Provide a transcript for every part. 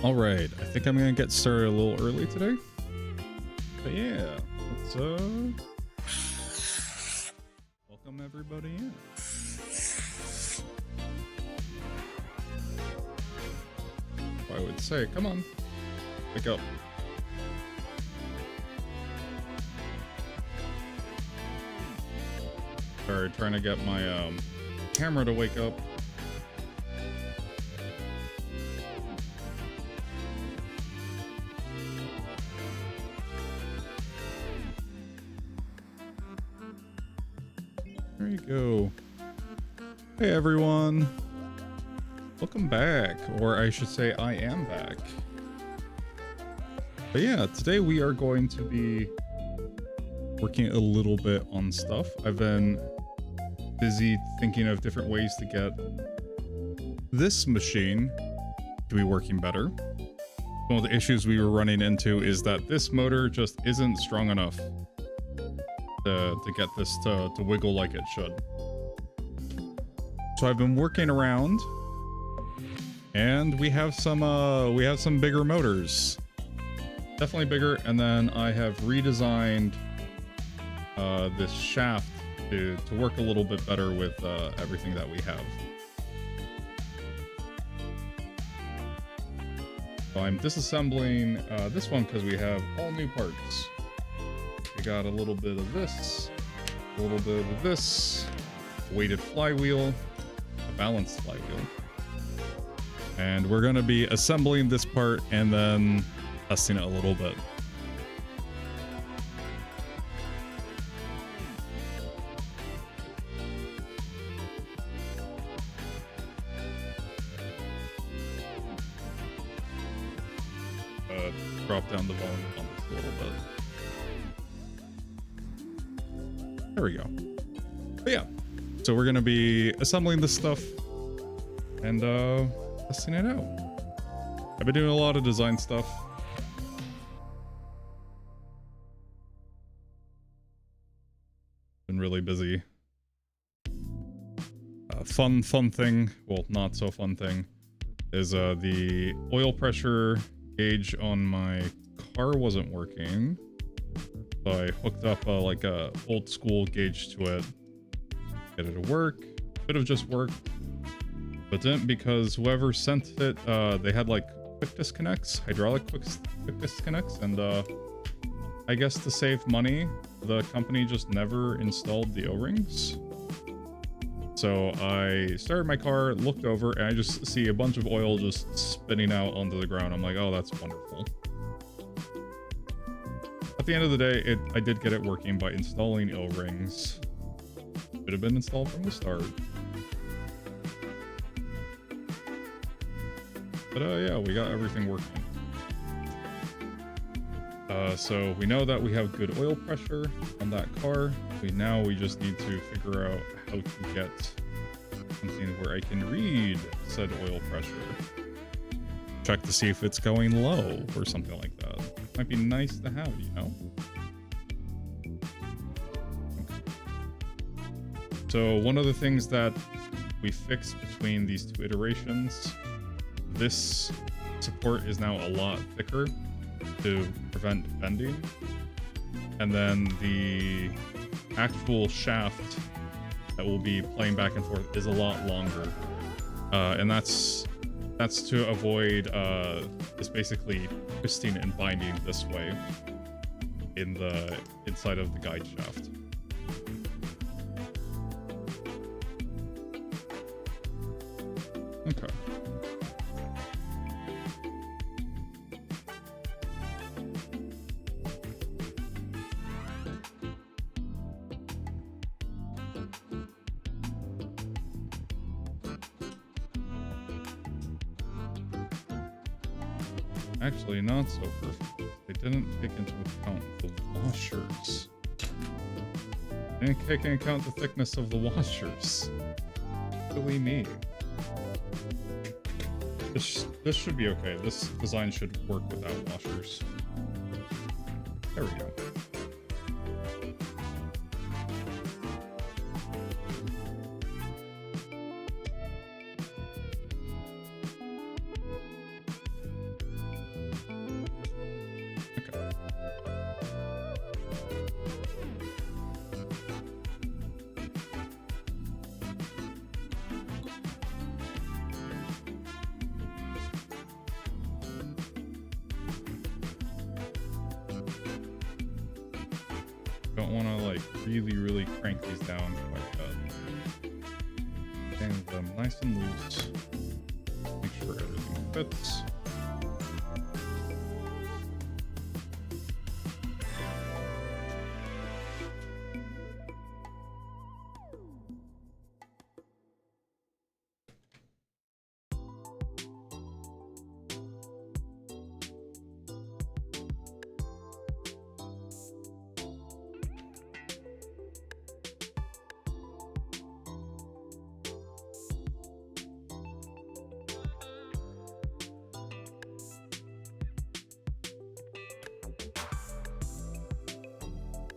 All right, I think I'm gonna get started a little early today. But yeah, let's welcome everybody in. I would say, come on, wake up. Sorry, trying to get my camera to wake up. There you go. Hey everyone. Welcome back, or I should say I am back. But yeah, today we are going to be working a little bit on stuff. I've been busy thinking of different ways to get this machine to be working better. One of the issues we were running into is that this motor just isn't strong enough to get this to wiggle like it should. So I've been working around, and we have some bigger motors, definitely bigger. And then I have redesigned this shaft to work a little bit better with everything that we have. So I'm disassembling this one because we have all new parts. We got a little bit of this, a little bit of this, weighted flywheel, a balanced flywheel. And we're gonna be assembling this part and then testing it a little bit. Drop down the volume on this a little bit. There we go. But yeah, so we're gonna be assembling this stuff and testing it out. I've been doing a lot of design stuff. Been really busy. Fun thing, well, not so fun thing, is the oil pressure gauge on my car wasn't working. So I hooked up like a old school gauge to it. Get it to work. Could have just worked, but didn't, because whoever sent it, they had like quick disconnects, hydraulic quick disconnects, and I guess to save money, the company just never installed the O-rings. So I started my car, looked over, and I just see a bunch of oil just spitting out onto the ground. I'm like, oh, that's wonderful. At the end of the day, I did get it working by installing O-rings. Should have been installed from the start. But yeah, we got everything working. So we know that we have good oil pressure on that car. We just need to figure out how to get something where I can read said oil pressure. Check to see if it's going low or something like that. Might be nice to have, you know? Okay. So one of the things that we fixed between these two iterations, this support is now a lot thicker to prevent bending, and then the actual shaft that will be playing back and forth is a lot longer, and that's to avoid this basically twisting and binding this way in the inside of the guide shaft. Okay. Actually, not so perfect. They didn't take into account the washers. They didn't take into account the thickness of the washers. Silly me. This should be okay. This design should work without washers. There we go. Don't want to like really crank these down quite yet. And them nice and loose. Make sure everything fits.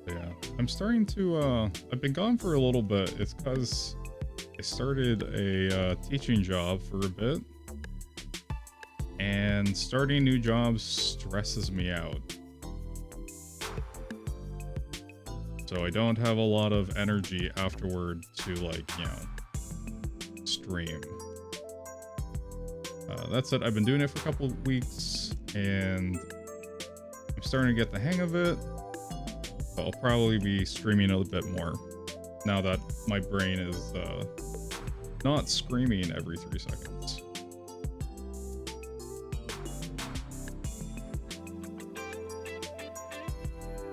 Yeah, I'm starting to, I've been gone for a little bit. It's because I started a teaching job for a bit. And starting new jobs stresses me out. So I don't have a lot of energy afterward to, like, you know, stream. That said, I've been doing it for a couple of weeks, and I'm starting to get the hang of it. I'll probably be streaming a bit more now that my brain is not screaming every 3 seconds.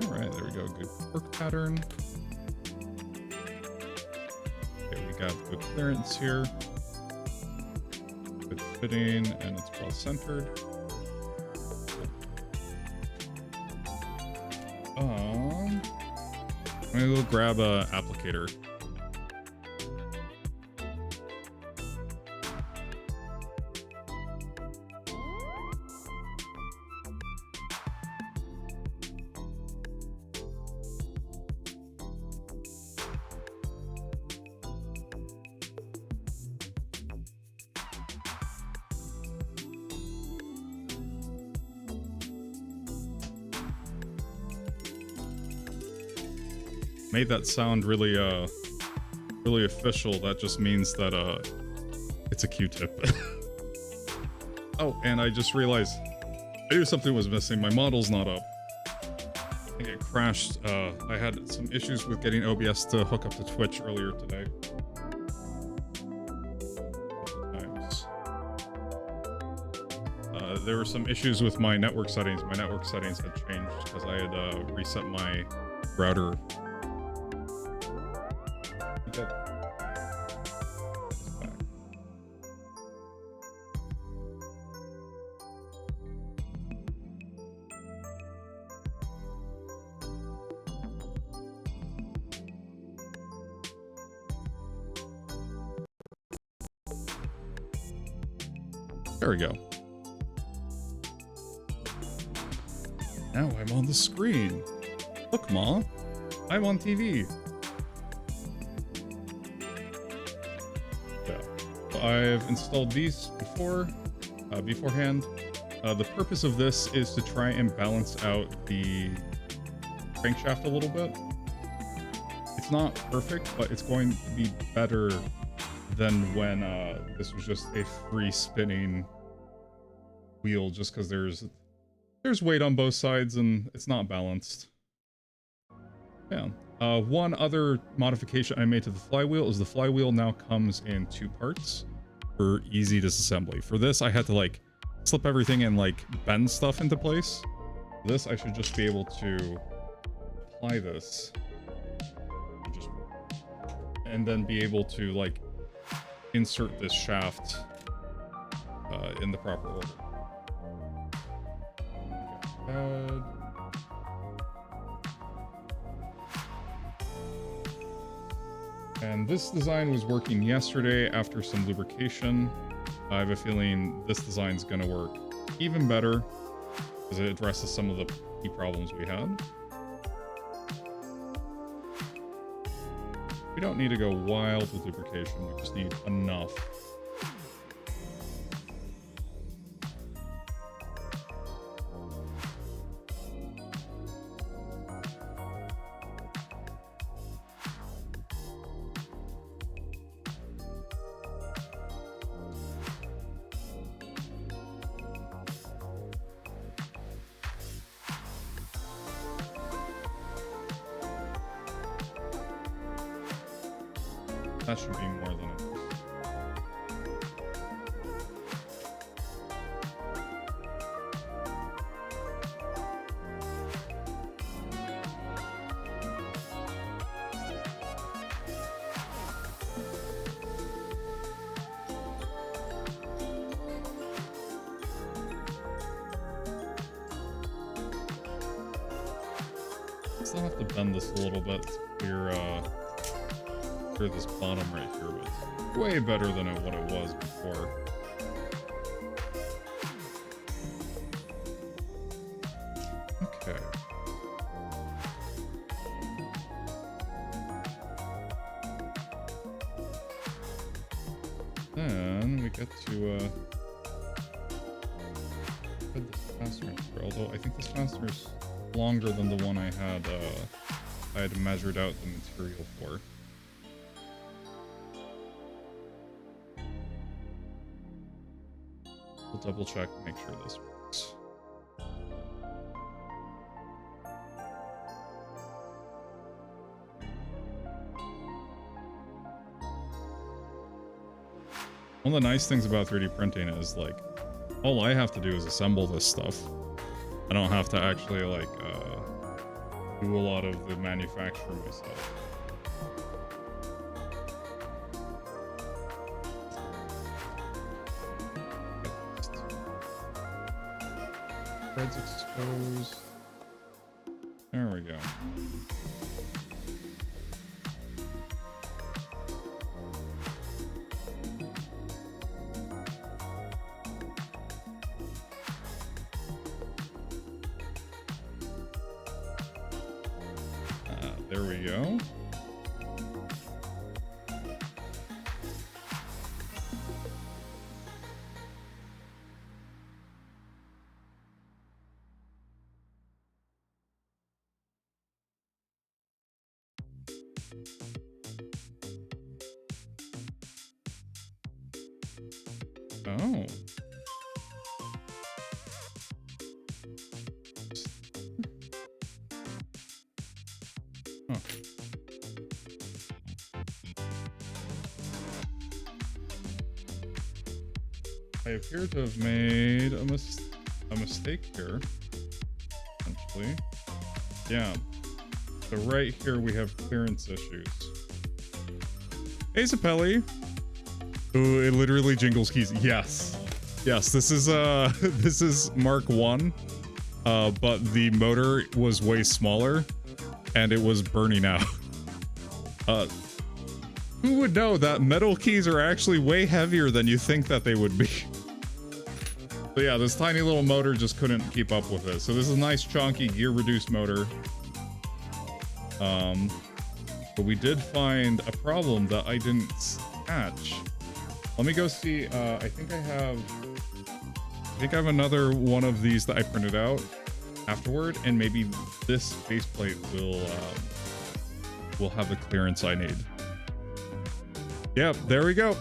Alright, there we go. Good work pattern. Okay, we got good clearance here. Good fitting, and it's well centered. I'm gonna go grab a applicator. Made that sound really really official. That just means that it's a Q-tip. Oh, and I just realized I knew something was missing. My model's not up. I think it crashed. I had some issues with getting OBS to hook up to Twitch earlier today. There were some issues with my network settings. My network settings had changed because I had reset my router. There we go. Now I'm on the screen. Look, Ma, I'm on TV. Yeah. So I've installed these beforehand. The purpose of this is to try and balance out the crankshaft a little bit. It's not perfect, but it's going to be better than when this was just a free spinning wheel, just because there's weight on both sides and it's not balanced. Yeah. One other modification I made to the flywheel is the flywheel now comes in 2 parts for easy disassembly. For this, I had to like slip everything and like bend stuff into place. For this, I should just be able to apply this and then be able to like insert this shaft in the proper order. And this design was working yesterday after some lubrication. I have a feeling this design's going to work even better because it addresses some of the key problems we had. We don't need to go wild with lubrication, we just need enough. That should be more than it is. Still have to bend this a little bit to clear this bottom right here, but it's way better than what it was before. Okay. Then we get to put this fastener through, although I think this fastener's longer than the one I had measured out the material for. We'll double check, make sure this works. One of the nice things about 3D printing is, like, all I have to do is assemble this stuff. I don't have to actually, like, do a lot of the manufacturing myself. Threads exposed. There we go. There we go. Oh. Huh. I appear to have made a mistake here. Essentially. Yeah. So right here we have clearance issues. Hey, Zapelli. Ooh, it literally jingles keys. Yes. Yes, this is this is Mark 1. But the motor was way smaller and it was burning out. Who would know that metal keys are actually way heavier than you think that they would be? So yeah, this tiny little motor just couldn't keep up with it. So this is a nice chunky gear reduced motor. But we did find a problem that I didn't catch. Let me go see. I think I have another one of these that I printed out afterward, and maybe this faceplate will have the clearance I need. Yep, there we go.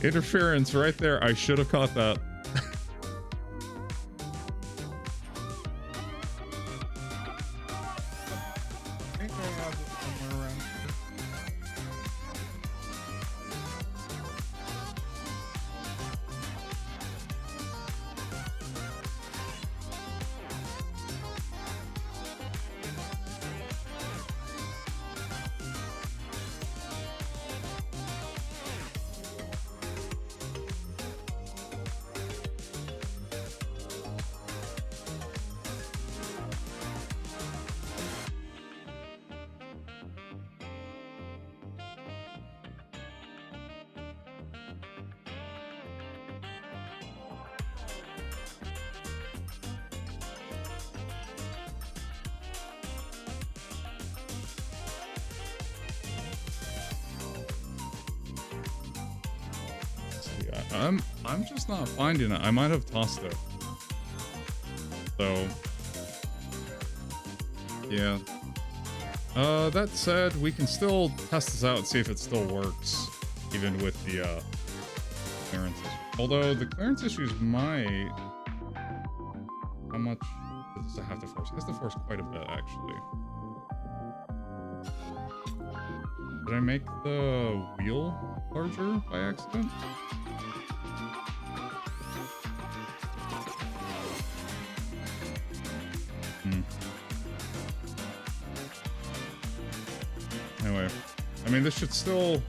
Interference right there. I should have caught that. I think I have it somewhere around here. I'm just not finding it. I might have tossed it. So, yeah. That said, we can still test this out and see if it still works, even with the clearance issue. Although the clearance issues might... How much does it have to force? It has to force quite a bit, actually. Did I make the wheel larger by accident? Anyway, I mean, this should still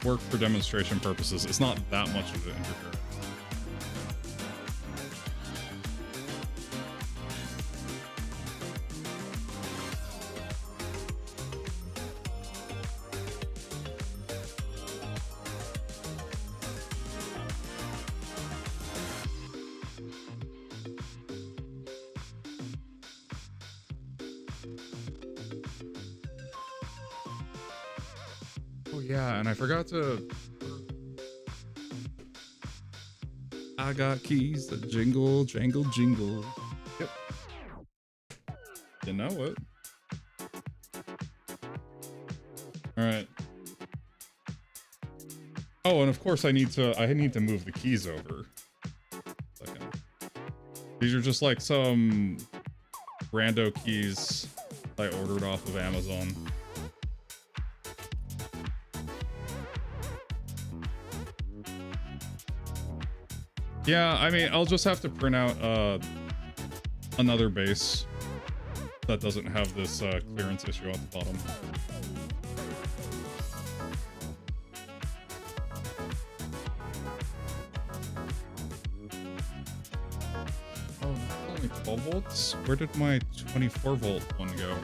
work for demonstration purposes. It's not that much of an interference. Oh yeah, and I forgot to... I got keys that jingle, jangle, jingle. Yep. You know it. Alright. Oh, and of course I need to move the keys over. Second. These are just like some rando keys I ordered off of Amazon. Yeah, I mean, I'll just have to print out another base that doesn't have this clearance issue at the bottom. Oh, only 12 volts? Where did my 24 volt one go?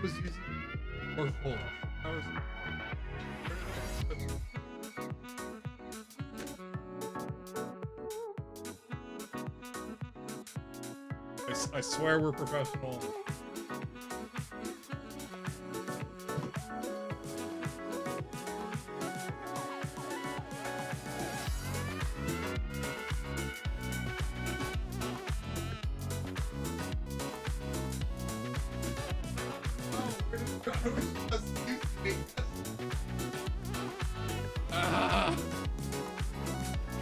Was using or hold on. I swear we're professional.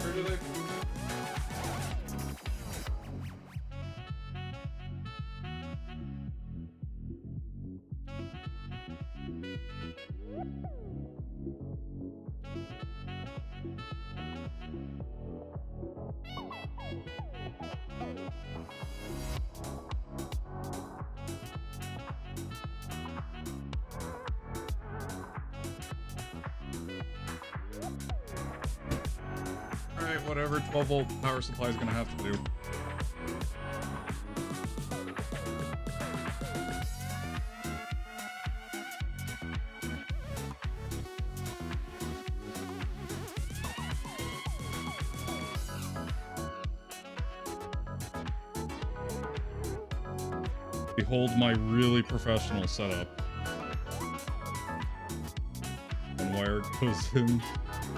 Where did I... Alright, whatever 12 volt power supply is gonna have to do. Behold my really professional setup. One wire goes in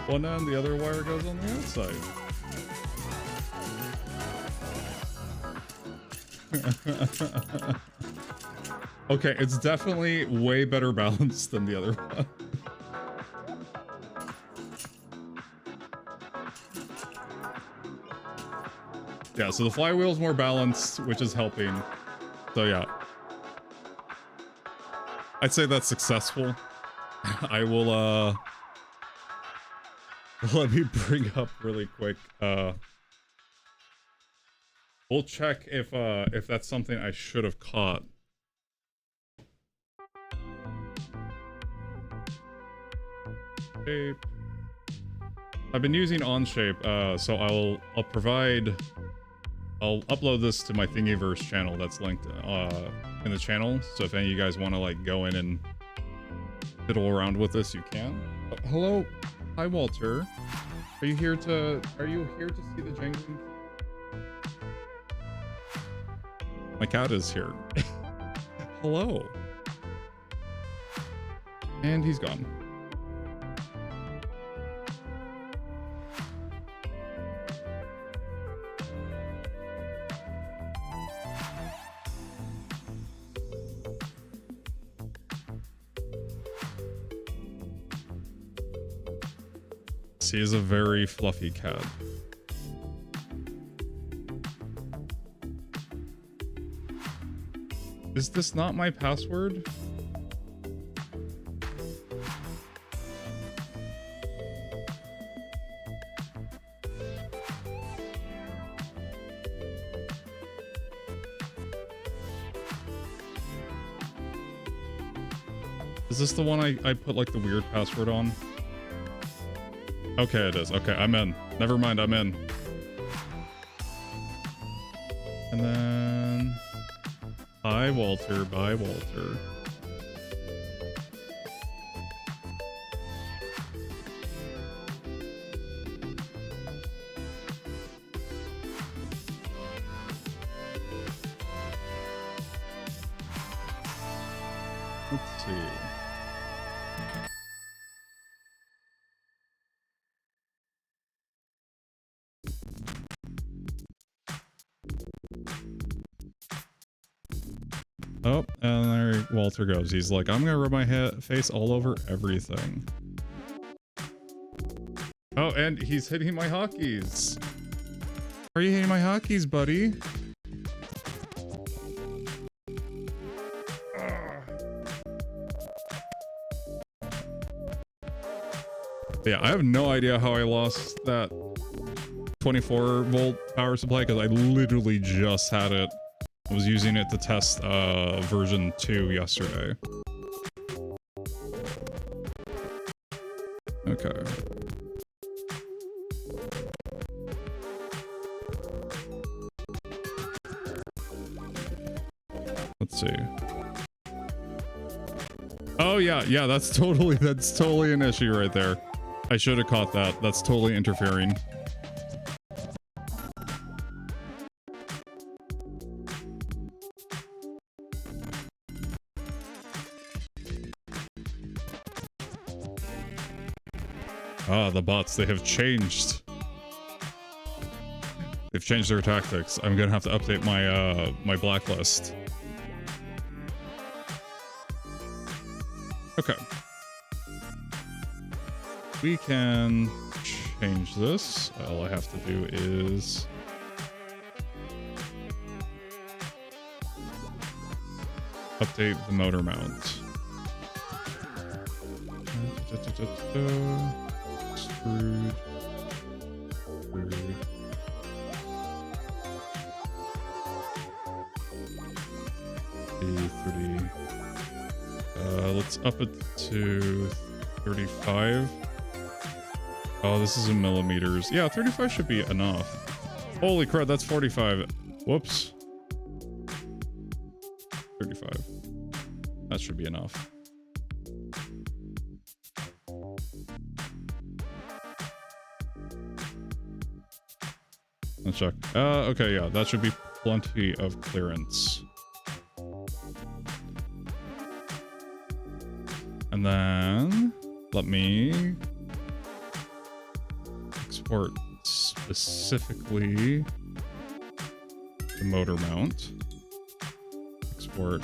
one end, the other wire goes on the outside. Okay, it's definitely way better balanced than the other one. Yeah, so the flywheel's more balanced, which is helping. So yeah. I'd say that's successful. I will, let me bring up really quick, we'll check if that's something I should have caught. Shape. I've been using OnShape, so I'll upload this to my Thingiverse channel that's linked in the channel. So if any of you guys want to like go in and fiddle around with this, you can. Hello, hi Walter. Are you here to see the Jangling? My cat is here. Hello. And he's gone. he is a very fluffy cat. Is this not my password? Is this the one I put like the weird password on? Okay, it is. Okay, I'm in. Never mind, I'm in. And then... Bye, Walter. Bye, Walter. Let's see. Oh, and there Walter goes. He's like, I'm gonna rub my face all over everything. Oh, and he's hitting my hotkeys. Are you hitting my hotkeys, buddy? Yeah, I have no idea how I lost that 24 volt power supply because I literally just had it. I was using it to test version 2 yesterday. Okay. Let's see. Oh yeah, that's totally an issue right there. I should have caught that. That's totally interfering. Ah, the bots, they have changed. They've changed their tactics. I'm gonna have to update my my blacklist. Okay. We can change this. All I have to do is update the motor mount. Screwed. E30. Let's up it to 35. Oh, this is in millimeters. Yeah, 35 should be enough. Holy crap, that's 45. Whoops. 35. That should be enough. Let's check. Okay, yeah, that should be plenty of clearance. And then let me export specifically the motor mount. Export.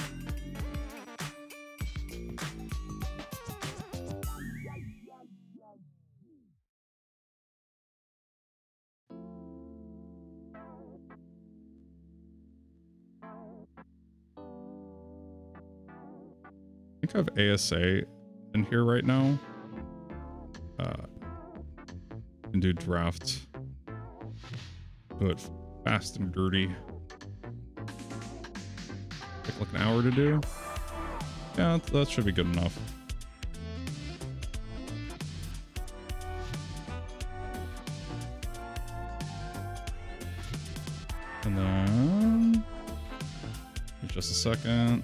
I think I have ASA in here right now. And do draft. Do it fast and dirty. Take like an hour to do. Yeah, that should be good enough. And then just a second.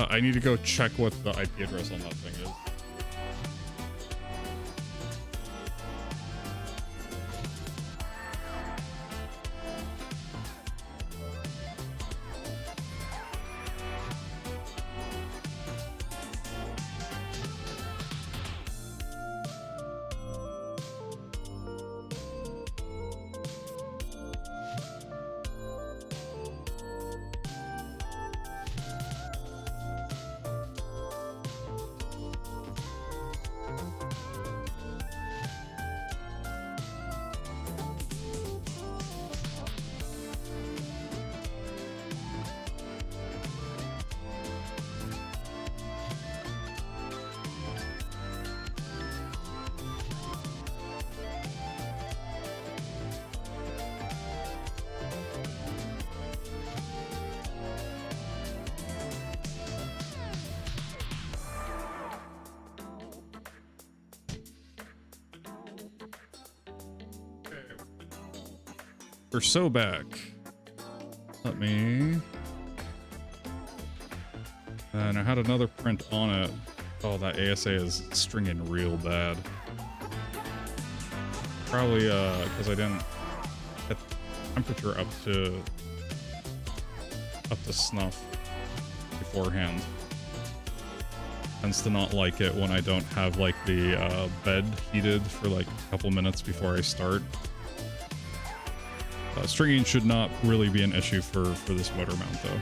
I need to go check what the IP address on that thing is. We're so back. Let me... And I had another print on it. Oh, that ASA is stringing real bad. Probably, because I didn't get the temperature up to snuff beforehand. Tends to not like it when I don't have, like, the, bed heated for, like, a couple minutes before I start. Stringing should not really be an issue for this motor mount, though.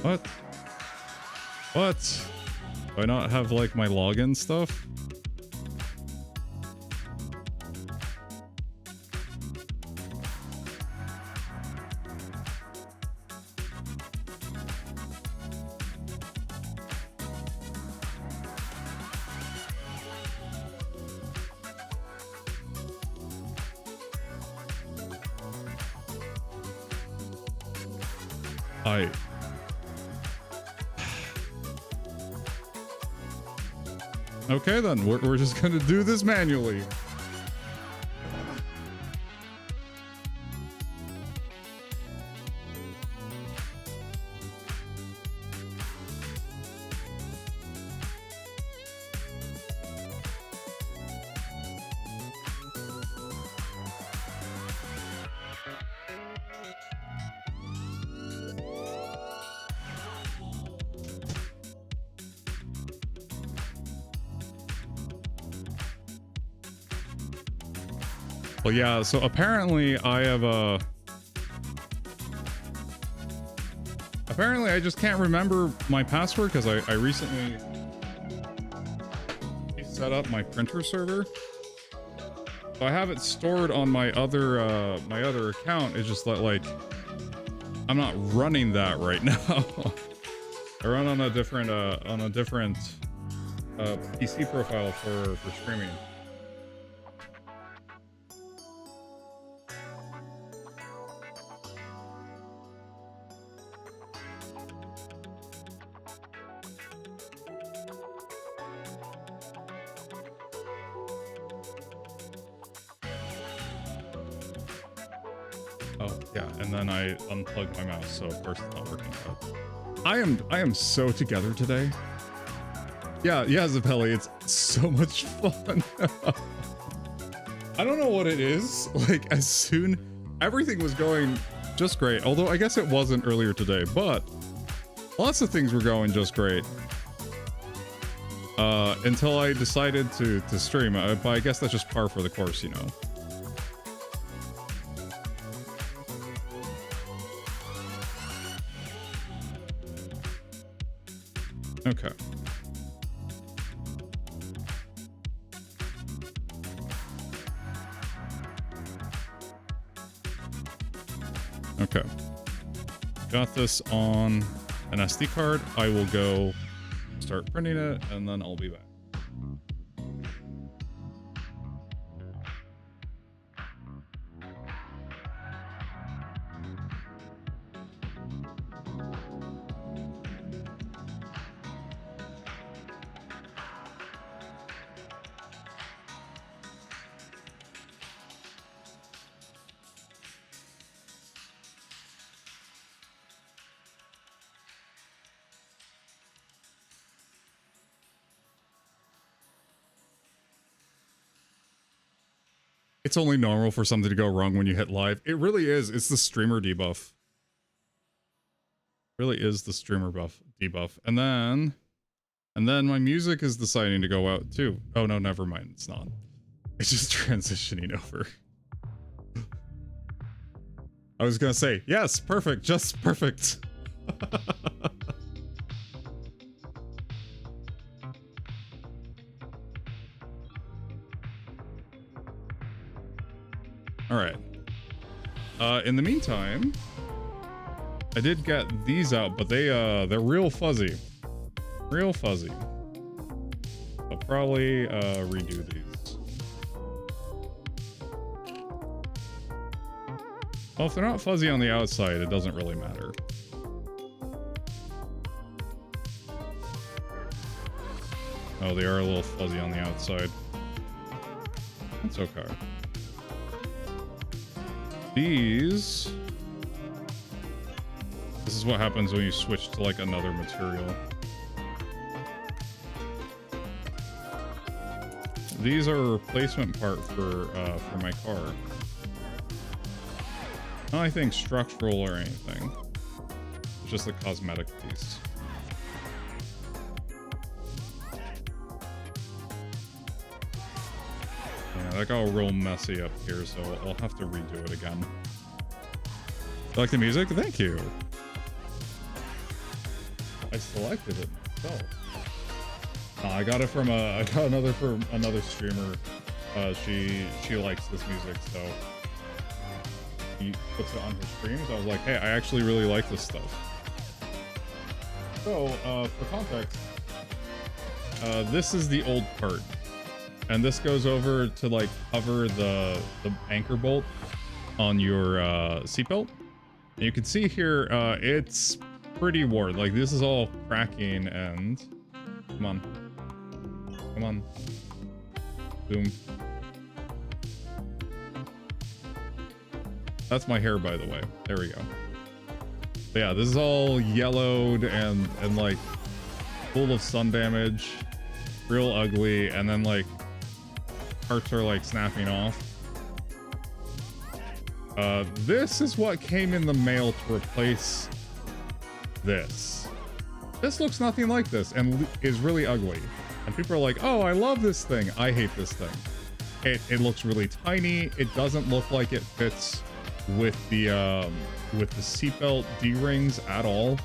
What? What? Do I not have, like, my login stuff? Okay then, we're just gonna do this manually. Well, yeah, so apparently I have a... Apparently I just can't remember my password because I recently set up my printer server. So I have it stored on my other account. It's just that, like, I'm not running that right now. I run on a different PC profile for streaming. Unplug my mouse, so of course it's not working. But I am so together today. Yeah, Zappelli, it's so much fun. I don't know what it is. Like, as soon everything was going just great, although I guess it wasn't earlier today, but lots of things were going just great. Until I decided to stream. But I guess that's just par for the course, you know. Okay. Okay. Got this on an SD card. I will go start printing it, and then I'll be back. It's only normal for something to go wrong when you hit live. It really is. It's the streamer debuff. It really is the streamer debuff. And then my music is deciding to go out too. Oh no, never mind. It's not. It's just transitioning over. I was gonna say, yes, perfect, just perfect. All right. In the meantime, I did get these out, but they're real fuzzy. Real fuzzy. I'll probably redo these. Well, if they're not fuzzy on the outside, it doesn't really matter. Oh, they are a little fuzzy on the outside. That's okay. This is what happens when you switch to like another material. These are a replacement part for my car. Not anything structural or anything. It's just a cosmetic piece. Yeah, that got real messy up here, so I'll have to redo it again. You like the music? Thank you. I selected it myself. I got it from I got another from another streamer. She likes this music, so he puts it on her streams. I was like, hey, I actually really like this stuff. So, for context, this is the old part, and this goes over to like cover the anchor bolt on your seatbelt. And you can see here, it's pretty worn. Like, this is all cracking and come on, boom. That's my hair, by the way. There we go. But yeah, this is all yellowed and like full of sun damage, real ugly, and then like parts are like snapping off. This is what came in the mail to replace this. This looks nothing like this and is really ugly. And people are like, oh, I love this thing. I hate this thing. It looks really tiny. It doesn't look like it fits with the seatbelt D-rings at all.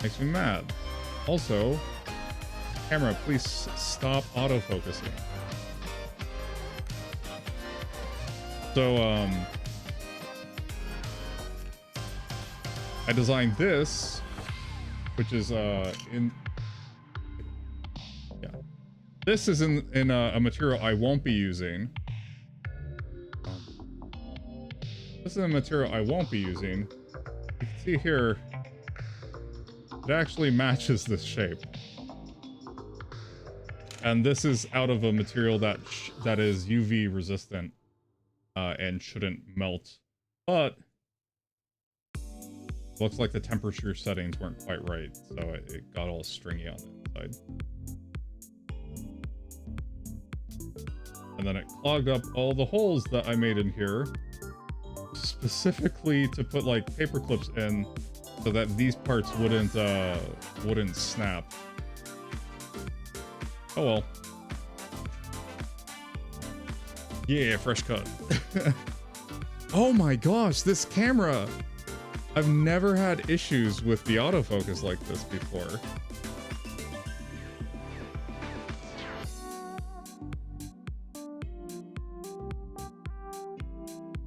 Makes me mad. Also, camera, please stop autofocusing. So, I designed this, which is this is in a material I won't be using. This is a material I won't be using. You can see here, it actually matches this shape. And this is out of a material that is UV resistant and shouldn't melt. But looks like the temperature settings weren't quite right, so it got all stringy on the inside. And then it clogged up all the holes that I made in here, specifically to put like paper clips in so that these parts wouldn't snap. Oh well. Yeah, fresh cut. Oh my gosh, this camera! I've never had issues with the autofocus like this before.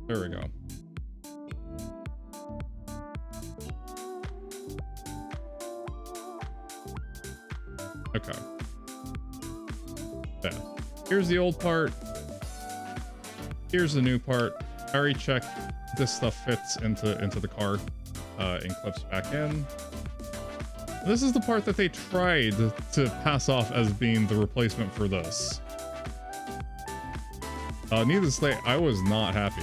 There we go. Okay. Yeah. Here's the old part. Here's the new part. I already checked this stuff fits into the car and clips back in. This is the part that they tried to pass off as being the replacement for this. Needless to say, I was not happy.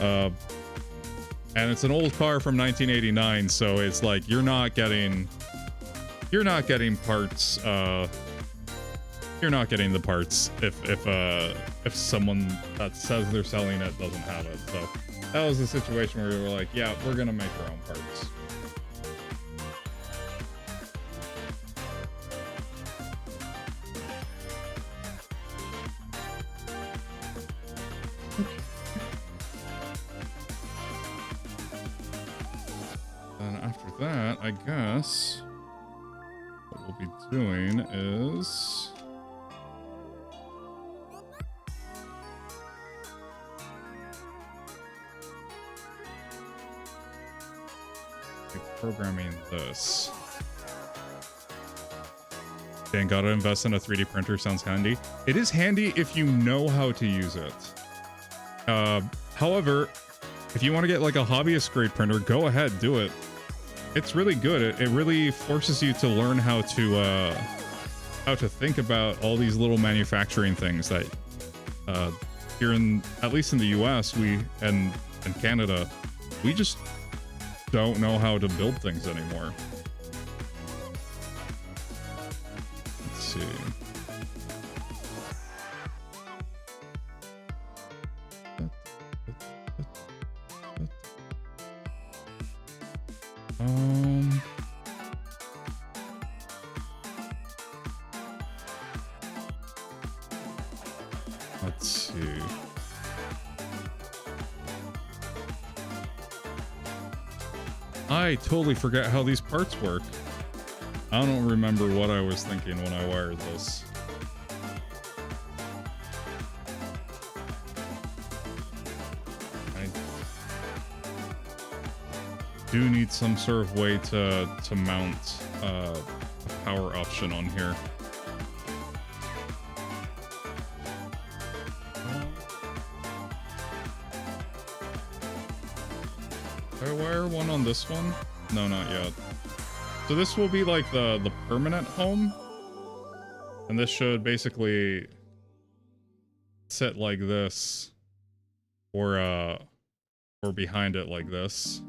And it's an old car from 1989, so it's like you're not getting parts. You're not getting the parts if someone that says they're selling it doesn't have it. So that was the situation where we were like, yeah, we're gonna make our own parts. that, I guess what we'll be doing is programming this. Dan, gotta invest in a 3D printer, sounds handy. It is handy if you know how to use it. However, if you want to get like a hobbyist grade printer, go ahead, do it. It's really good. It really forces you to learn how to think about all these little manufacturing things that here in, at least in the US, we and Canada, we just don't know how to build things anymore. Let's see. Let's see. I totally forget how these parts work. I don't remember what I was thinking when I wired this. I do need some sort of way to mount a power option on here. Did I wire one on this one? No, not yet. So this will be like the permanent home. And this should basically sit like this. Or behind it like this.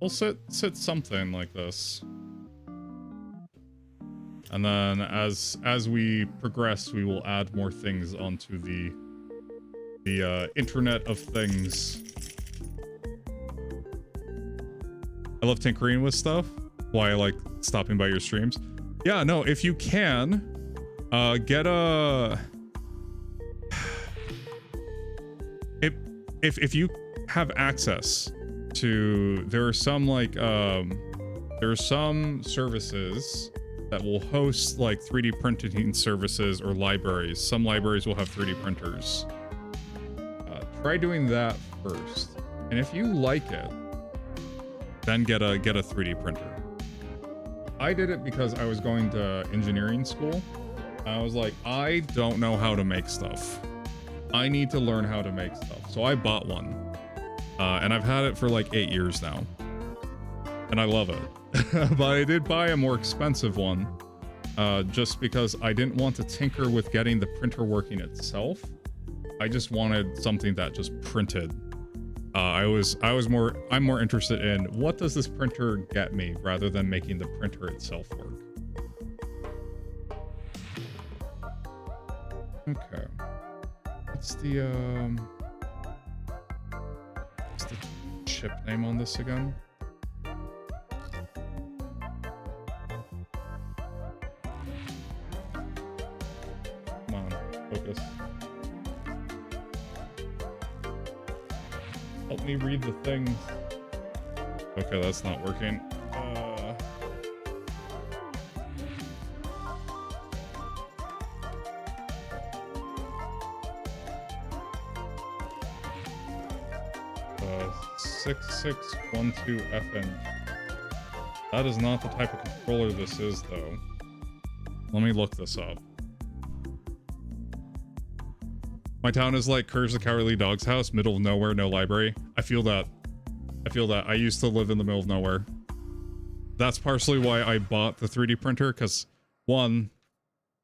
We'll sit something like this. And then as we progress, we will add more things onto the Internet of Things. I love tinkering with stuff. Why I like stopping by your streams. Yeah, no, if you can, get a... If you have access to... There are some, like, there are some services that will host, like, 3D printing services or libraries. Some libraries will have 3D printers. Try doing that first. And if you like it, then get a 3D printer. I did it because I was going to engineering school. I was like, I don't know how to make stuff. I need to learn how to make stuff. So I bought one. And I've had it for like 8 years now. And I love it. But I did buy a more expensive one. Just because I didn't want to tinker with getting the printer working itself. I just wanted something that just printed. I'm more interested in what does this printer get me rather than making the printer itself work. Okay. What's the chip name on this again? Come on, focus. Help me read the things. Okay, that's not working. Uh, 6612FN. That is not the type of controller this is, though. Let me look this up. My town is like Courage the Cowardly Dog's house, middle of nowhere, no library. I feel that. I feel that. I used to live in the middle of nowhere. That's partially why I bought the 3D printer, because one,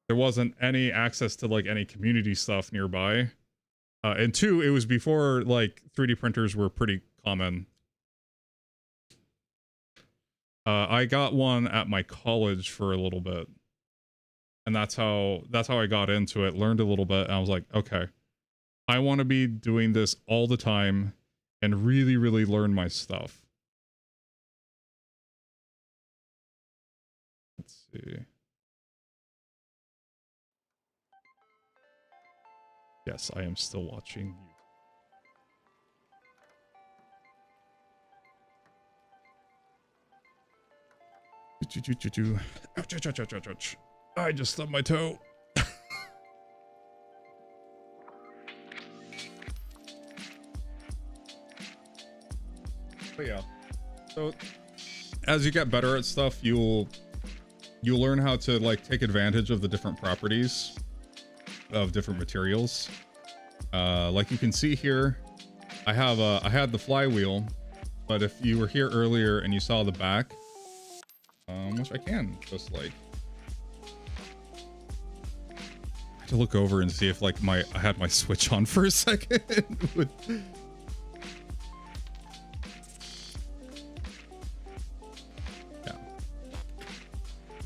there wasn't any access to like any community stuff nearby. And two, it was before like 3D printers were pretty common. I got one at my college for a little bit. And that's how I got into it, learned a little bit, and I was like, okay. I want to be doing this all the time and really, really learn my stuff. Let's see. Yes, I am still watching you. Ouch, ouch, ouch, ouch, ouch, ouch. I just stubbed my toe. But yeah, so as you get better at stuff, you'll learn how to like take advantage of the different properties of different materials. Like you can see here, I had the flywheel, but if you were here earlier and you saw the back, which I can just like to look over and see if like I had my switch on for a second.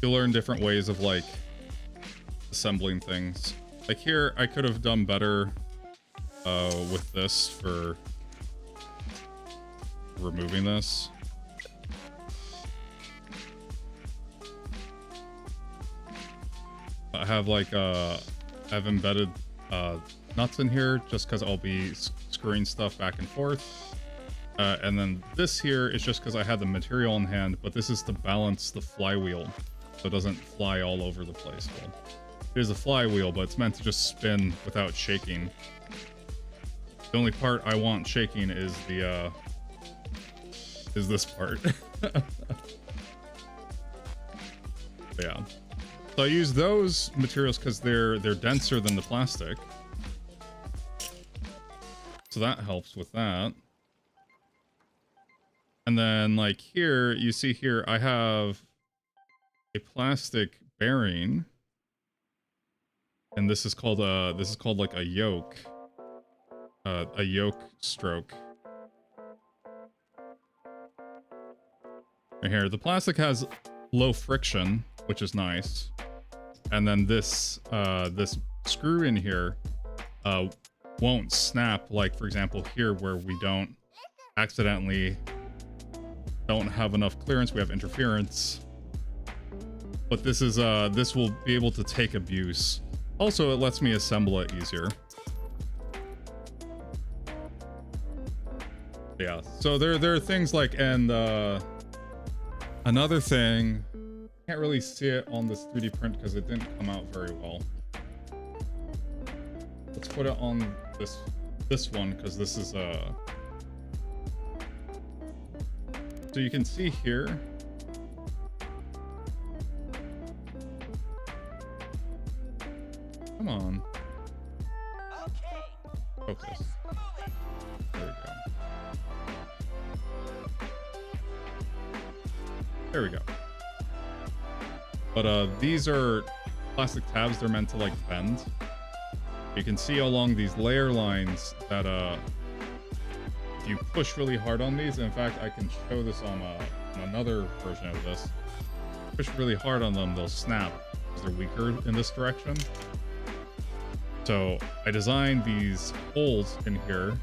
You'll learn different ways of like assembling things. Like here, I could have done better with this for removing this. I have like I've embedded nuts in here just because I'll be screwing stuff back and forth. And then this here is just because I had the material in hand, but this is to balance the flywheel so it doesn't fly all over the place. Well, it is a flywheel, but it's meant to just spin without shaking. The only part I want shaking is the is this part. Yeah. So I use those materials because they're denser than the plastic. So that helps with that. And then like here, you see here, I have a plastic bearing. And this is called like a yoke stroke. Right here, the plastic has low friction, which is nice. And then this screw in here won't snap, like for example here where we don't have enough clearance, we have interference. But this is this will be able to take abuse. Also, it lets me assemble it easier. Yeah, so there are things like, and another thing, can't really see it on this 3D print because it didn't come out very well. Let's put it on this one because this is so you can see here. Come on. Focus. There we go. There we go. But these are plastic tabs. They're meant to like bend. You can see along these layer lines that if you push really hard on these, in fact I can show this on another version of this. Push really hard on them, they'll snap because they're weaker in this direction. So I designed these holes in here.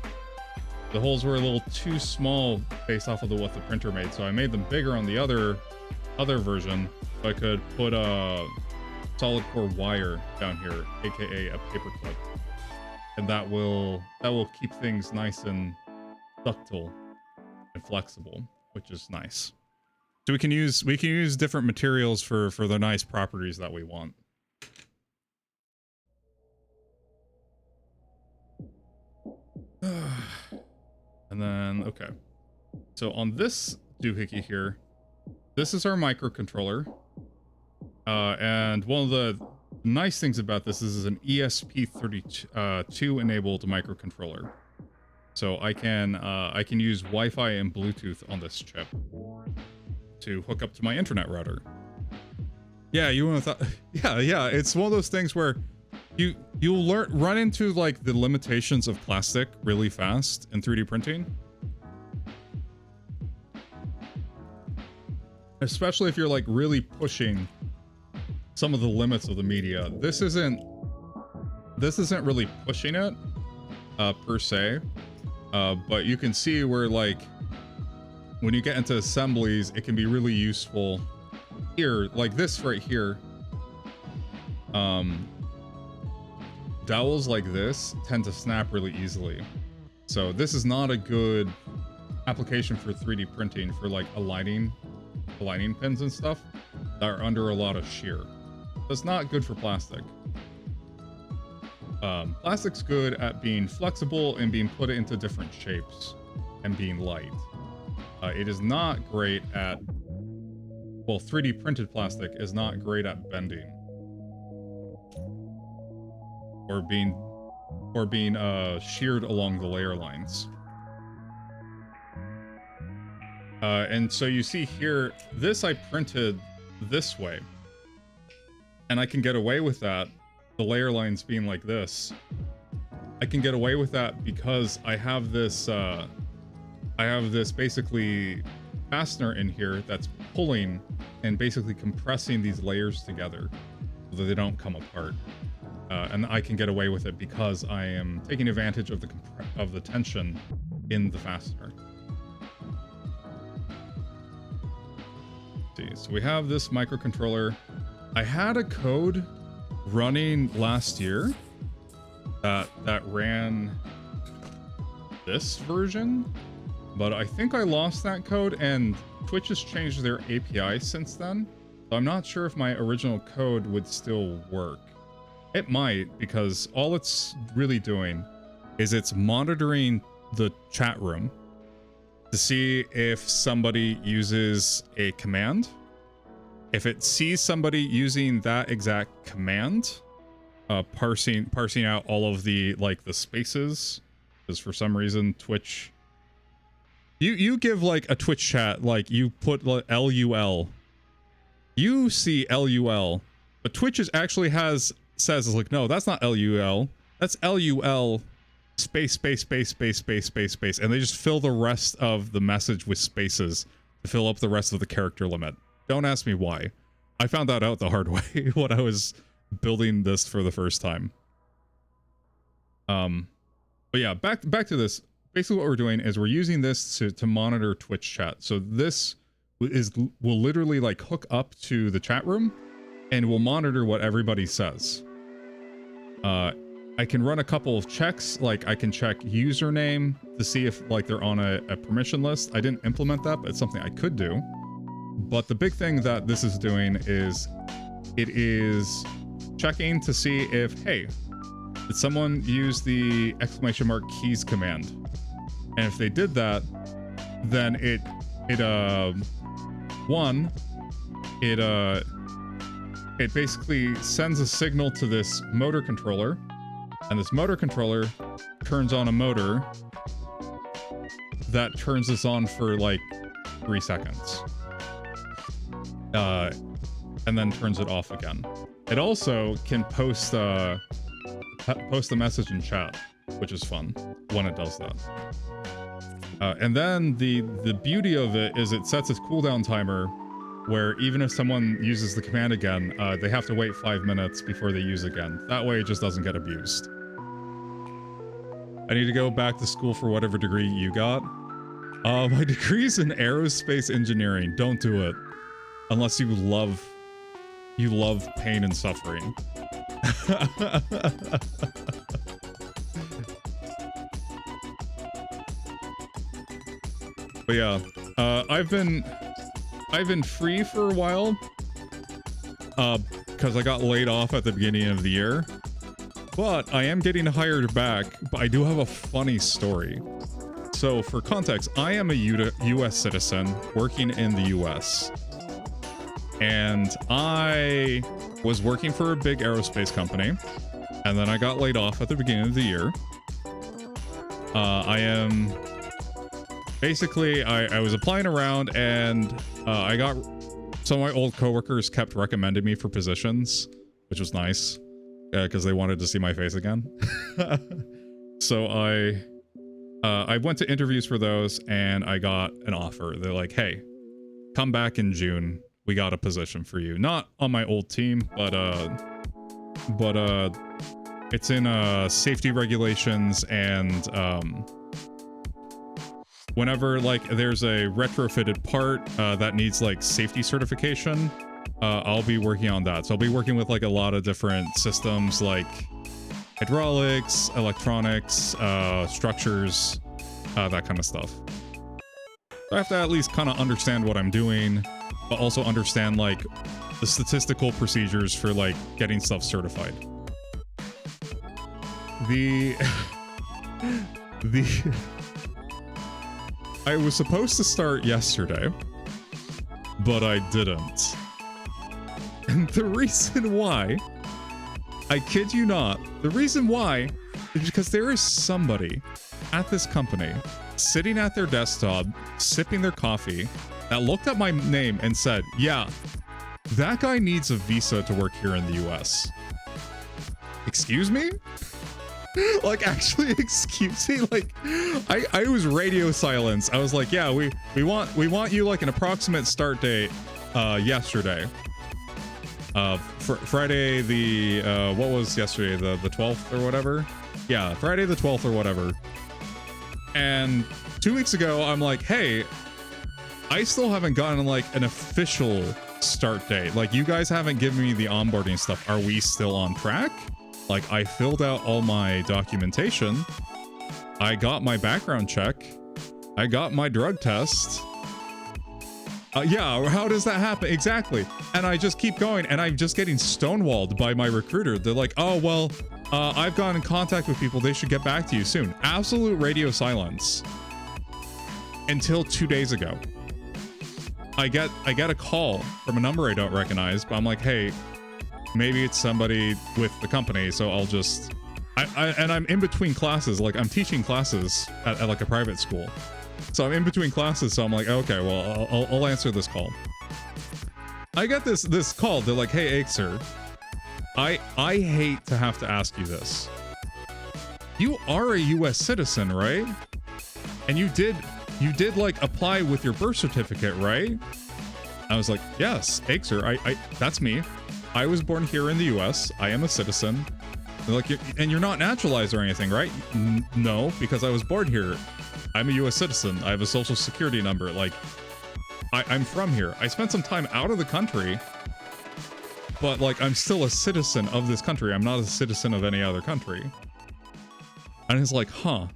The holes were a little too small based off of what the printer made, so I made them bigger on the other version, so I could put a solid core wire down here, aka a paperclip, and that will keep things nice and ductile and flexible, which is nice. So we can use different materials for the nice properties that we want. And then, okay. So on this doohickey here, this is our microcontroller. And one of the nice things about this is an ESP32 enabled microcontroller. So I can use Wi-Fi and Bluetooth on this chip to hook up to my internet router. Yeah, you would have thought. Yeah. It's one of those things where you'll run into like the limitations of plastic really fast in 3D printing. Especially if you're like really pushing some of the limits of the media. This isn't really pushing it per se. But you can see where like when you get into assemblies, it can be really useful. Here, like this right here, dowels like this tend to snap really easily. So this is not a good application for 3D printing for like aligning lining pins and stuff that are under a lot of shear. That's not good for plastic. Plastic's good at being flexible and being put into different shapes and being light. It is not great at, well, 3D printed plastic is not great at bending or being sheared along the layer lines. And so you see here, this I printed this way, and I can get away with that. The layer lines being like this, I can get away with that because I have this basically fastener in here that's pulling and basically compressing these layers together so that they don't come apart. And I can get away with it because I am taking advantage of the tension in the fastener. Let's see, so we have this microcontroller. I had a code running last year that ran this version, but I think I lost that code, and Twitch has changed their API since then. So I'm not sure if my original code would still work. It might, because all it's really doing is it's monitoring the chat room to see if somebody uses a command. If it sees somebody using that exact command, parsing out all of the the spaces, because for some reason Twitch, you give like a Twitch chat, like you put LUL, you see LUL, but Twitch says like, no, that's not LUL, that's LUL space, and they just fill the rest of the message with spaces to fill up the rest of the character limit. Don't ask me why. I found that out the hard way when I was building this for the first time. But yeah, back to this. Basically what we're doing is we're using this to monitor Twitch chat. So this will literally like hook up to the chat room and will monitor what everybody says. I can run a couple of checks, like I can check username to see if like they're on a permission list. I didn't implement that, but it's something I could do. But the big thing that this is doing is it is checking to see if, hey, did someone use the !keys command? And if they did that, then it basically sends a signal to this motor controller, and this motor controller turns on a motor that turns this on for like 3 seconds. And then turns it off again. It also can post a message in chat, which is fun when it does that. And then the beauty of it is it sets a cooldown timer where even if someone uses the command again, they have to wait 5 minutes before they use again. That way it just doesn't get abused. I need to go back to school for whatever degree you got. My degree's in aerospace engineering. Don't do it. Unless you love pain and suffering. But yeah, I've been free for a while, because I got laid off at the beginning of the year. But I am getting hired back. But I do have a funny story. So for context, I am a U.S. citizen working in the U.S. And I was working for a big aerospace company, and then I got laid off at the beginning of the year. I was applying around, and I got some of my old coworkers kept recommending me for positions, which was nice because they wanted to see my face again. So I went to interviews for those, and I got an offer. They're like, "Hey, come back in June. We got a position for you." Not on my old team, but it's in safety regulations, and whenever like there's a retrofitted part that needs like safety certification, I'll be working on that. So I'll be working with like a lot of different systems like hydraulics, electronics, structures, that kind of stuff. So I have to at least kind of understand what I'm doing. but also understand like the statistical procedures for like getting stuff certified. I was supposed to start yesterday, but I didn't. And the reason why, I kid you not, the reason why is because there is somebody at this company sitting at their desktop, sipping their coffee, that looked up my name and said, yeah, that guy needs a visa to work here in the US. Excuse me? Like, actually, excuse me? Like, I was radio silence. I was like, yeah, we want you like an approximate start date yesterday. Friday the what was yesterday, the 12th or whatever? Yeah, Friday the 12th or whatever. And 2 weeks ago, I'm like, hey, I still haven't gotten like an official start date. Like, you guys haven't given me the onboarding stuff. Are we still on track? Like, I filled out all my documentation. I got my background check. I got my drug test. Yeah, how does that happen? Exactly. And I just keep going, and I'm just getting stonewalled by my recruiter. They're like, oh, well, I've gotten in contact with people. They should get back to you soon. Absolute radio silence. Until 2 days ago. I get a call from a number I don't recognize, but I'm like, hey, maybe it's somebody with the company, so I'll just... and I'm in between classes. Like, I'm teaching classes at like a private school. So I'm in between classes, so I'm like, okay, well, I'll answer this call. I get this call. They're like, hey, Aexer, I hate to have to ask you this. You are a US citizen, right? And you did like apply with your birth certificate, right? I was like, yes, Aexer, that's me. I was born here in the US. I am a citizen. They're like, and you're not naturalized or anything, right? No, because I was born here. I'm a US citizen. I have a social security number. Like, I'm from here. I spent some time out of the country, but like, I'm still a citizen of this country. I'm not a citizen of any other country. And it's like, huh.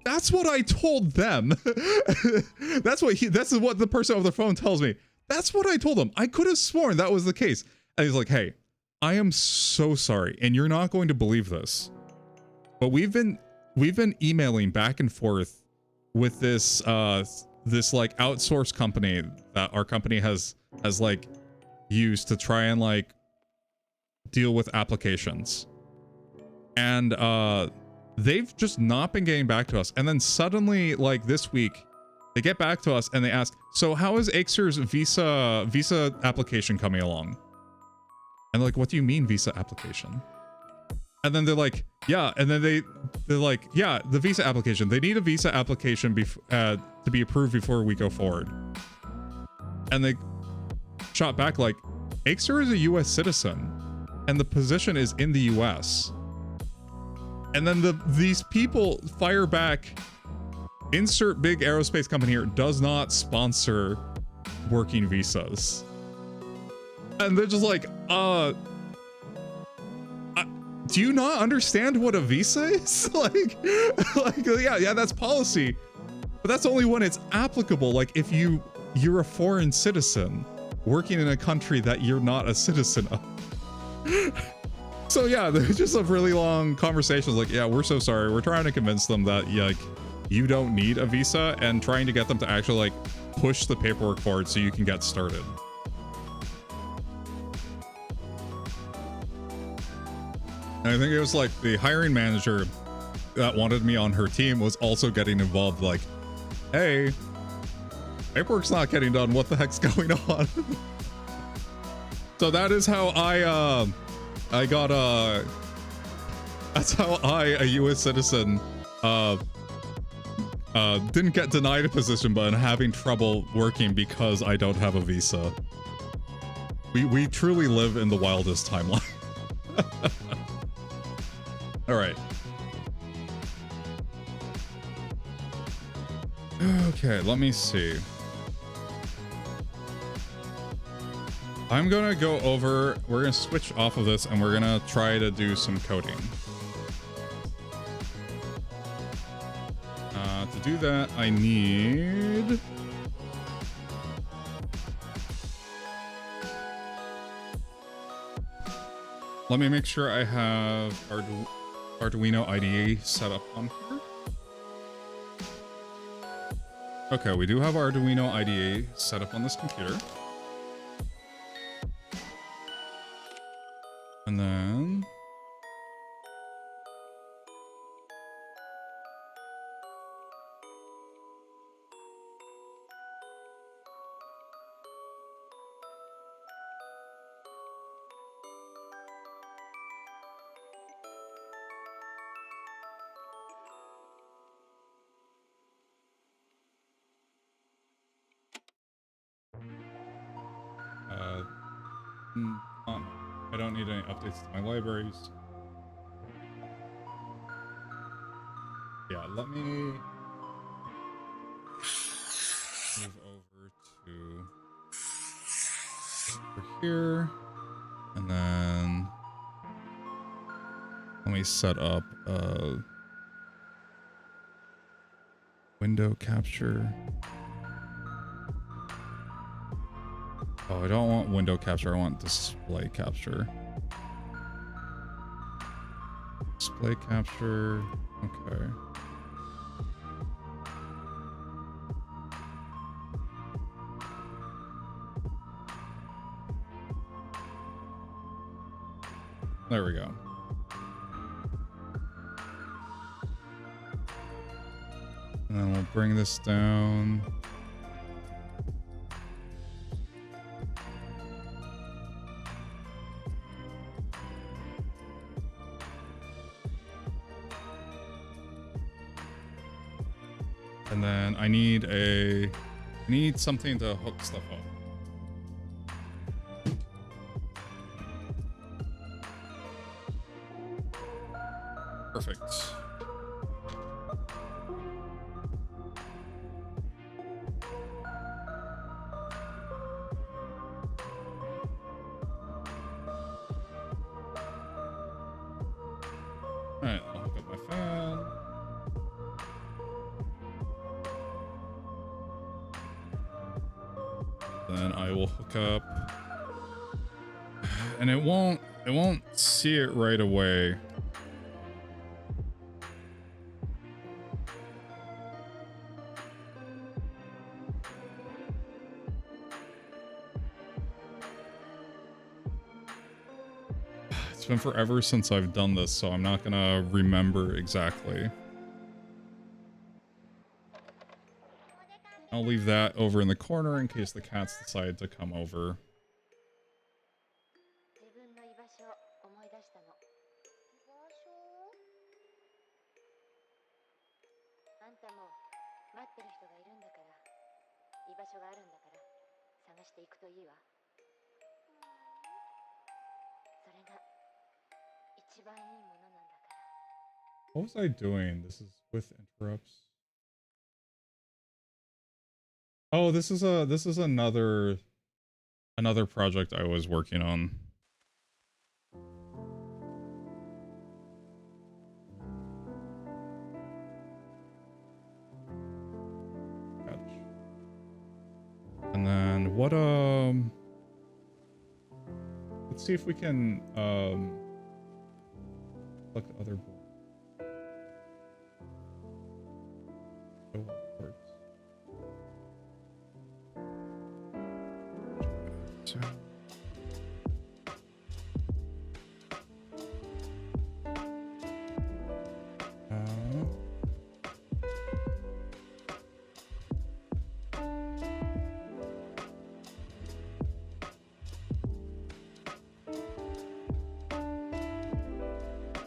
That's what I told them. That's what the person over the phone tells me. That's what I told him. I could have sworn that was the case. And he's like, hey, I am so sorry. And you're not going to believe this. But we've been emailing back and forth with this like outsourced company that our company has like used to try and like deal with applications. And they've just not been getting back to us. And then suddenly, like this week, they get back to us and they ask, so how is Aexer's visa application coming along? And like, what do you mean visa application? And then they're like, yeah. And then they're like, yeah, the visa application. They need a visa application to be approved before we go forward. And they shot back like, Aexer is a US citizen and the position is in the US. And then these people fire back, insert big aerospace company here, does not sponsor working visas. And they're just like, do you not understand what a visa is? like, yeah, that's policy. But that's only when it's applicable. Like, if you're a foreign citizen working in a country that you're not a citizen of. So yeah, there's just a really long conversations like, yeah, we're so sorry. We're trying to convince them that like you don't need a visa and trying to get them to actually like push the paperwork forward so you can get started. And I think it was like the hiring manager that wanted me on her team was also getting involved, like, hey, paperwork's not getting done. What the heck's going on? So that is how I got that's how a US citizen didn't get denied a position, but I'm having trouble working because I don't have a visa. We truly live in the wildest timeline. All right. Okay, let me see. I'm gonna go over, we're gonna switch off of this and we're gonna try to do some coding. To do that, I need Let me make sure I have Arduino IDE set up on here. Okay, we do have Arduino IDE set up on this computer. And then... I don't need any updates to my libraries. Yeah, let me move over here, and then let me set up a window capture. Oh, I don't want window capture, I want display capture. Display capture, okay. There we go. And then we'll bring this down. And then I need something to hook stuff up. Perfect. Alright, I'll hook up my fan. Then I will hook up, and it won't see it right away. It's been forever since I've done this, so I'm not gonna remember exactly. I'll leave that over in the corner in case the cats decide to come over. What was I doing? This is with interrupts. Oh, this is another project I was working on. And then what let's see if we can select other board.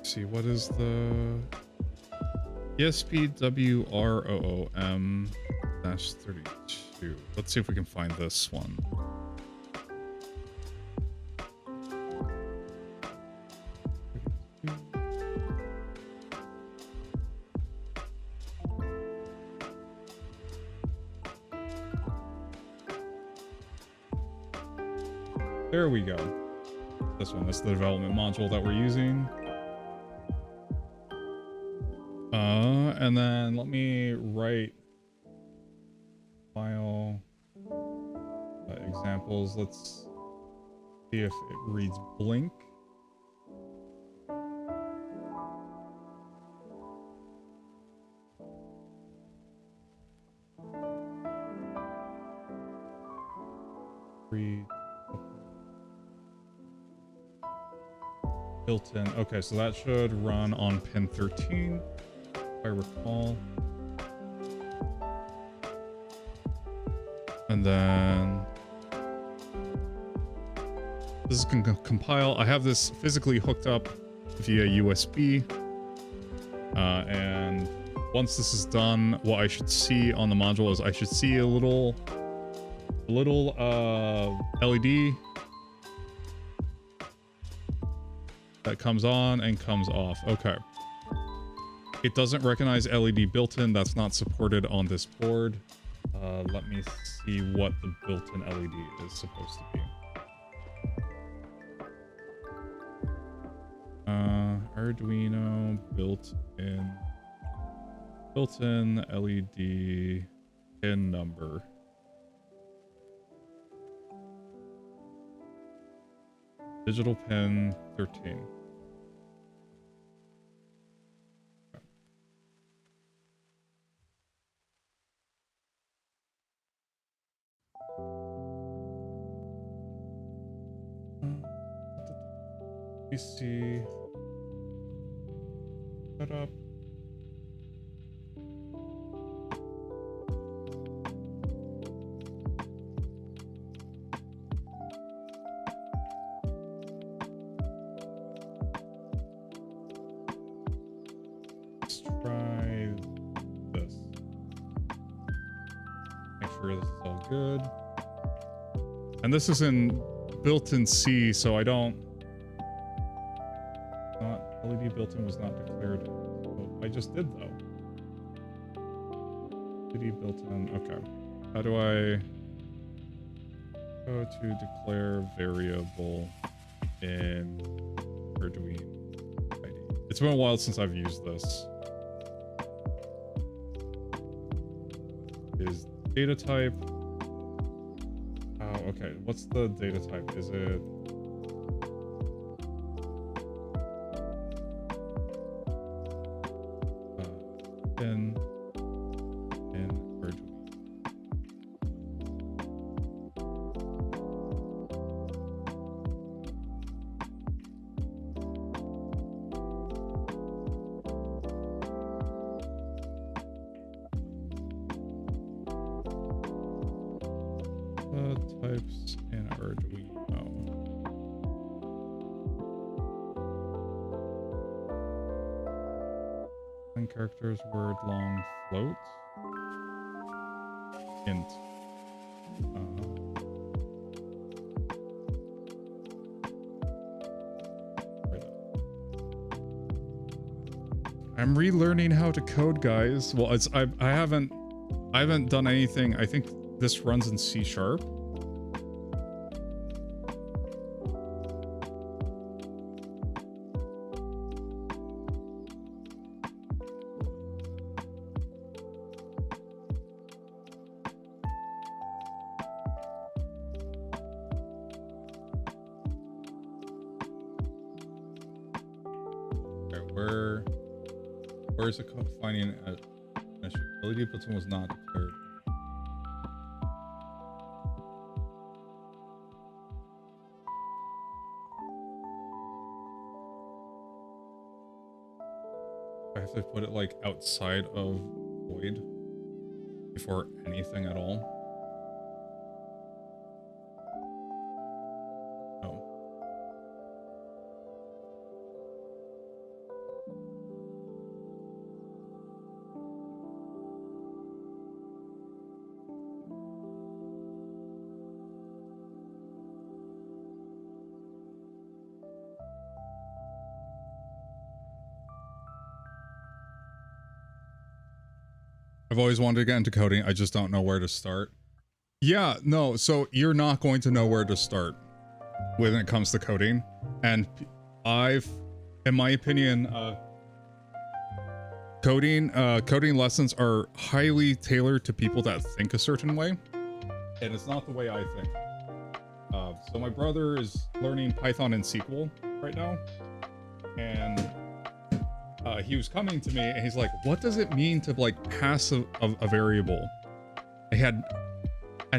See, what is the ESPWROOM-32? Let's see if we can find this one. There we go. This one, this is the development module that we're using. And then let me write file examples. Let's see if it reads blink. 3 built-in. Okay, so that should run on pin 13, if I recall. And then this is going to compile. I have this physically hooked up via USB. And once this is done, what I should see on the module is I should see a little LED that comes on and comes off. Okay. It doesn't recognize LED built-in. That's not supported on this board. Let me see what the built-in LED is supposed to be. Arduino built-in LED pin number. Digital pin 13. PC setup. Let's try this. Make sure this is all good. And this is in built-in C, so I don't. LED built-in was not declared. Oh, I just did though. LED built-in. Okay. How do I go to declare variable in Arduino ID? It's been a while since I've used this. Is data type? Oh, okay. What's the data type? Is it? In Arduino. Types in Arduino. Characters, word, long, float, int. I'm relearning how to code, guys. Well, it's I haven't done anything. I think this runs in C#. Where is it finding an issue? LED built-in was not declared. I have to put it like outside of void before anything at all. I've always wanted to get into coding. I just don't know where to start. Yeah, no, so you're not going to know where to start when it comes to coding. And in my opinion, coding lessons are highly tailored to people that think a certain way. And it's not the way I think. So my brother is learning Python and SQL right now. And he was coming to me and he's like, what does it mean to like pass a variable? And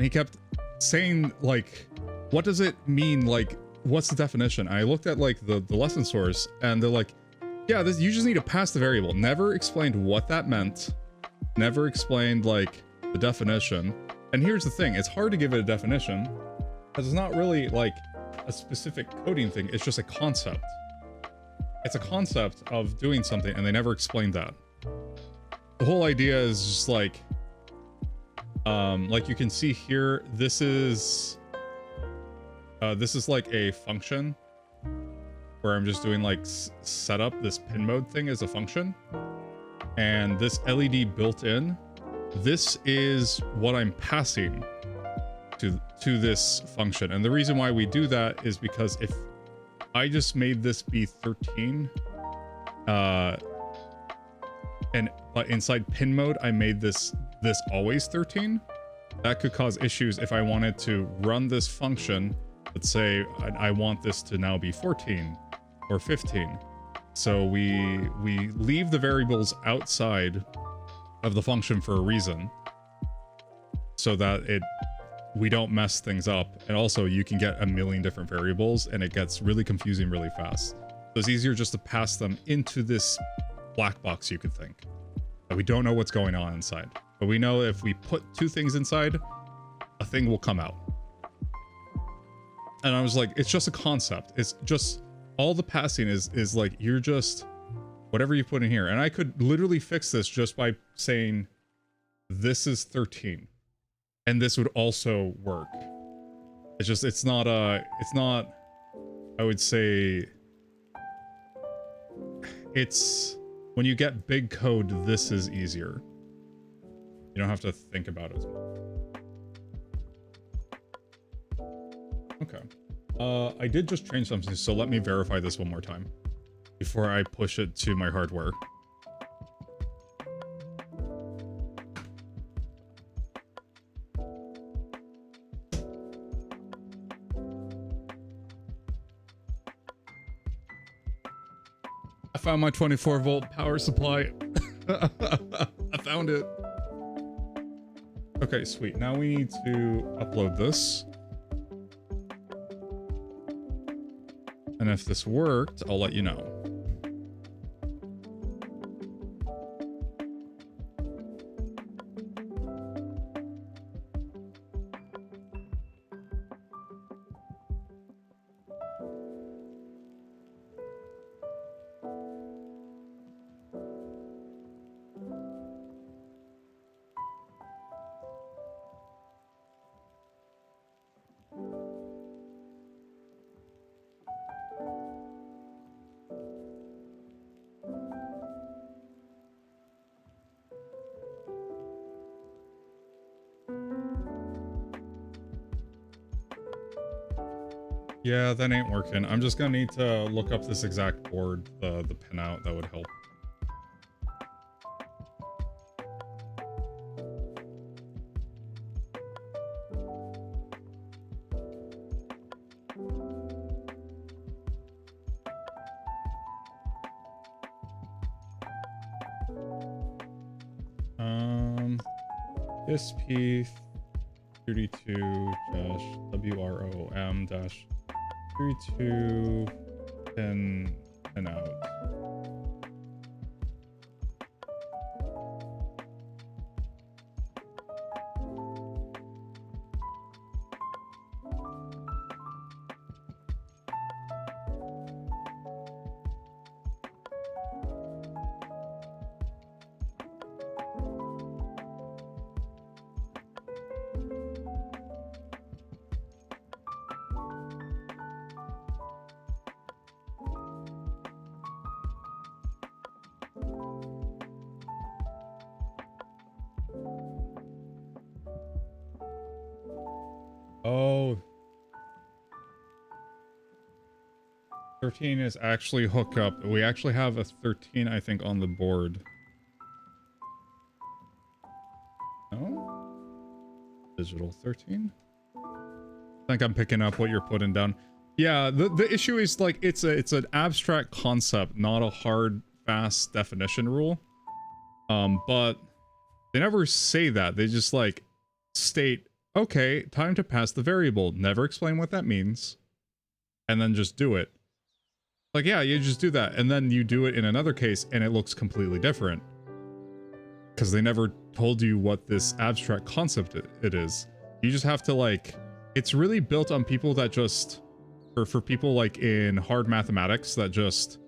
he kept saying like what does it mean? Like, what's the definition? I looked at like the lesson source and they're like, yeah, this, you just need to pass the variable. Never explained what that meant. Never explained like the definition. And here's the thing, it's hard to give it a definition because it's not really like a specific coding thing. It's just a concept. It's a concept of doing something and they never explained that. The whole idea is just like you can see here, this is like a function where I'm just doing like setup. This pin mode thing is a function, and this LED built in, this is what I'm passing to this function. And the reason why we do that is because if I just made this be 13, but inside pin mode I made this always 13, that could cause issues if I wanted to run this function. Let's say I want this to now be 14 or 15. So we leave the variables outside of the function for a reason, so that we don't mess things up. And also you can get a million different variables and it gets really confusing really fast. So it's easier just to pass them into this black box, you could think. But we don't know what's going on inside. But we know if we put two things inside, a thing will come out. And I was like, it's just a concept. It's just, all the passing is like, you're just, whatever you put in here. And I could literally fix this just by saying, this is 13. And this would also work. It's just, it's not, I would say, it's, when you get big code, this is easier. You don't have to think about it as much. Okay. I did just change something, so let me verify this one more time before I push it to my hardware. I found my 24-volt power supply. I found it. Okay, sweet. Now we need to upload this. And if this worked, I'll let you know. Yeah, that ain't working. I'm just gonna need to look up this exact board, the pinout. That would help. SP 32-WROM-32 pin out. Oh. 13 is actually hooked up. We actually have a 13, I think, on the board. No? Digital 13? I think I'm picking up what you're putting down. Yeah, the issue is like it's an abstract concept, not a hard, fast definition rule. But they never say that. They just like state okay, time to pass the variable. Never explain what that means. And then just do it. Like, yeah, you just do that. And then you do it in another case and it looks completely different. Because they never told you what this abstract concept it is. You just have to, like, it's really built on people that just, or for people like in hard mathematics that just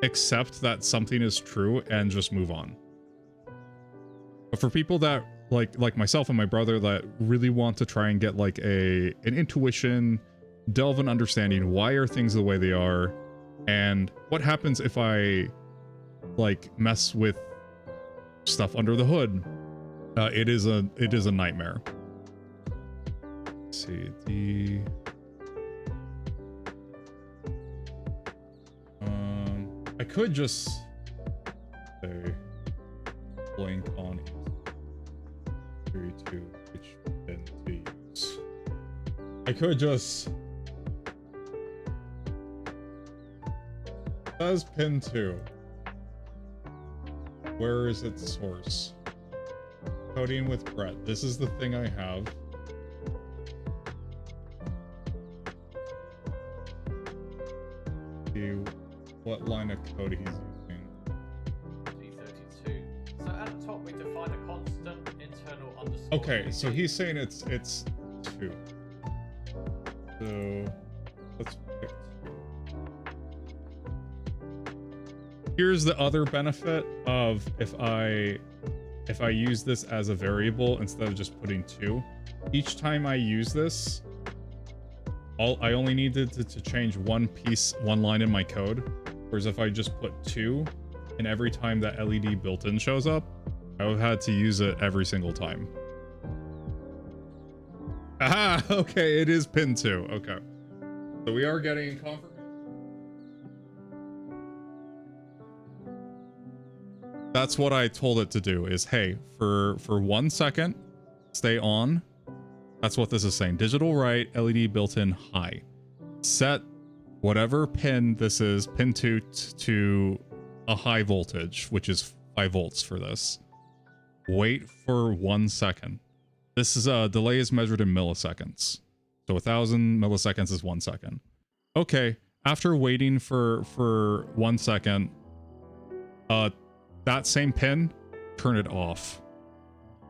accept that something is true and just move on. But for people that like myself and my brother that really want to try and get like an intuition, delve in understanding why are things the way they are, and what happens if I like mess with stuff under the hood, it is a nightmare. Let's see I could just say blink on 32 which pin to use. I could just says pin 2. Where is its source? Coding with Brett. This is the thing I have. See what line of code he's using. T32. So at the top we define a constant internal underscore. Okay, so he's saying it's 2. So let's pick 2. Here's the other benefit of if I use this as a variable instead of just putting 2. Each time I use this, I only needed to change one line in my code. Whereas if I just put 2, and every time that LED built-in shows up, I would have had to use it every single time. Aha! Okay, it is pin 2. Okay. So we are getting confirmation. That's what I told it to do, is, hey, for 1 second, stay on. That's what this is saying. Digital write, LED built-in high. Set whatever pin this is, pin 2, to a high voltage, which is 5 volts for this. Wait for 1 second. This is delay is measured in milliseconds. So 1,000 milliseconds is 1 second. Okay, after waiting for 1 second, that same pin, turn it off.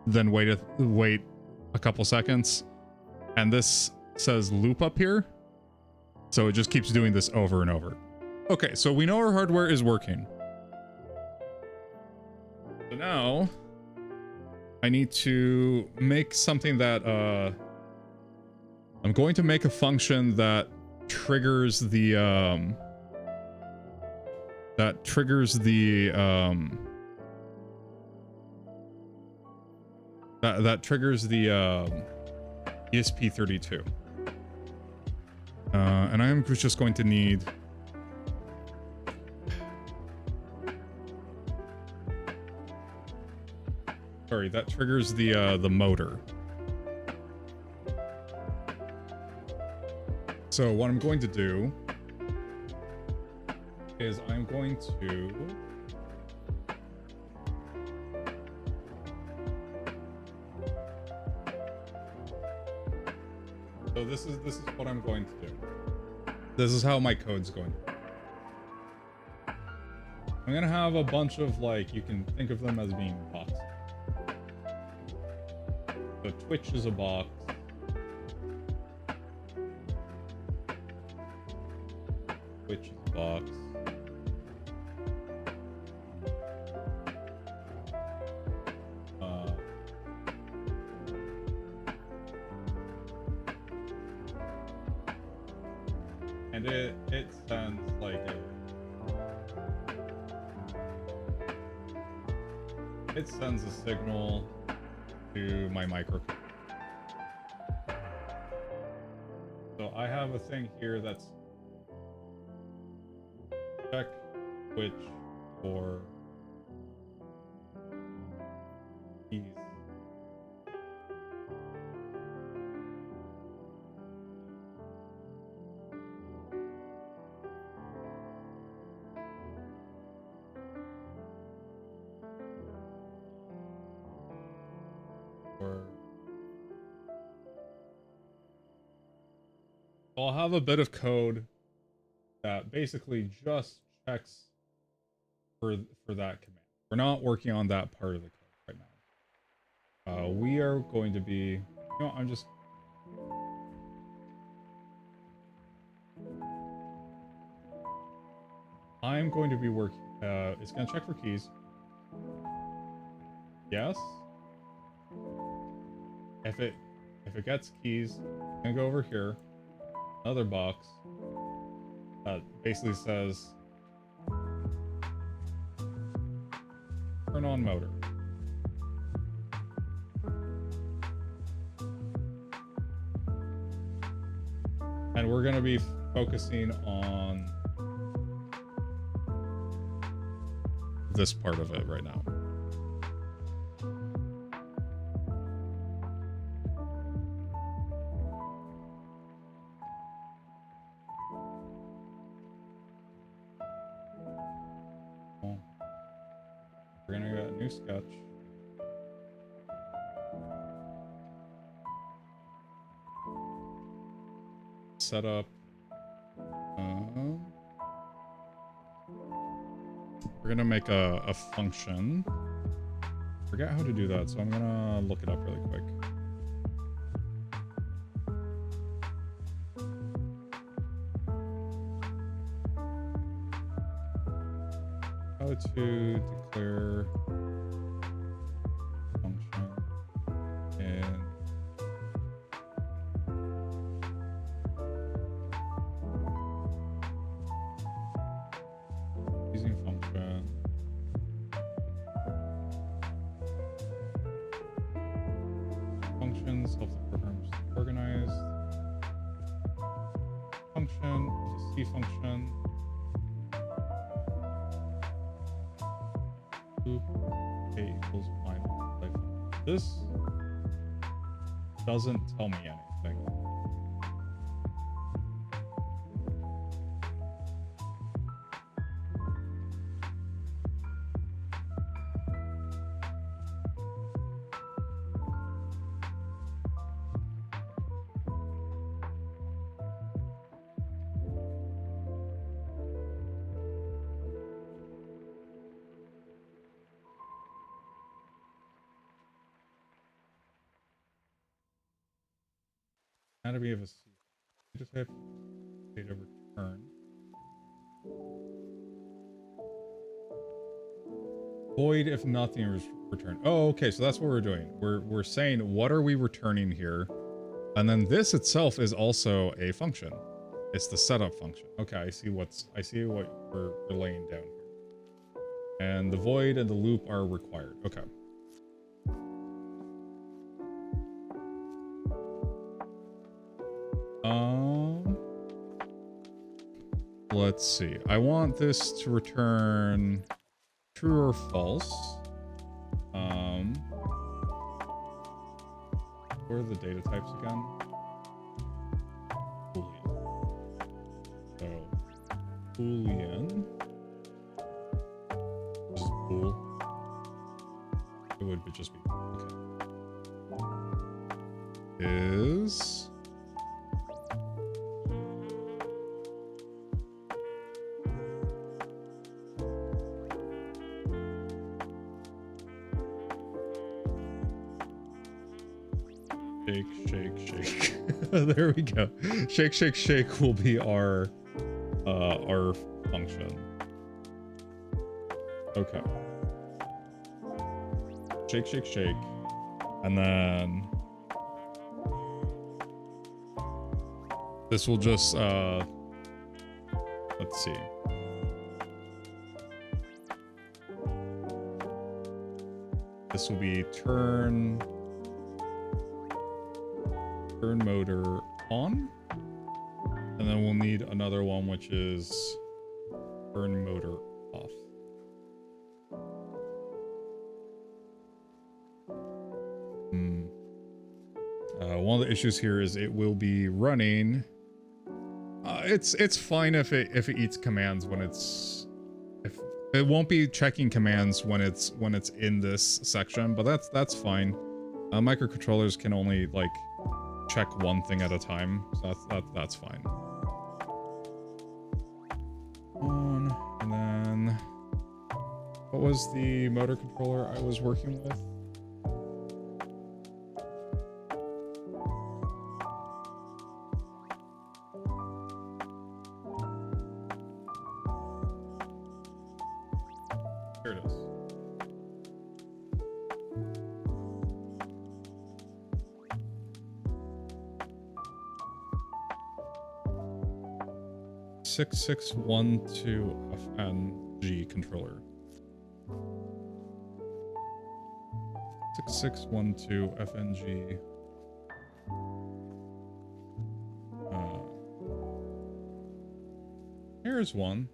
Then wait a couple seconds, and this says loop up here. So it just keeps doing this over and over. Okay, so we know our hardware is working. So now I need to make something that I'm going to make a function that triggers the ESP32. And I am just going to need that triggers the motor. So what I'm going to do is I'm going to so this is what I'm going to do. This is how my code's going. I'm gonna have a bunch of, like, you can think of them as being boxes. So Twitch is a box. Twitch is a box. And it sends like it sends a signal to my microcontroller. So I have a thing here that's check Twitch for keys. I'll have a bit of code that basically just checks for that command. We're not working on that part of the code right now. We are going to be, you know, I'm going to be working, it's going to check for keys. Yes. If it gets keys, I'm going to go over here, another box that basically says turn on motor. And we're going to be focusing on this part of it right now. We're gonna get a new sketch. Set up. We're gonna make a function. Forget how to do that, so I'm gonna look it up really quick. How to declare function in using function. Functions help the program organized. Function is a C function. Loop a equals minus. This doesn't tell me anything. Anatomy of a C. Just have data return. Void if nothing is returned. Oh, okay, so that's what we're doing. We're saying what are we returning here, and then this itself is also a function. It's the setup function. Okay, I see what we're laying down here. And the void and the loop are required. Okay. Let's see. I want this to return true or false. Where are the data types again? Boolean. So, Boolean. This is bool. It would just be okay. Is shake. There we go. Shake will be our function. Okay. Shake. And then this will just let's see. This will be turn motor on, and then we'll need another one which is turn motor off. One of the issues here is it will be running. It's fine if it eats commands when if it won't be checking commands when it's in this section, but that's fine. Microcontrollers can only like check one thing at a time. So that's fine. On, and then what was the motor controller I was working with? Here it is. $6612FNG controller. 6612FNG. Here's one.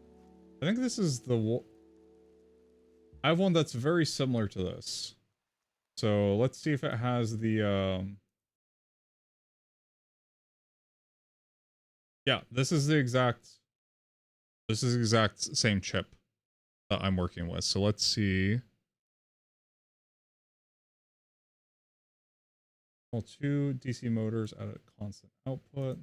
I think this is the... I have one that's very similar to this. So let's see if it has the... Yeah, this is the exact same chip that I'm working with. So let's see. Well, 2 DC motors at a constant output.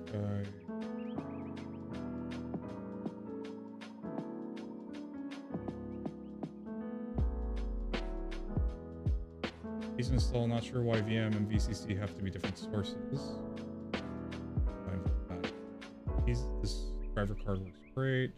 Okay. He's installed, not sure why VM and VCC have to be different sources. This driver card looks great.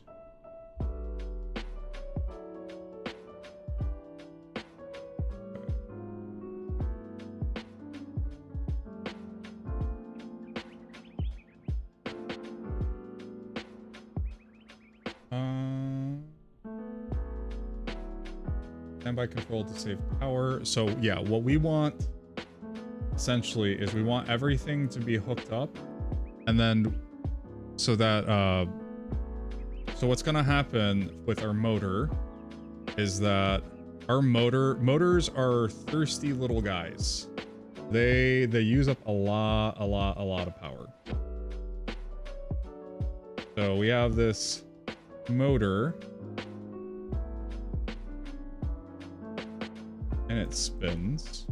Standby control to save power. So yeah, what we want essentially is we want everything to be hooked up, and then so that so what's gonna happen with our motor is that our motors are thirsty little guys. They use up a lot of power. So we have this motor, and it spins.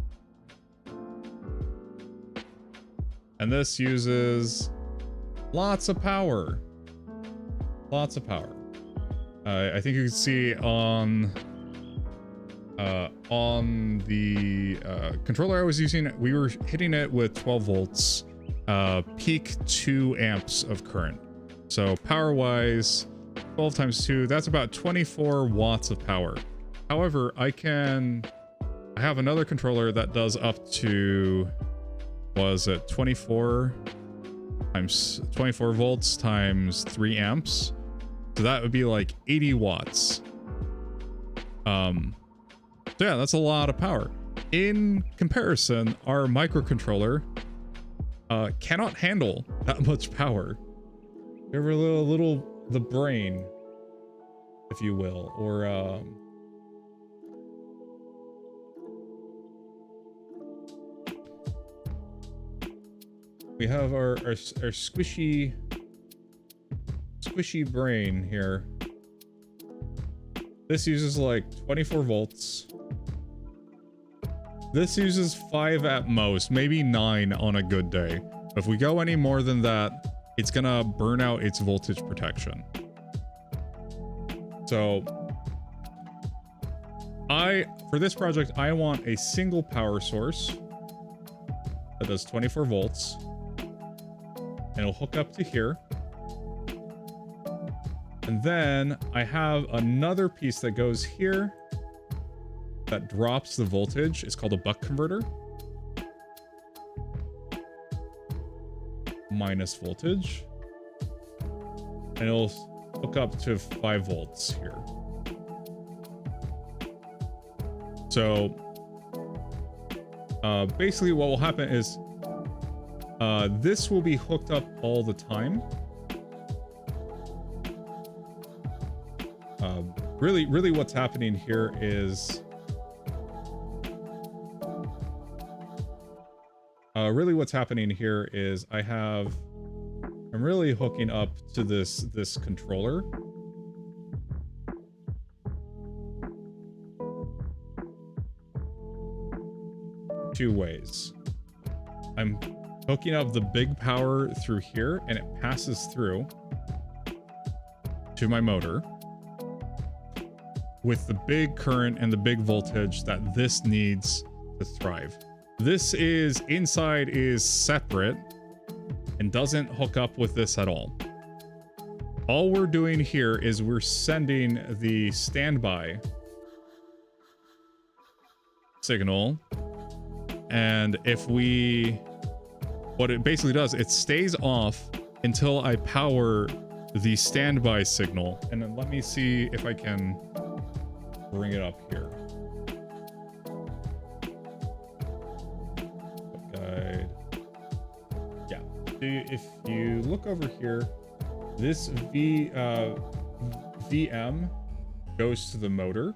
And this uses lots of power. Lots of power. I think you can see on the controller I was using, we were hitting it with 12 volts, peak 2 amps of current. So power-wise, 12 times 2, that's about 24 watts of power. However, I have another controller that does up to, was it 24 volts times 3 amps. So that would be like 80 watts. So yeah, that's a lot of power. In comparison, our microcontroller cannot handle that much power. You're a little the brain, if you will, or we have our squishy brain here. This uses like 24 volts. This uses 5 at most, maybe 9 on a good day. If we go any more than that, it's gonna burn out its voltage protection. So for this project, I want a single power source that does 24 volts. And it'll hook up to here. And then I have another piece that goes here that drops the voltage. It's called a buck converter. Minus voltage. And it'll hook up to 5 volts here. So basically what will happen is this will be hooked up all the time. Really what's happening here is really what's happening here is I'm really hooking up to this controller. Two ways. I'm hooking up the big power through here, and it passes through to my motor with the big current and the big voltage that this needs to thrive. This is inside is separate and doesn't hook up with this at all. All we're doing here is we're sending the standby signal, and what it basically does, it stays off until I power the standby signal. And then let me see if I can bring it up here. Guide. Yeah. If you look over here, this VM goes to the motor.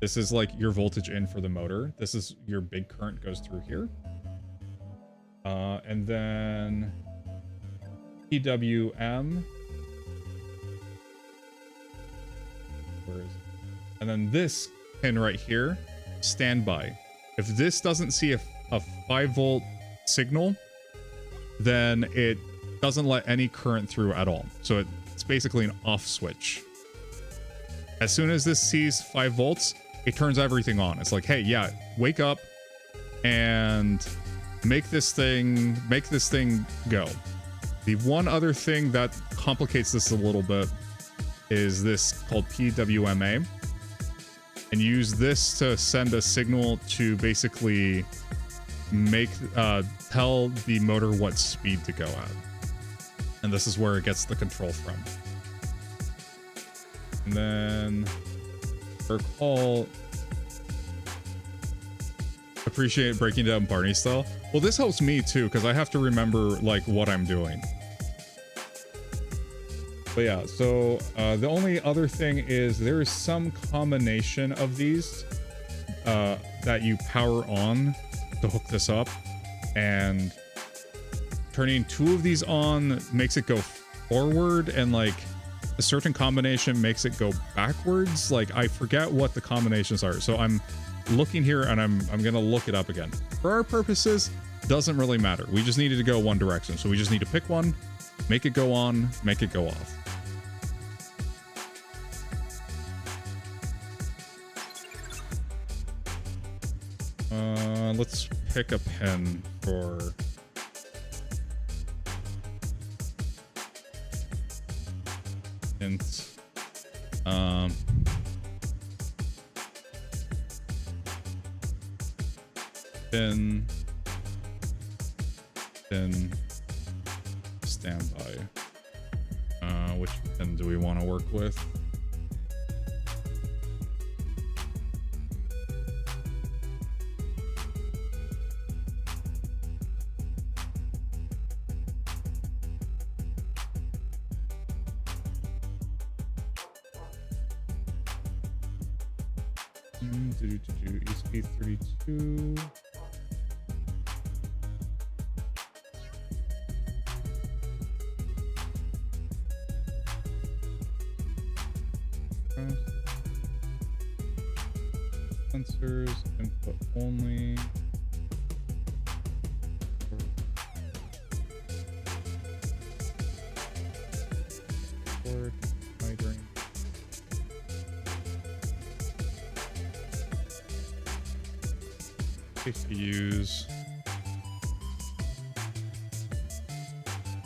This is like your voltage in for the motor. This is your big current goes through here. And then PWM. Where is it? And then this pin right here, standby. If this doesn't see a 5-volt signal, then it doesn't let any current through at all. So it's basically an off switch. As soon as this sees 5 volts, it turns everything on. It's like, hey, yeah, wake up and make this thing go. The one other thing that complicates this a little bit is this called PWMA, and use this to send a signal to basically tell the motor what speed to go at. And this is where it gets the control from. And then recall, appreciate breaking down Barney style. Well, this helps me too, because I have to remember like what I'm doing. But yeah, so the only other thing is there is some combination of these that you power on to hook this up, and turning 2 of these on makes it go forward, and like a certain combination makes it go backwards. Like I forget what the combinations are, so I'm looking here and I'm gonna look it up again. For our purposes, doesn't really matter. We just needed to go one direction, so we just need to pick one, make it go on, make it go off. Let's pick a pin for int. Pin standby. Which pin do we want to work with? ESP32. Sensors, input only. Record, migraine. CPUs.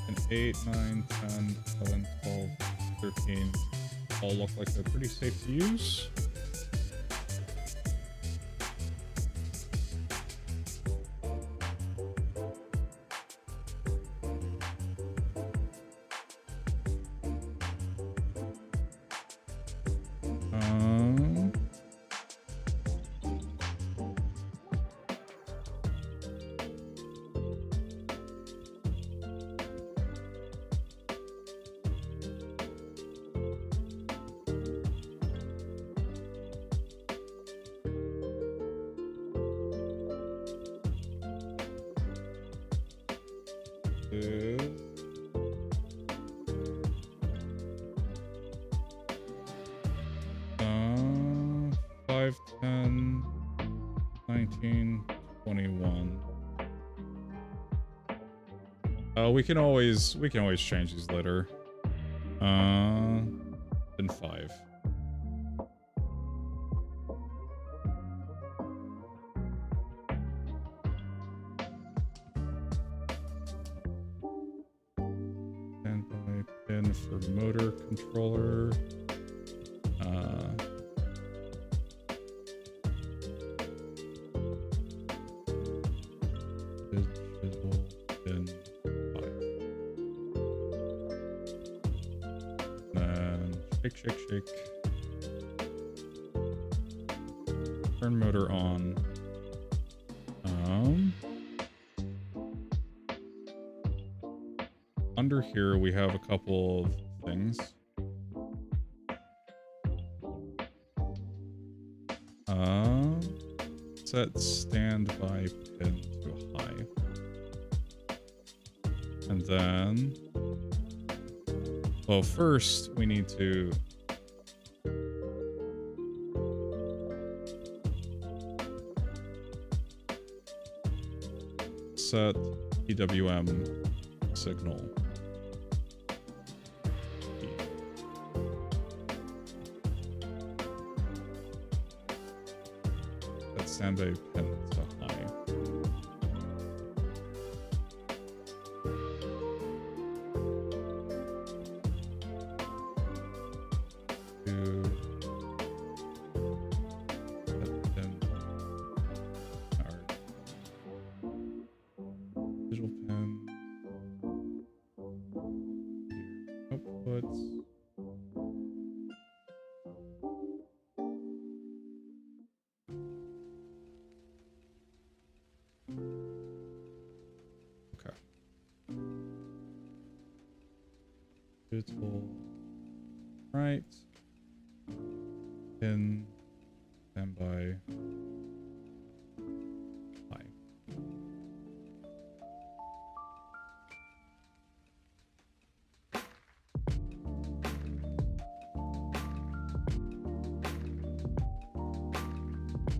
And 8, 9, 10, 11, 12, 13 all look like they're pretty safe to use. is 5, 10, 19, 21. We can always change these later. Then 5. Standby pin for motor controller. Digital pin 5. Then shake, shake, shake. Turn motor on. Under here we have a couple of things. Set standby pin to high. And then, well, first we need to set PWM signal. Set standby pin to high. Digital pin. Outputs. Okay. Digital. Right. Pin. Standby. High.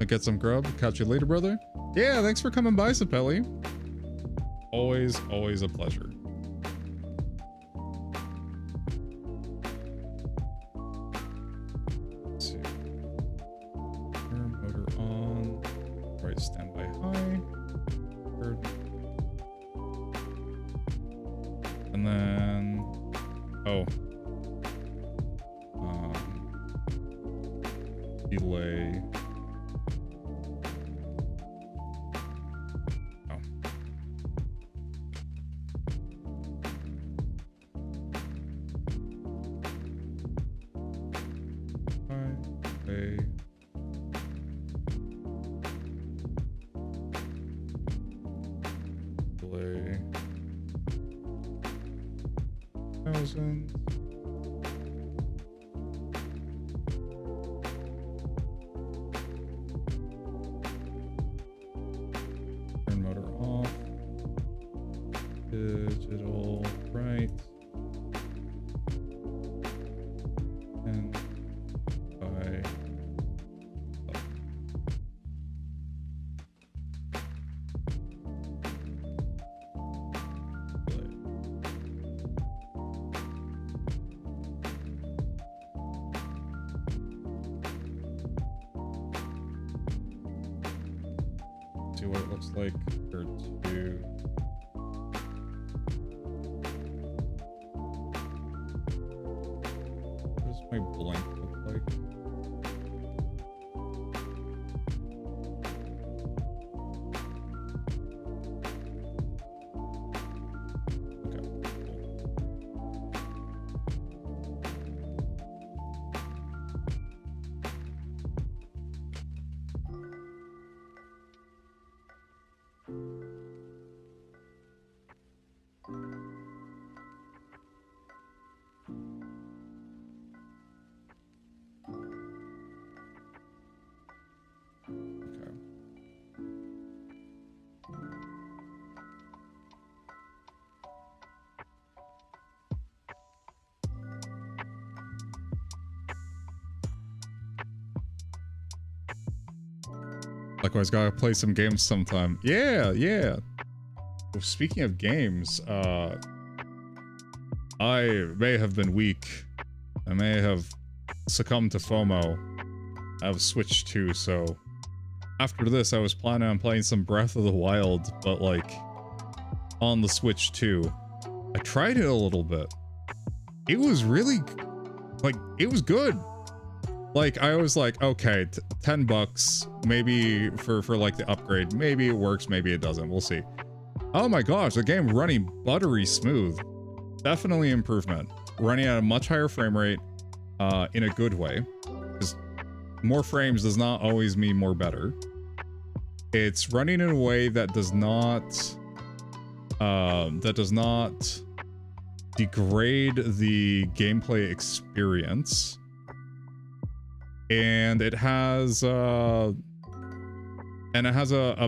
Get some grub. Catch you later, brother. Yeah, thanks for coming by, Sapelli. Always a pleasure. Let's see. Air motor on. Right, standby high. Third. And then, delay. Delay 1000. Turn motor off. Digital right. And by see what it looks like compared to what does my blank look like? Okay, cool. Likewise, gotta play some games sometime. Yeah, yeah. Well, speaking of games, I may have been weak. I may have succumbed to FOMO. I have Switch 2, so after this, I was planning on playing some Breath of the Wild, but like on the Switch 2. I tried it a little bit. It was really, like, it was good. Like, I was like, okay, $10 maybe for like the upgrade. Maybe it works, maybe it doesn't. We'll see. Oh my gosh, the game running buttery smooth. Definitely improvement. Running at a much higher frame rate, in a good way. Because more frames does not always mean more better. It's running in a way that does not degrade the gameplay experience. And it has a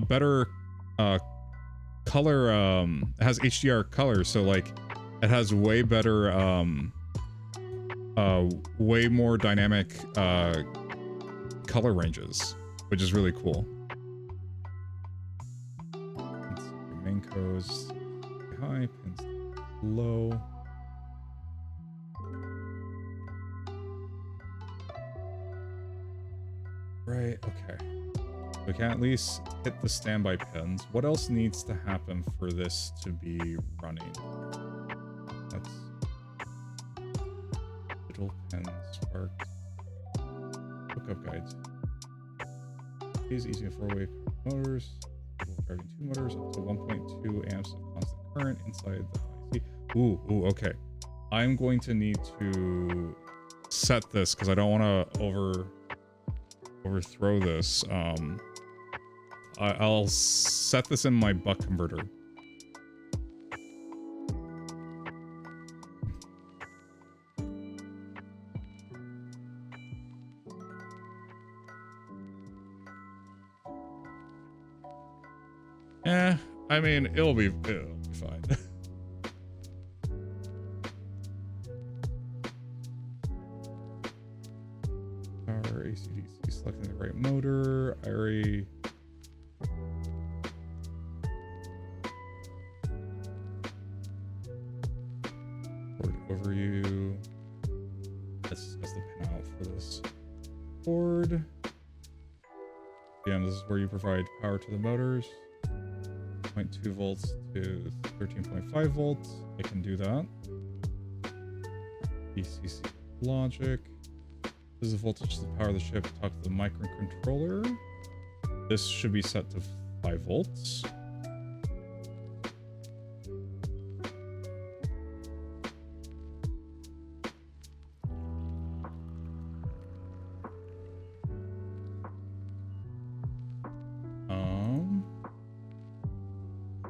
better color, it has HDR color, so like it has way better way more dynamic color ranges, which is really cool. Main co's high, pins low. Right, okay. We can at least hit the standby pins. What else needs to happen for this to be running? That's digital pins, spark, hookup guides. These easy 4-way motors, driving 2 motors up to 1.2 amps of constant current inside the IC. Ooh, okay. I'm going to need to set this because I don't want to overthrow this. I'll set this in my buck converter. I mean, it'll be fine. Power AC/DC, selecting the right motor. I already. Overview. Let's discuss the pin out for this board. Yeah, this is where you provide power to the motors. 0.2 volts to 13.5 volts. I can do that. BCC logic. This is the voltage to power the ship. Talk to the microcontroller. This should be set to 5 volts.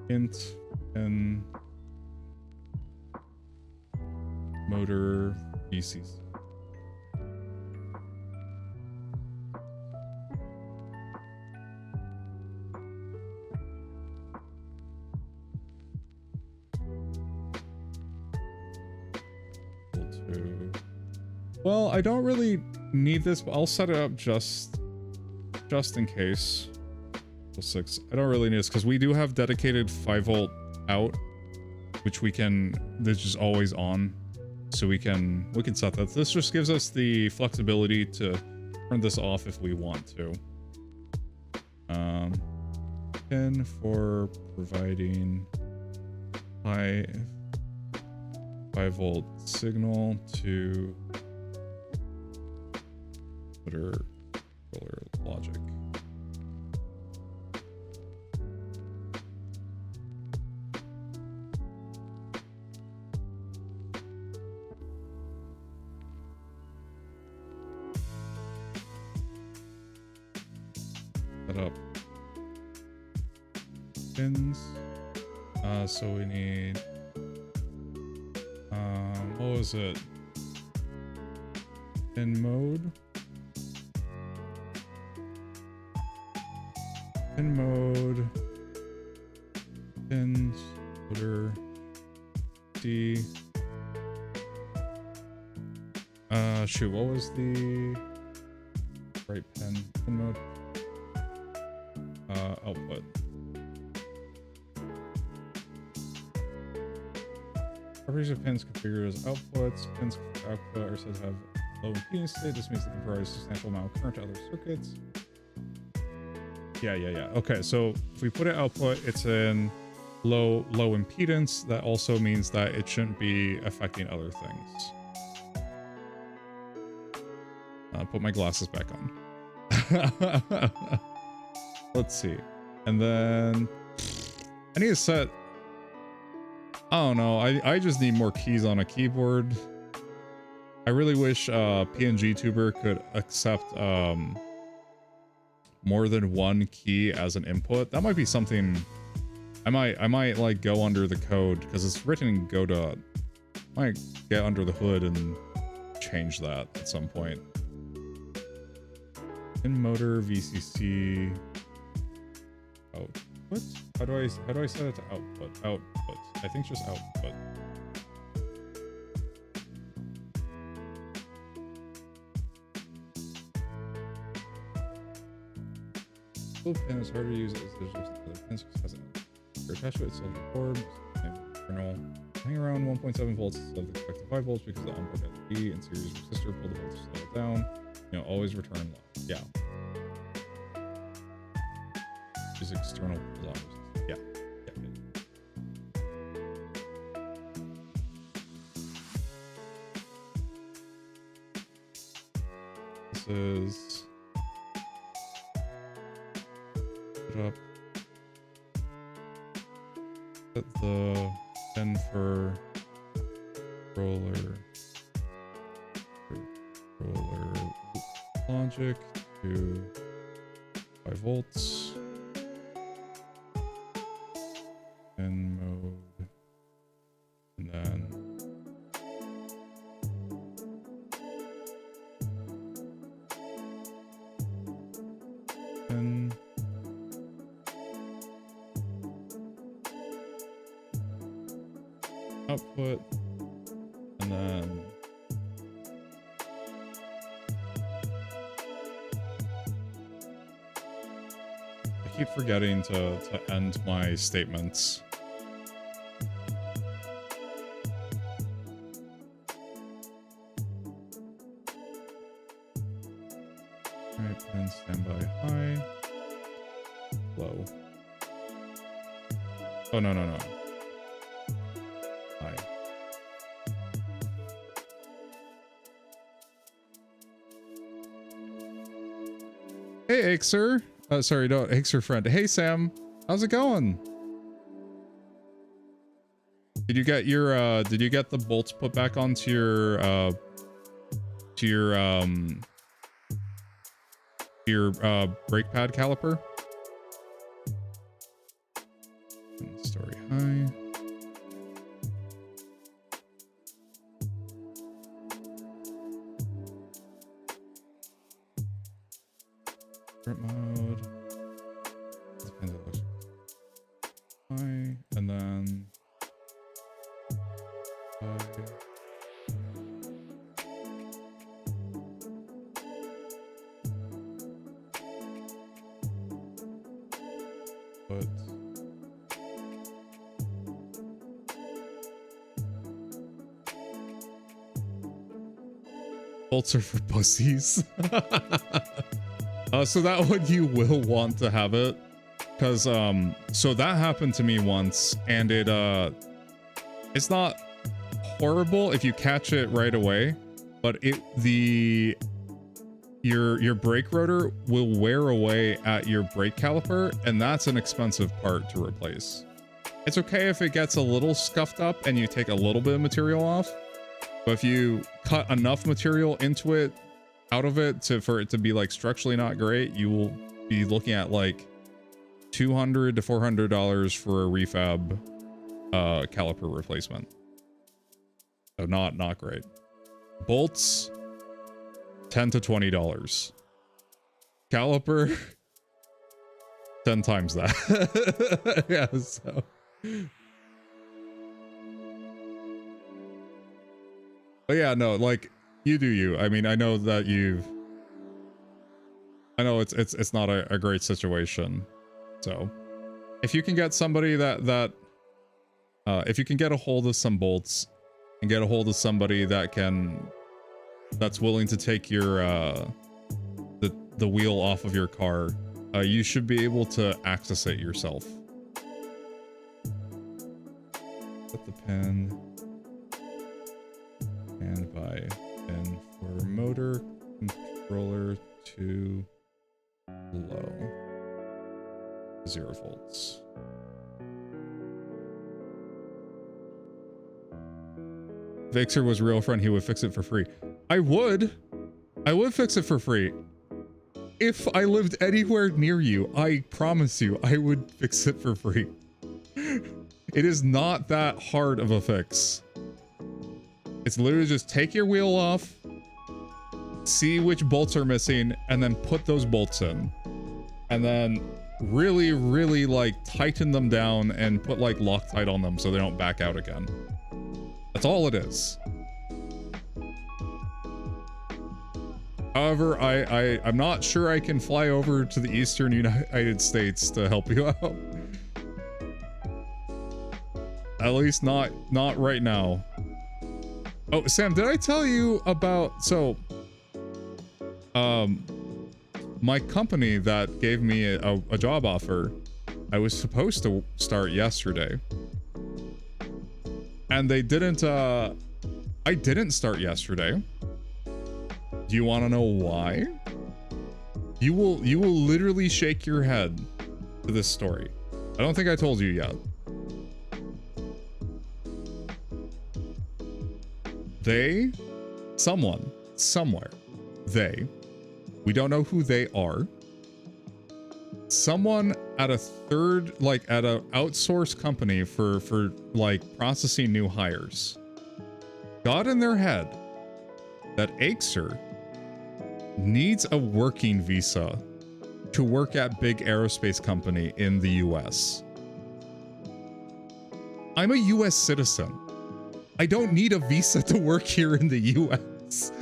Int and motor BCC. Well, I don't really need this, but I'll set it up just in case. 6. I don't really need this because we do have dedicated 5-volt out, which we can. This is always on, so we can set that. This just gives us the flexibility to turn this off if we want to. Pin for providing 5-volt signal to motor controller logic. Up pins. So we need what was it? Pin mode. Pins, motor, D. Shoot, what was the right pin mode? output. Properties of pins configured as outputs. Pins output are said to have low impedance state. This means they can provide a substantial amount of current to other circuits. Yeah. Okay, so if we put it output, it's in low impedance. That also means that it shouldn't be affecting other things. Put my glasses back on. Let's see. And then I need to set, I don't know, I just need more keys on a keyboard. I really wish PNG Tuber could accept more than one key as an input. That might be something I might like go under the code, because it's written in Godot. I might get under the hood and change that at some point. In motor VCC output. How do I set it to output? Output. I think just output. Pin is hard to use as there's just other pins because it has an attached to it, so the cord kernel hang around 1.7 volts instead of the expected 5 volts because the onboard LED and series resistor pull the voltage slow it down. You know, always return low. Yeah. Use external pull down resistor. Yeah. This is up. Set the pin for controller logic to 5 volts. In mode, and then pin. Output, and then I keep forgetting to end my statements. Alright, pin standby high, low. Oh no. Hey, Ixer. Sorry, no, Ixer friend. Hey, Sam. How's it going? Did you get your, did you get the bolts put back onto your, brake pad caliper? Story high. Mode. Depends on the high, and then but bolts are for pussies. So that one you will want to have it, because so that happened to me once, and it's not horrible if you catch it right away, but your brake rotor will wear away at your brake caliper, and that's an expensive part to replace. It's okay if it gets a little scuffed up and you take a little bit of material off, but if you cut enough material into it, out of it, for it to be like structurally not great, you will be looking at like $200 to $400 for a refab caliper replacement. So not great. Bolts, $10 to $20. Caliper, 10 times that. Yeah, so but yeah, no, like, you do you. I mean, I know that I know it's not a great situation. So if you can get somebody if you can get a hold of some bolts and get a hold of somebody that's willing to take your the wheel off of your car, you should be able to access it yourself. Put the pin and by pin for motor controller to low 0 volts. Vixer was real friend, he would fix it for free. I would fix it for free. If I lived anywhere near you, I promise you, I would fix it for free. It is not that hard of a fix. It's literally just take your wheel off, see which bolts are missing, and then put those bolts in. And then really, really like tighten them down and put like Loctite on them so they don't back out again. That's all it is. However, I'm not sure I can fly over to the Eastern United States to help you out. At least not right now. Oh, Sam, did I tell you about, so, my company that gave me a job offer, I was supposed to start yesterday. And they didn't, I didn't start yesterday. Do you want to know why? You will literally shake your head to this story. I don't think I told you yet. Someone, somewhere, we don't know who they are. Someone at a at a outsourced company for like processing new hires got in their head that Acer needs a working visa to work at big aerospace company in the US. I'm a US citizen. I don't need a visa to work here in the US.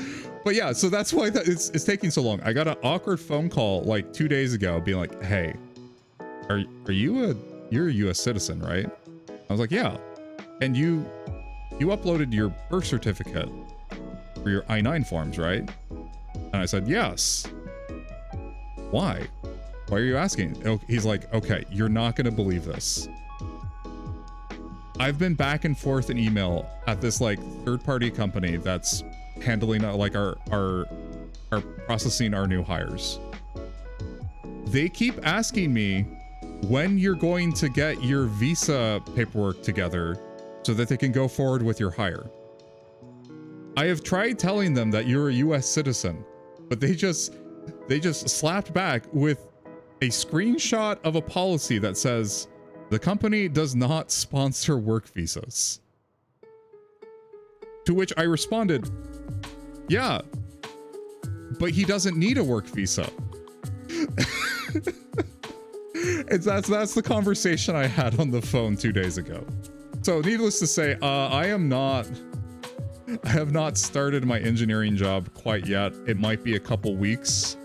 But yeah, so that's why it's taking so long. I got an awkward phone call like 2 days ago being like, hey, you're a US citizen, right? I was like, yeah. And you uploaded your birth certificate for your I-9 forms, right? And I said, yes. Why? Why are you asking? He's like, okay, you're not going to believe this. I've been back and forth in email at this like third-party company that's handling like our processing our new hires. They keep asking me when you're going to get your visa paperwork together so that they can go forward with your hire. I have tried telling them that you're a US citizen, but they just slapped back with a screenshot of a policy that says the company does not sponsor work visas. To which I responded, yeah, but he doesn't need a work visa. That's the conversation I had on the phone 2 days ago. So needless to say, I have not started my engineering job quite yet. It might be a couple weeks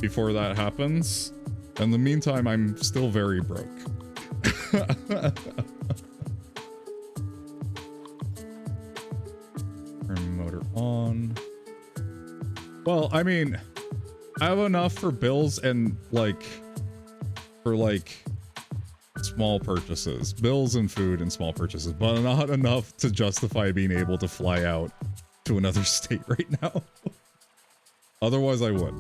before that happens. In the meantime, I'm still very broke. Turn motor on. Well, I mean, I have enough for bills and for small purchases, bills and food and small purchases, but not enough to justify being able to fly out to another state right now. Otherwise, I would.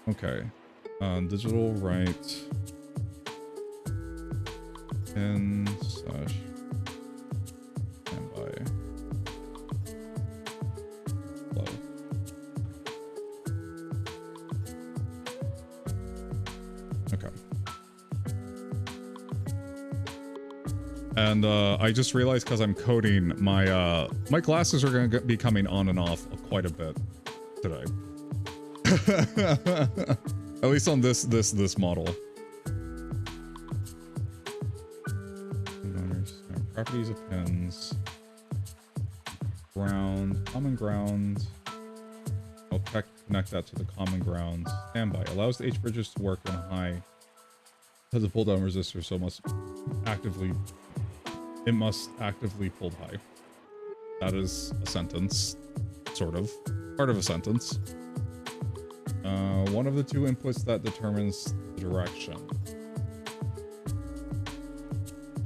Okay. Digital right. Pin / standby. Low. Okay. And I just realized because I'm coding, my glasses are going to be coming on and off quite a bit today. At least on this model. Properties of pins. Ground, common ground. I'll check connect that to the common ground standby. Allows the H bridges to work on high. Has a pull down resistor, so it must actively pull high. That is a sentence, sort of. Part of a sentence. One of the two inputs that determines the direction.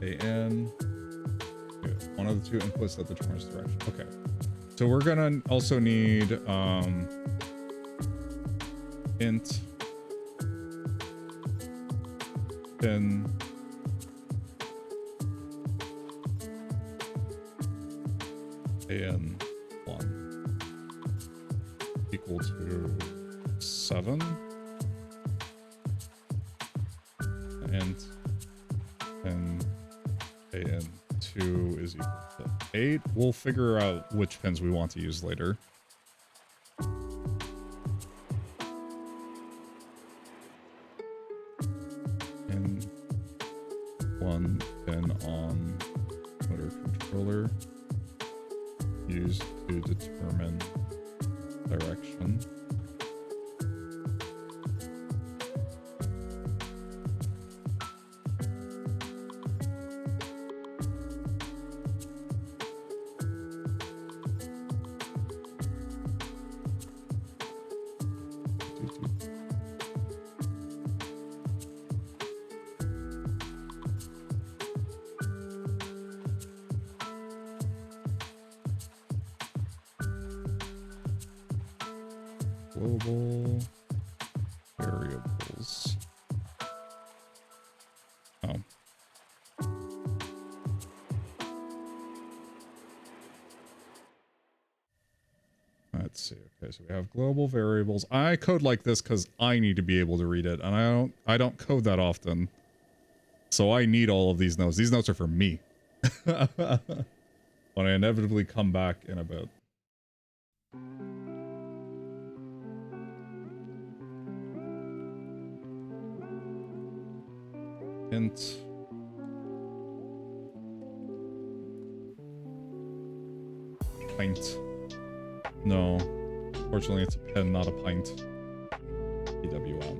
AN. Okay, one of the two inputs that determines the direction. Okay. So we're gonna also need int pin AN1 equal to 7 and AN2 is equal to 8. We'll figure out which pins we want to use later. And one pin on motor controller used to determine direction. Global variables. Oh. Let's see. Okay, so we have global variables. I code like this because I need to be able to read it, and I don't code that often. So I need all of these notes. These notes are for me. When I inevitably come back in a bit. Int pint. No, fortunately it's a pen, not a pint. PWM.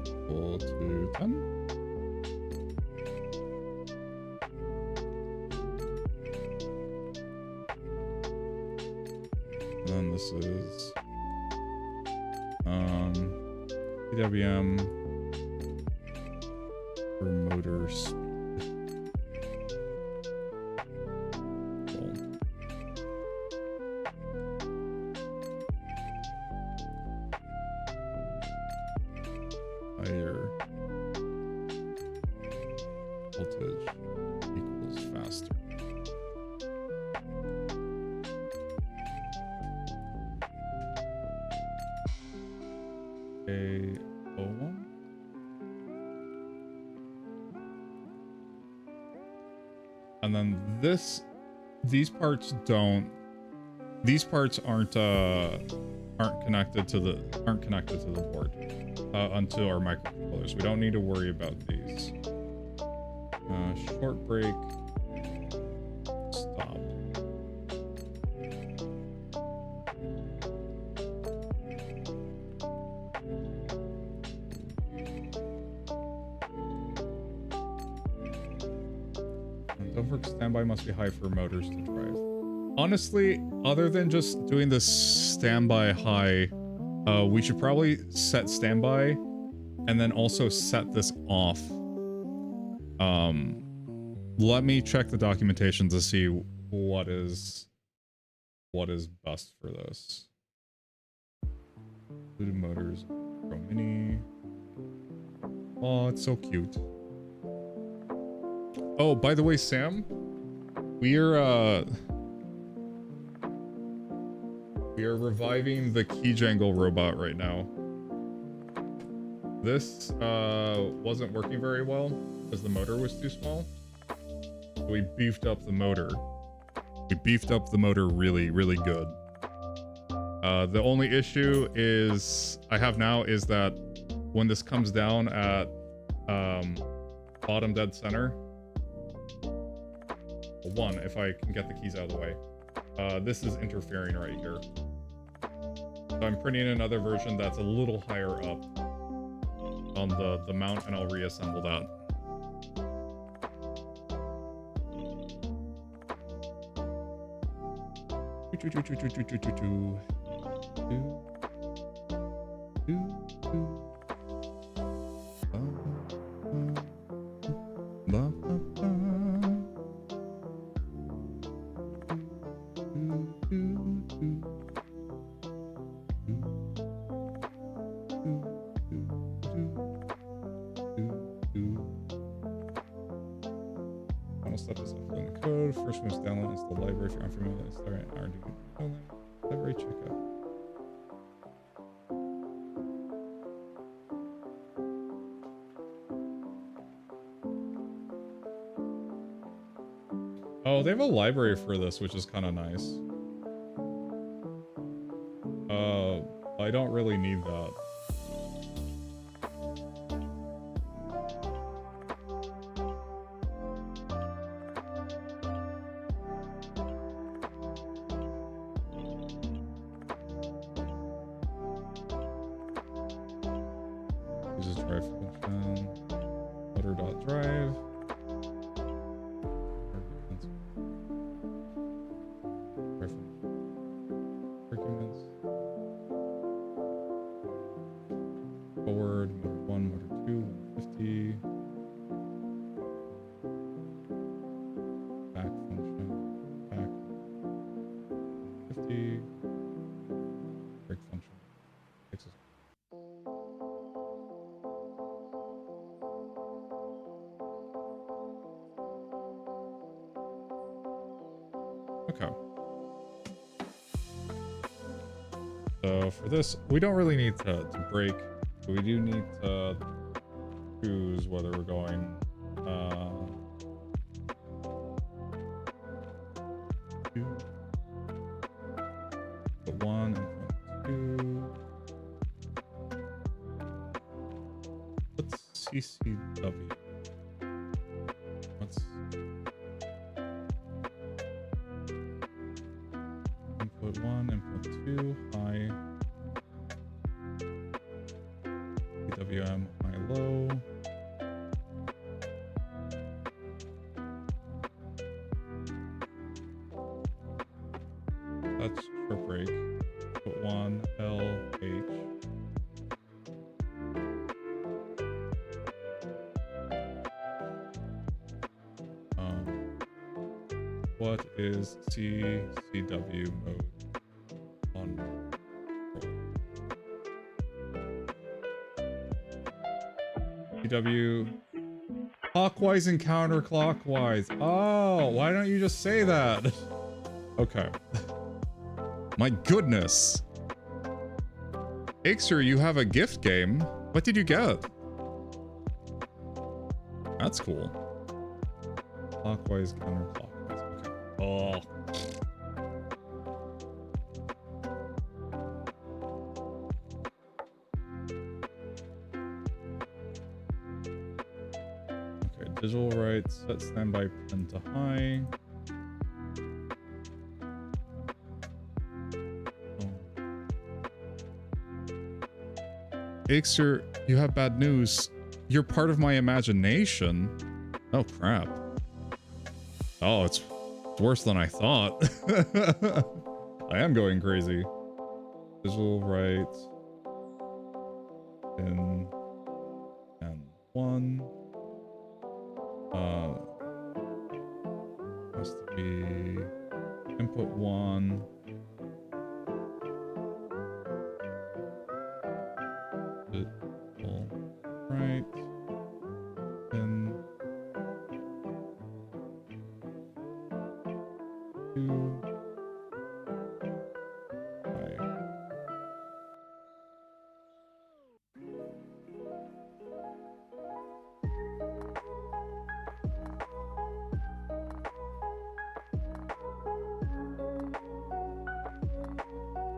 Equal to 10. And then this is PWM for motors. Cool. Higher voltage equals faster. A01. And then these parts aren't connected to the board onto our microcontrollers. We don't need to worry about these. Short break. Stop. Standby must be high for motors to drive. Honestly, other than just doing this standby high, we should probably set standby and then also set this off. Let me check the documentation to see what is best for this. Included motors, Pro Mini. Oh, it's so cute. Oh, by the way, Sam, we are reviving the key jangle robot right now. This wasn't working very well because the motor was too small. So we beefed up the motor. We beefed up the motor really, really good. The only issue I have now is that when this comes down at bottom dead center, one, if I can get the keys out of the way. This is interfering right here. So I'm printing another version that's a little higher up on the mount, and I'll reassemble that. Step is uploading the code. First move is download is the library. If you're unfamiliar, it's there in Arduino library checkout. Oh, they have a library for this, which is kind of nice. I don't really need that. Uses drive function. Motor.drive. Arguments. Forward, motor 1, motor 2, 150. Back function. Back 50. Brake function. Fixes. Okay. So for this, we don't really need to brake, but we do need to choose whether we're going two, put 1 and put 2. What's CCW? What's input 1, input 2, high. PWM, high, low. That's short break. Put 1, L, H. What is CCW mode on CW clockwise and counterclockwise. Oh, why don't you just say that? Okay. My goodness. Ixer, you have a gift game. What did you get? That's cool. Clockwise, counterclockwise. Okay. Oh. Okay, digital write, set standby pin to high. Ixer, you have bad news. You're part of my imagination. Oh, crap. Oh, it's worse than I thought. I am going crazy. Visual right. In and 1. Has to be input 1. Right. Then 2.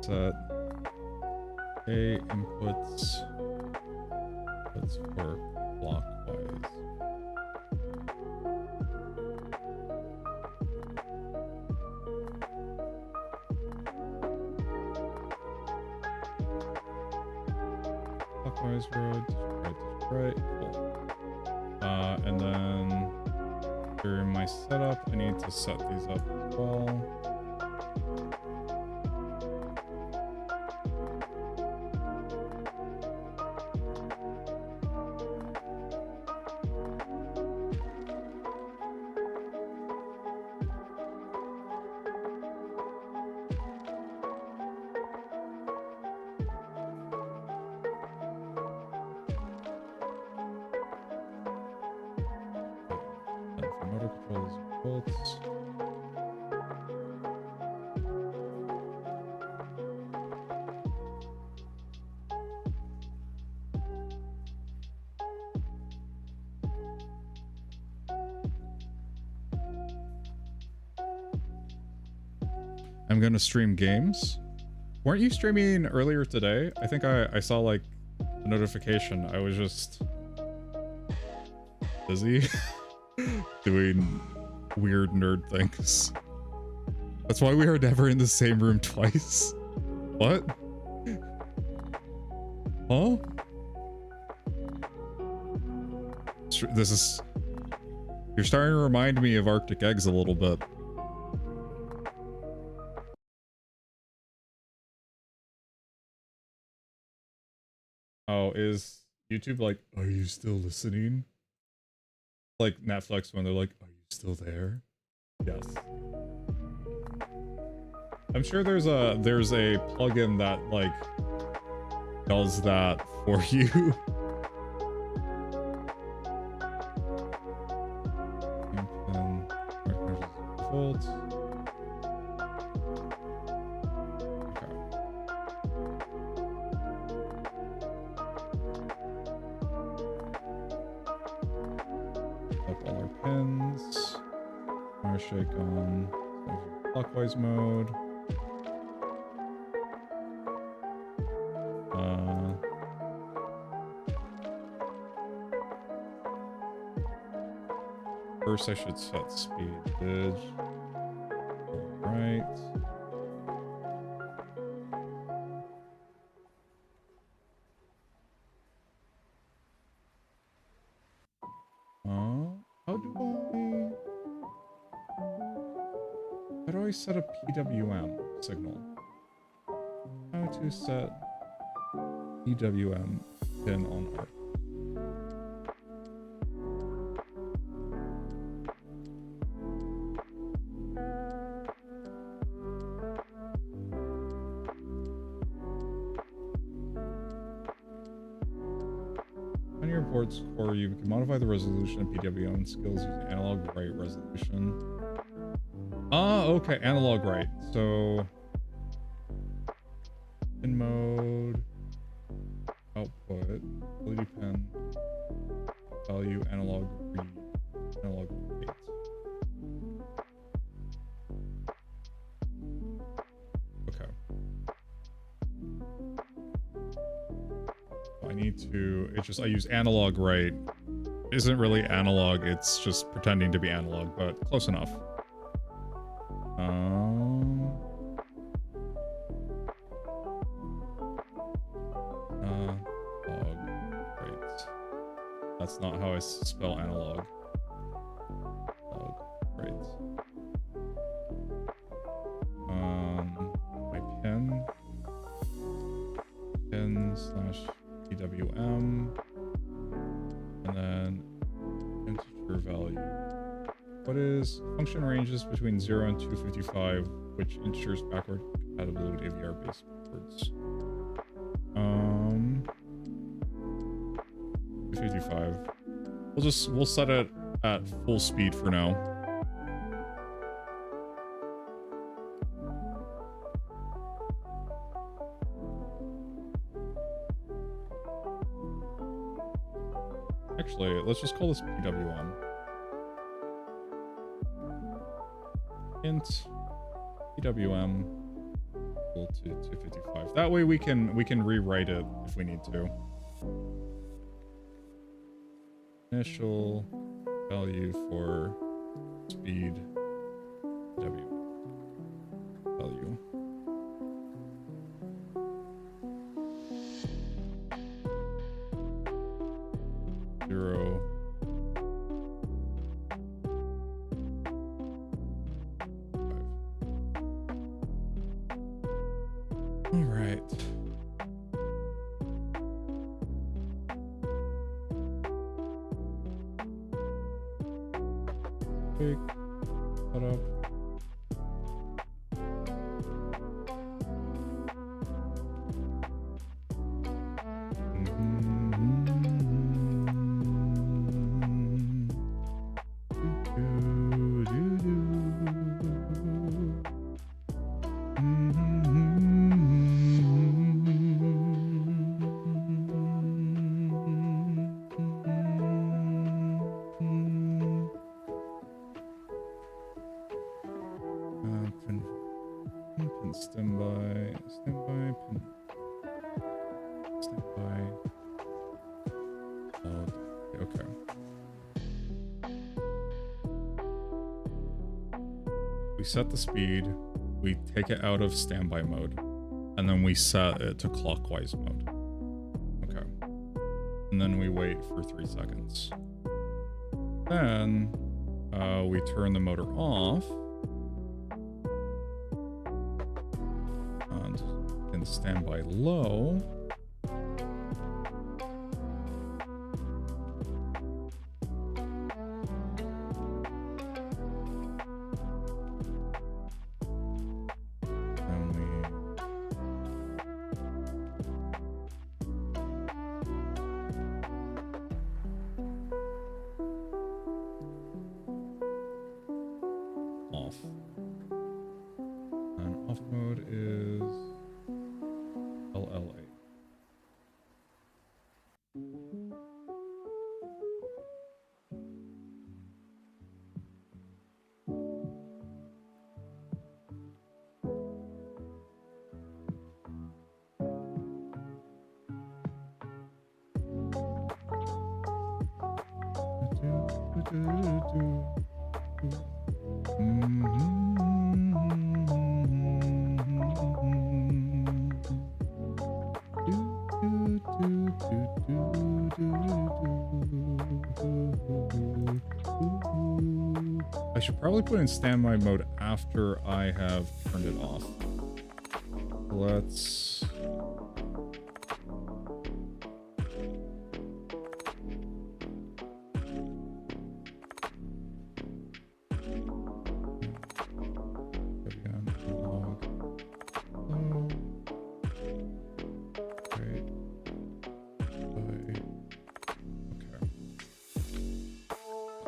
Set A inputs. Let's work clockwise. clockwise road, right, cool. And then during my setup, I need to set these up as well. Motor controls, bolts. I'm gonna stream games. Weren't you streaming earlier today? I think I saw like a notification. I was just busy doing weird nerd things. That's why we are never in the same room twice. What? Huh? This is... You're starting to remind me of Arctic Eggs a little bit. Oh, is YouTube like, are you still listening? Like Netflix when they're like, are you still there? Yes. I'm sure there's a plugin that like does that for you. Default. Okay. Up all our pins. Fire shake on. Clockwise mode. First I should set speed bridge. Alright. How do I set a PWM signal? How to set PWM pin on ARC? On your board's core, you can modify the resolution of PWM skills using analog write resolution. Ah, okay, analog write. So, in mode, output, LED pen, value, analog read, analog write. Okay. I need to, it's just, I use analog write. Isn't really analog, it's just pretending to be analog, but close enough. Right. That's not how I spell analog. Right. My pin. Pin / PWM. And then integer value. What is function ranges between 0 and 255, which ensures backward compatibility of AVR based words? 255. We'll set it at full speed for now. Actually, let's just call this PWM. Int PWM equal to 255. That way we can rewrite it if we need to. Initial value for speed W value. All right. Big setup. Standby. Okay. We set the speed, we take it out of standby mode, and then we set it to clockwise mode. Okay. And then we wait for 3 seconds. Then we turn the motor off. And in standby low. Off. And off mode is LLA. I should probably put in standby mode after I have turned it off. Let's...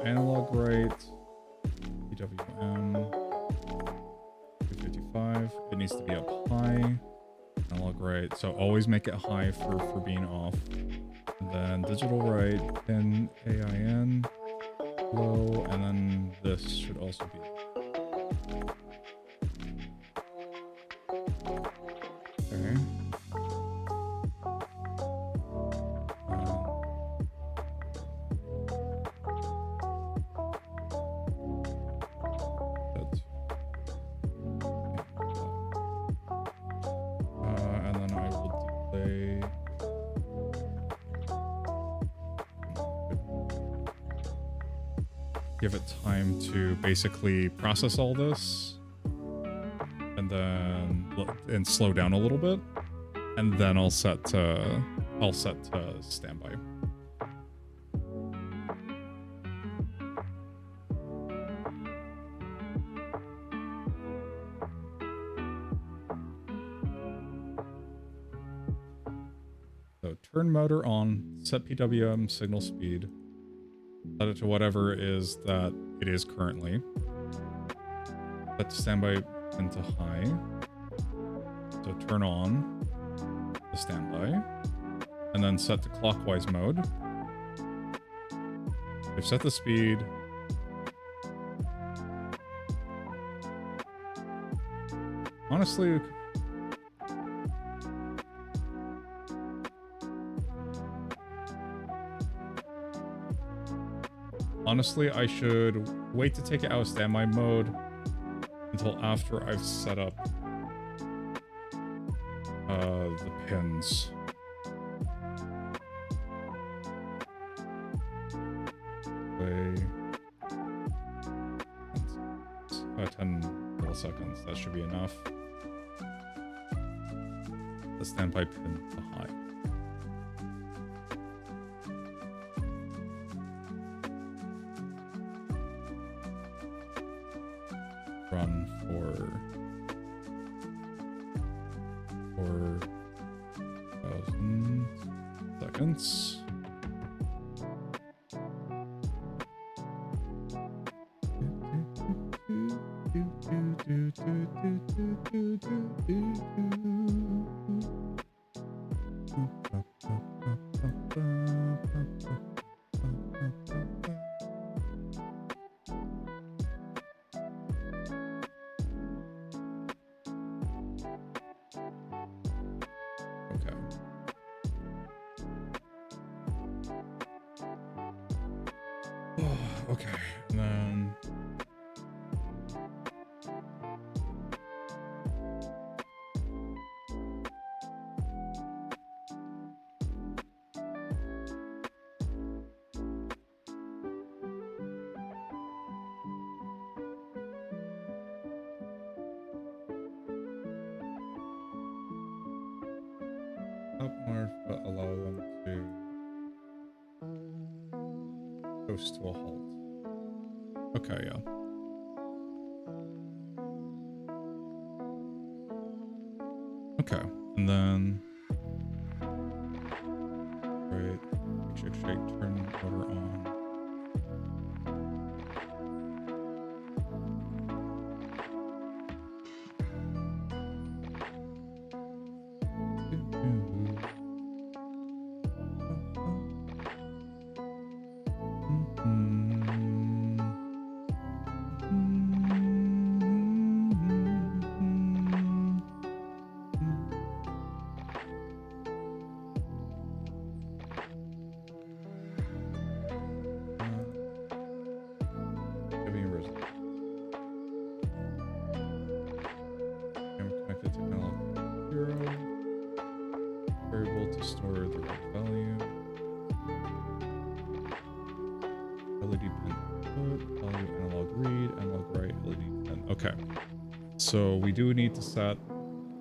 Analog right, PWM, 255, it needs to be up high, analog right, so always make it high for being off, and then digital right, pin AIN, low, and then this should also be okay. And then I will delay. Give it time to basically process all this, and then slow down a little bit, and then I'll set to standby. So turn motor on, set PWM signal speed, set it to whatever it is that it is currently. Set standby into high. So turn on the standby, and then set to clockwise mode. We've set the speed. Honestly, I should wait to take it out of standby mode until after I've set up the pins. Play 10 milliseconds, that should be enough. the standby pin to high. Run for 4,000 seconds. Okay, and then up north, but allow them to coast to a halt. Okay, yeah. Okay, and then right, shake, turn motor on. Okay, so we do need to set up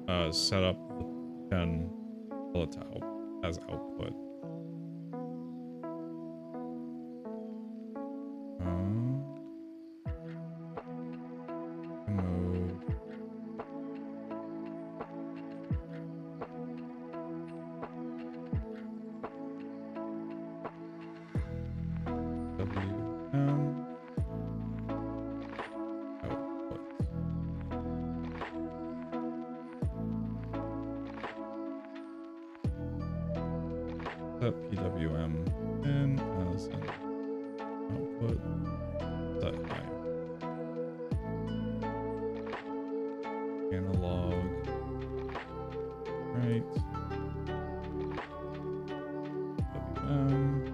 the 10 bullet as output. Mode. WM. Set PWM in as an output, set high. Analog, right. WM.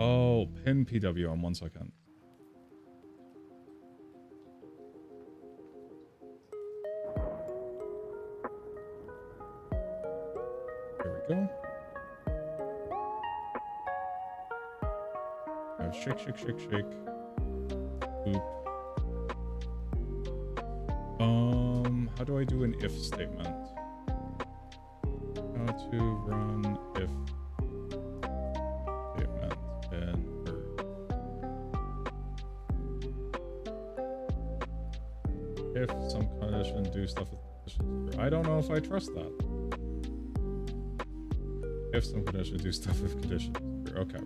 Oh, pin PWM, 1 second. Go. Now shake. Oop. How do I do an if statement? How to run if statement and if some condition do stuff with conditions. I don't know if I trust that. If some condition do stuff with conditions. Okay.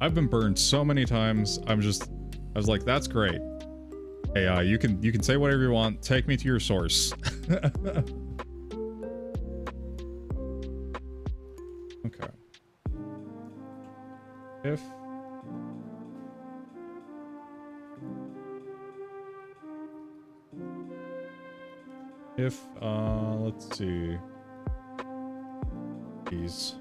I've been burned so many times. I was like, that's great. Hey, you can say whatever you want. Take me to your source. Okay. If let's see. These.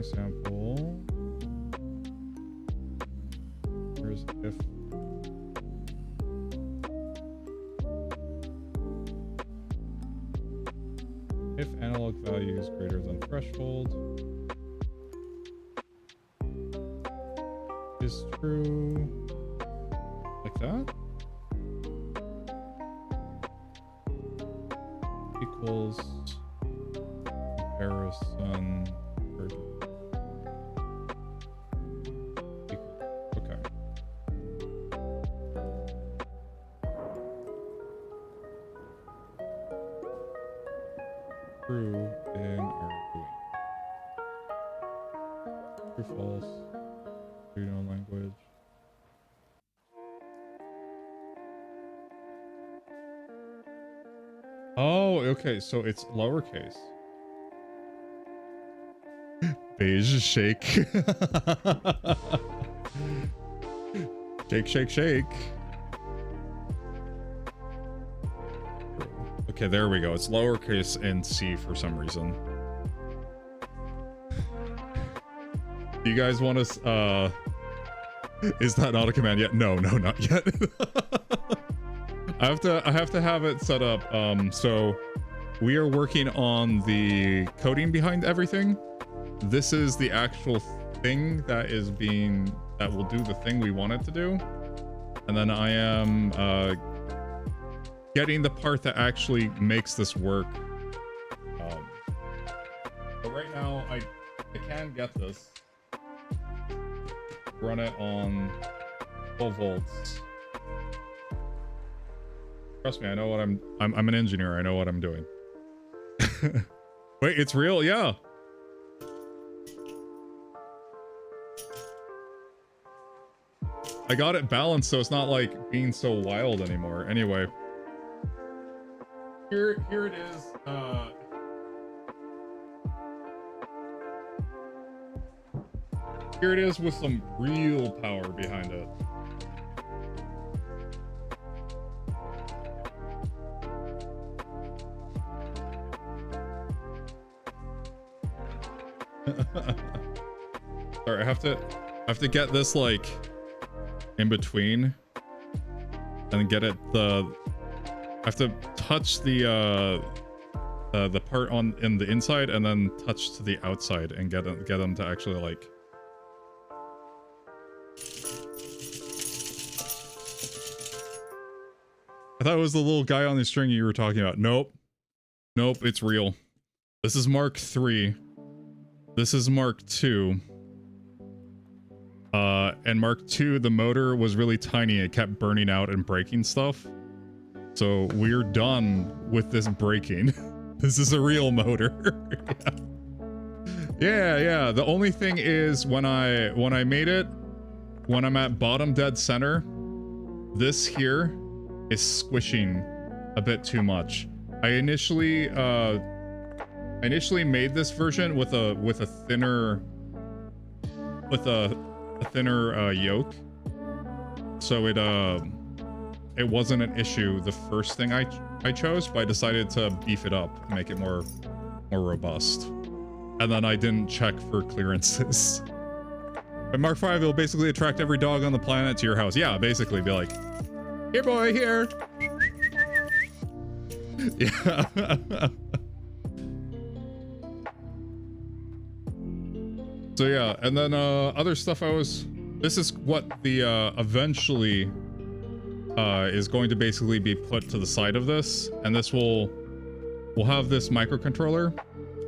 Sample. Here's if. If analog value is greater than threshold is true. Like that? Equals comparison. Okay. True in Arduino. True false. Arduino language. Oh, okay, so it's lowercase. Beige shake. Shake, shake, shake. Okay, there we go. It's lowercase in C for some reason. Do you guys want to, is that not a command yet? No, not yet. I have to have it set up. So we are working on the coding behind everything. This is the actual thing that will do the thing we want it to do. And then I am getting the part that actually makes this work. But right now I can get this. Run it on 12 volts. Trust me, I know what I'm an engineer. I know what I'm doing. Wait, it's real? Yeah. I got it balanced so it's not like being so wild anymore. Anyway. Here it is. Here it is with some real power behind it. Sorry, I have to get this like in between and get it I have to touch the part in the inside and then touch to the outside and get them to actually like. I thought it was the little guy on the string you were talking about. Nope, it's real. This is Mark 3. This is Mark 2. And Mark 2, the motor was really tiny. It kept burning out and breaking stuff. So we're done with this breaking. This is a real motor. Yeah. The only thing is when I made it, when I'm at bottom dead center, this here is squishing a bit too much. I initially made this version with a thinner yoke, so it wasn't an issue the first thing I chose, but I decided to beef it up and make it more robust. And then I didn't check for clearances. But Mark 5 will basically attract every dog on the planet to your house. Yeah, basically be like, here boy, here. Yeah. So yeah, and then other stuff this is what the eventually is going to basically be put to the side of this, and this we'll have this microcontroller.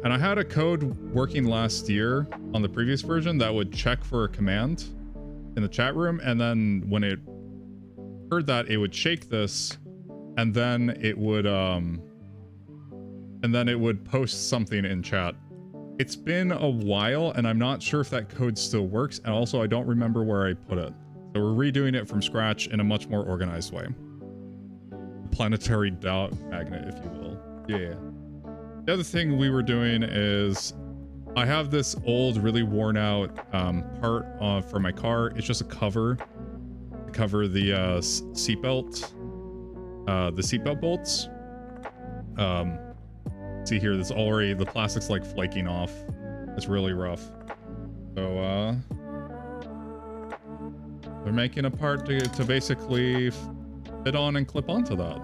And I had a code working last year on the previous version that would check for a command in the chat room, and then when it heard that, it would shake this, and then it would post something in chat. It's been a while, and I'm not sure if that code still works, and also I don't remember where I put it. So we're redoing it from scratch in a much more organized way. Planetary dot magnet, if you will. Yeah. The other thing we were doing is I have this old, really worn out part for my car. It's just a cover to cover the seatbelt bolts. See here, there's already, the plastic's like flaking off. It's really rough. So they're making a part to basically fit on and clip onto that.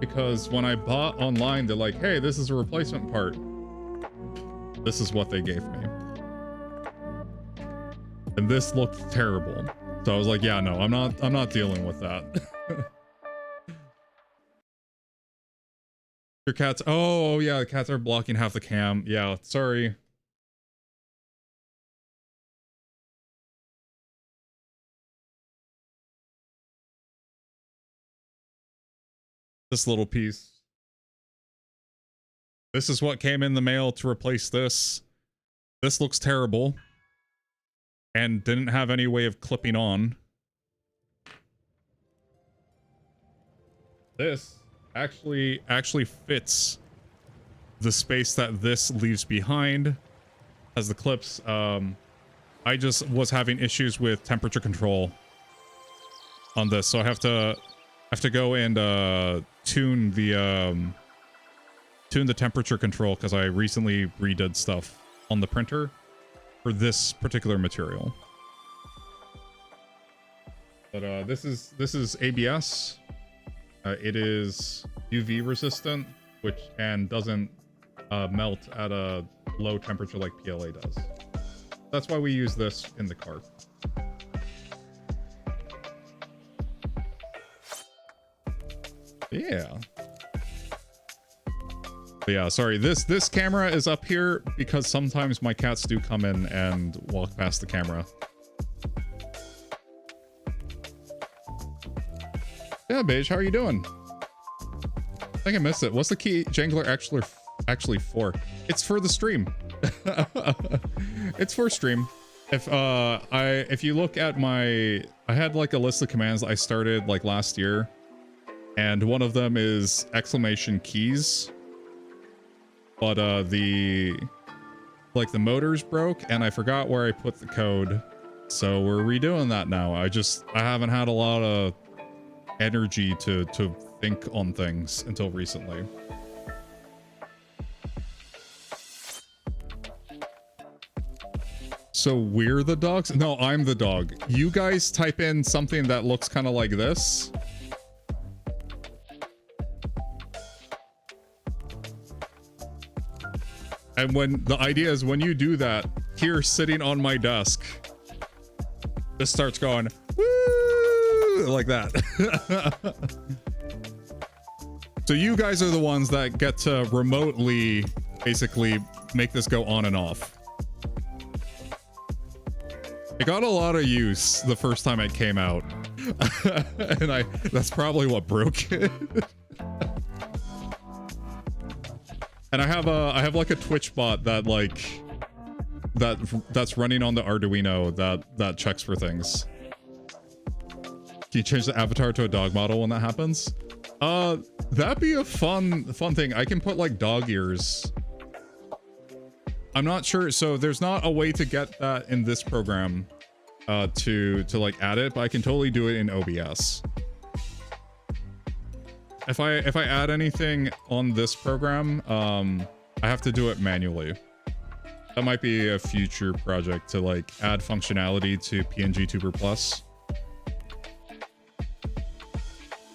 because when I bought online, they're like, hey, this is a replacement part. This is what they gave me. And this looked terrible. So I was like, yeah, no, I'm not dealing with that. Your cats, oh yeah, the cats are blocking half the cam. Yeah, sorry. This little piece. This is what came in the mail to replace this. This looks terrible. And didn't have any way of clipping on. This actually fits the space that this leaves behind as the clips. I just was having issues with temperature control on this, so I have to go and tune the temperature control because I recently redid stuff on the printer for this particular material. But this is ABS. It is UV resistant, and doesn't melt at a low temperature like PLA does. That's why we use this in the car. Yeah. But yeah, sorry, this camera is up here because sometimes my cats do come in and walk past the camera. Yeah, Beige, how are you doing? I think I missed it. What's the key jangler actually for? It's for the stream. It's for stream. If you look at I had like a list of commands I started like last year, and one of them is exclamation keys. But the motors broke and I forgot where I put the code. So we're redoing that now. I haven't had a lot of energy to think on things until recently. So we're the dogs? No, I'm the dog. You guys type in something that looks kind of like this. And when the idea is when you do that, here sitting on my desk, this starts going, woo, like that. So you guys are the ones that get to remotely basically make this go on and off. It got a lot of use the first time it came out. And that's probably what broke it. And I have like a Twitch bot that that's running on the Arduino that checks for things. Can you change the avatar to a dog model when that happens? That'd be a fun thing. I can put like dog ears. I'm not sure. So there's not a way to get that in this program to like add it, but I can totally do it in OBS. If I add anything on this program, I have to do it manually. That might be a future project to like add functionality to PNG Tuber Plus.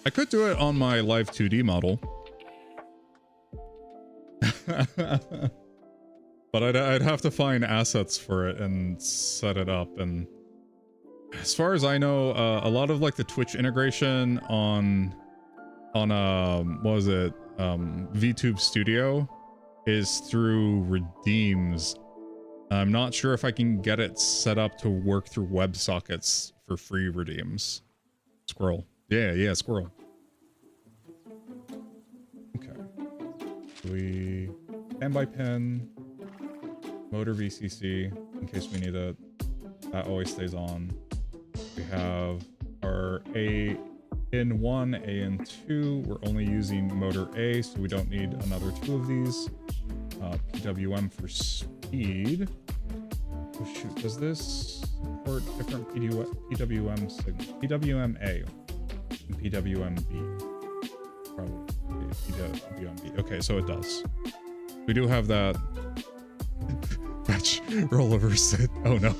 I could do it on my live 2D model. But I'd have to find assets for it and set it up. And as far as I know, a lot of like the Twitch integration on what was it, VTube Studio is through Redeems. I'm not sure if I can get it set up to work through WebSockets for free Redeems. Squirrel. Yeah, squirrel. Okay. We standby pin, motor VCC in case we need it. That always stays on. We have our A in 1, A in 2. We're only using motor A, so we don't need another 2 of these. PWM for speed. Oh shoot, does this support different PWM signals? PWM-A and PWM-B. Probably PWM-B. Okay, so it does. We do have that. Batch rollover sit. Oh no.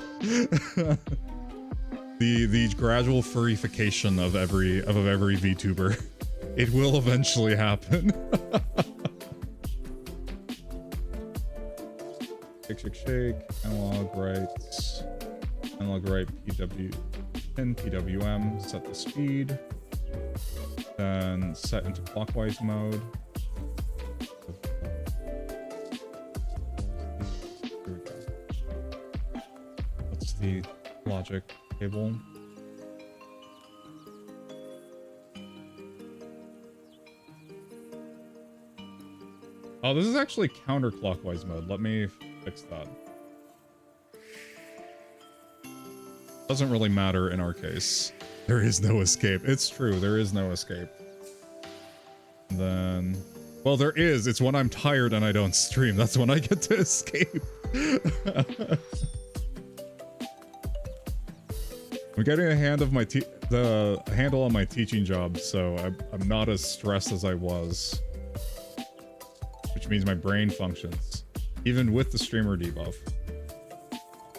The gradual furrification of every VTuber. It will eventually happen. Shake, shake, shake. Analog right. Analog right. Pin PWM. Set the speed. Then set into clockwise mode. Here we go. That's the logic cable. Oh, this is actually counterclockwise mode. Let me fix that. Doesn't really matter in our case. There is no escape. It's true, there is no escape. And then... Well, there is. It's when I'm tired and I don't stream. That's when I get to escape. I'm getting a handle on my teaching job, so I'm not as stressed as I was. Which means my brain functions, even with the streamer debuff.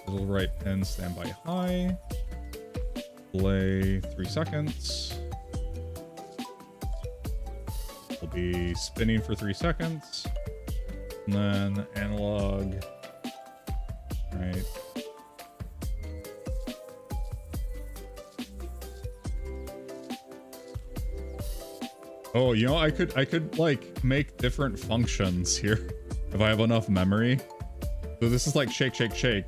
Little right pin, standby high. Delay 3 seconds. We'll be spinning for 3 seconds. And then analog. Right. Oh, you know, I could like make different functions here if I have enough memory. So this is like shake, shake, shake.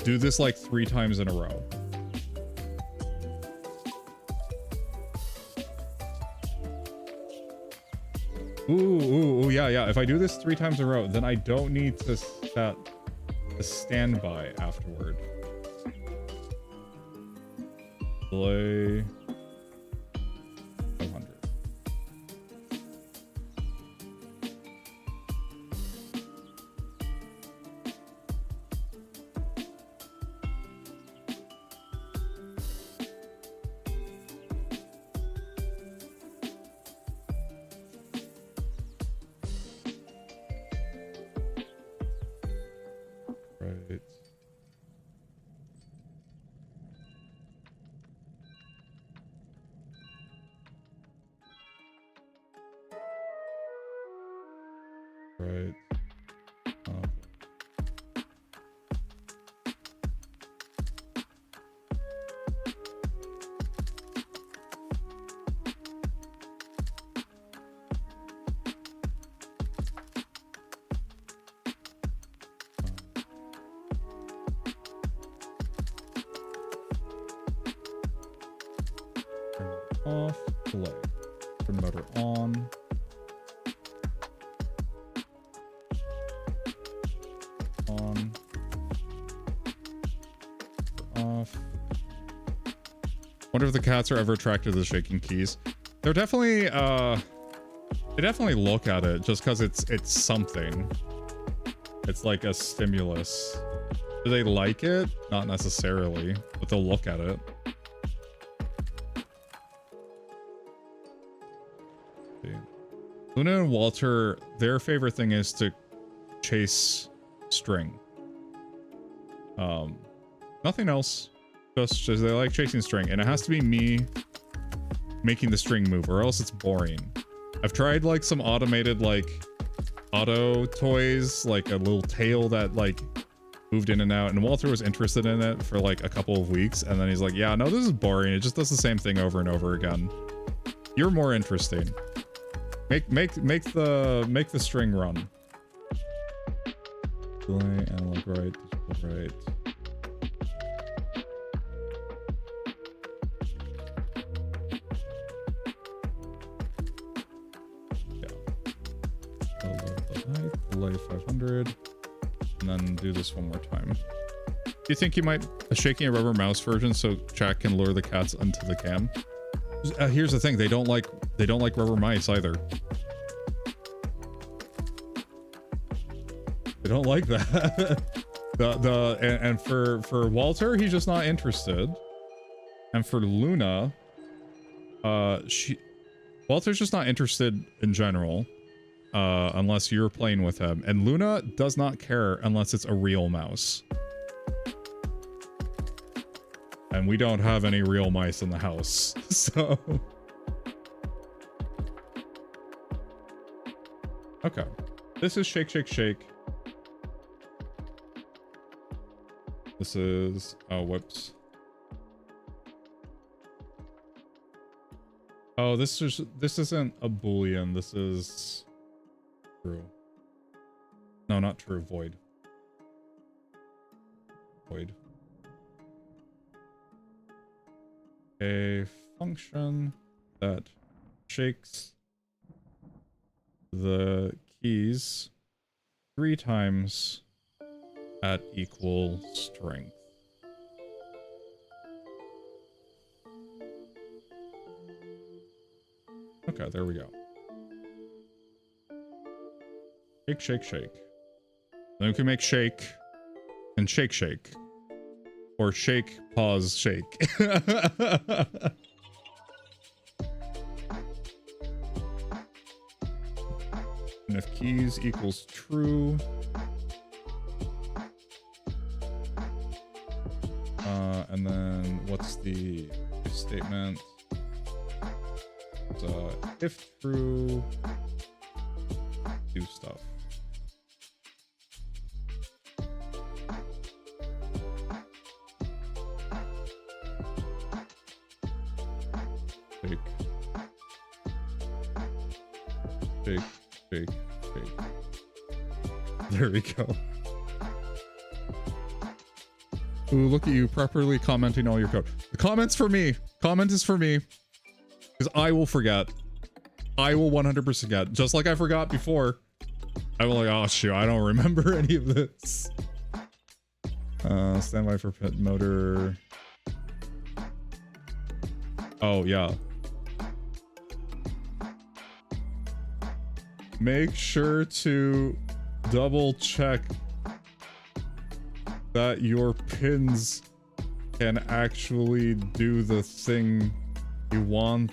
Do this like 3 times in a row. Ooh, yeah. If I do this 3 times in a row, then I don't need to set the standby afterward. Delay 500. Right. Off, delay. Turn motor on. On. Off. Wonder if the cats are ever attracted to the shaking keys. They're definitely they definitely look at it just because it's something. It's like a stimulus. Do they like it? Not necessarily, but they'll look at it. Luna and Walter, their favorite thing is to chase string. Nothing else. Just they like chasing string, and it has to be me making the string move, or else it's boring. I've tried like some automated like auto toys, like a little tail that like moved in and out, and Walter was interested in it for like a couple of weeks, and then he's like, yeah, no, this is boring. It just does the same thing over and over again. You're more interesting. Make the string run. Delay, analog right, digital right. Yeah. Delay 500. And then do this one more time. Do you think you might shaking a rubber mouse version so chat can lure the cats into the cam? Here's the thing, they don't like rubber mice either. They don't like that. and for Walter, he's just not interested. And for Luna, Walter's just not interested in general, unless you're playing with him. And Luna does not care unless it's a real mouse. And we don't have any real mice in the house, so... Okay. This is shake, shake, shake. This is... Oh, whoops. Oh, this isn't a Boolean. This is... True. No, not true. Void. Void. A function that shakes the keys 3 times at equal strength. Okay, there we go. Shake, shake, shake. Then we can make shake and shake, shake. Or shake, pause, shake. And if keys equals true, and then what's the if statement? If true, do stuff. Shake. Shake, shake, shake. There we go. Ooh, look at you properly commenting all your code. The comment's for me. Comment is for me. Because I will forget. I will 100% forget. Just like I forgot before. I will like, oh shoot, I don't remember any of this. Standby for pit motor. Oh, yeah. Make sure to double check that your pins can actually do the thing you want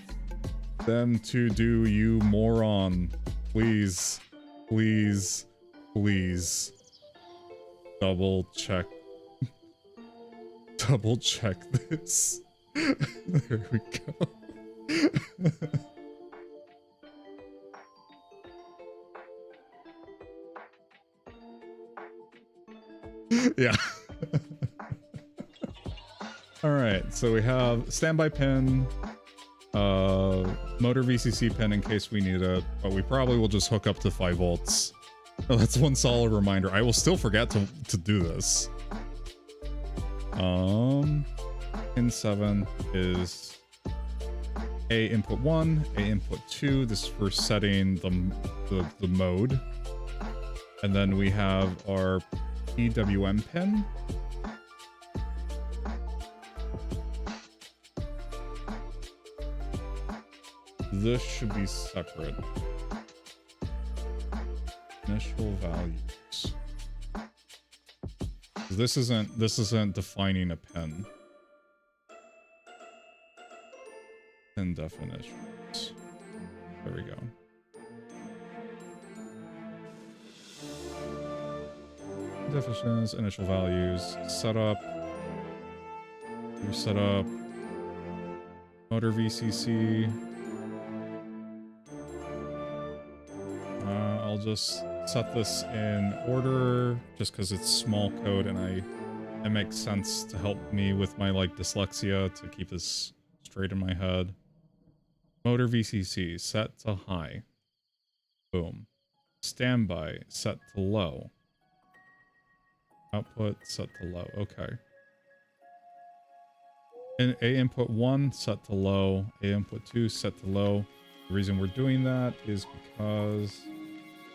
them to do, you moron. Please, please, please. Double check. Double check this. There we go. Yeah. All right, so we have standby pin, motor VCC pin in case we need it, but we probably will just hook up to 5 volts. Oh, that's one solid reminder. I will still forget to do this. Pin 7 is A input 1, A input 2. This is for setting the mode. And then we have our PWM pin. This should be separate. Initial values. This isn't defining a pin. Pin definitions. There we go. Definitions, initial values, setup. Your setup. Motor VCC. I'll just set this in order just because it's small code and it makes sense to help me with my like dyslexia to keep this straight in my head. Motor VCC set to high. Boom. Standby set to low. Output set to low. Okay. And A input 1 set to low. A input 2 set to low. The reason we're doing that is because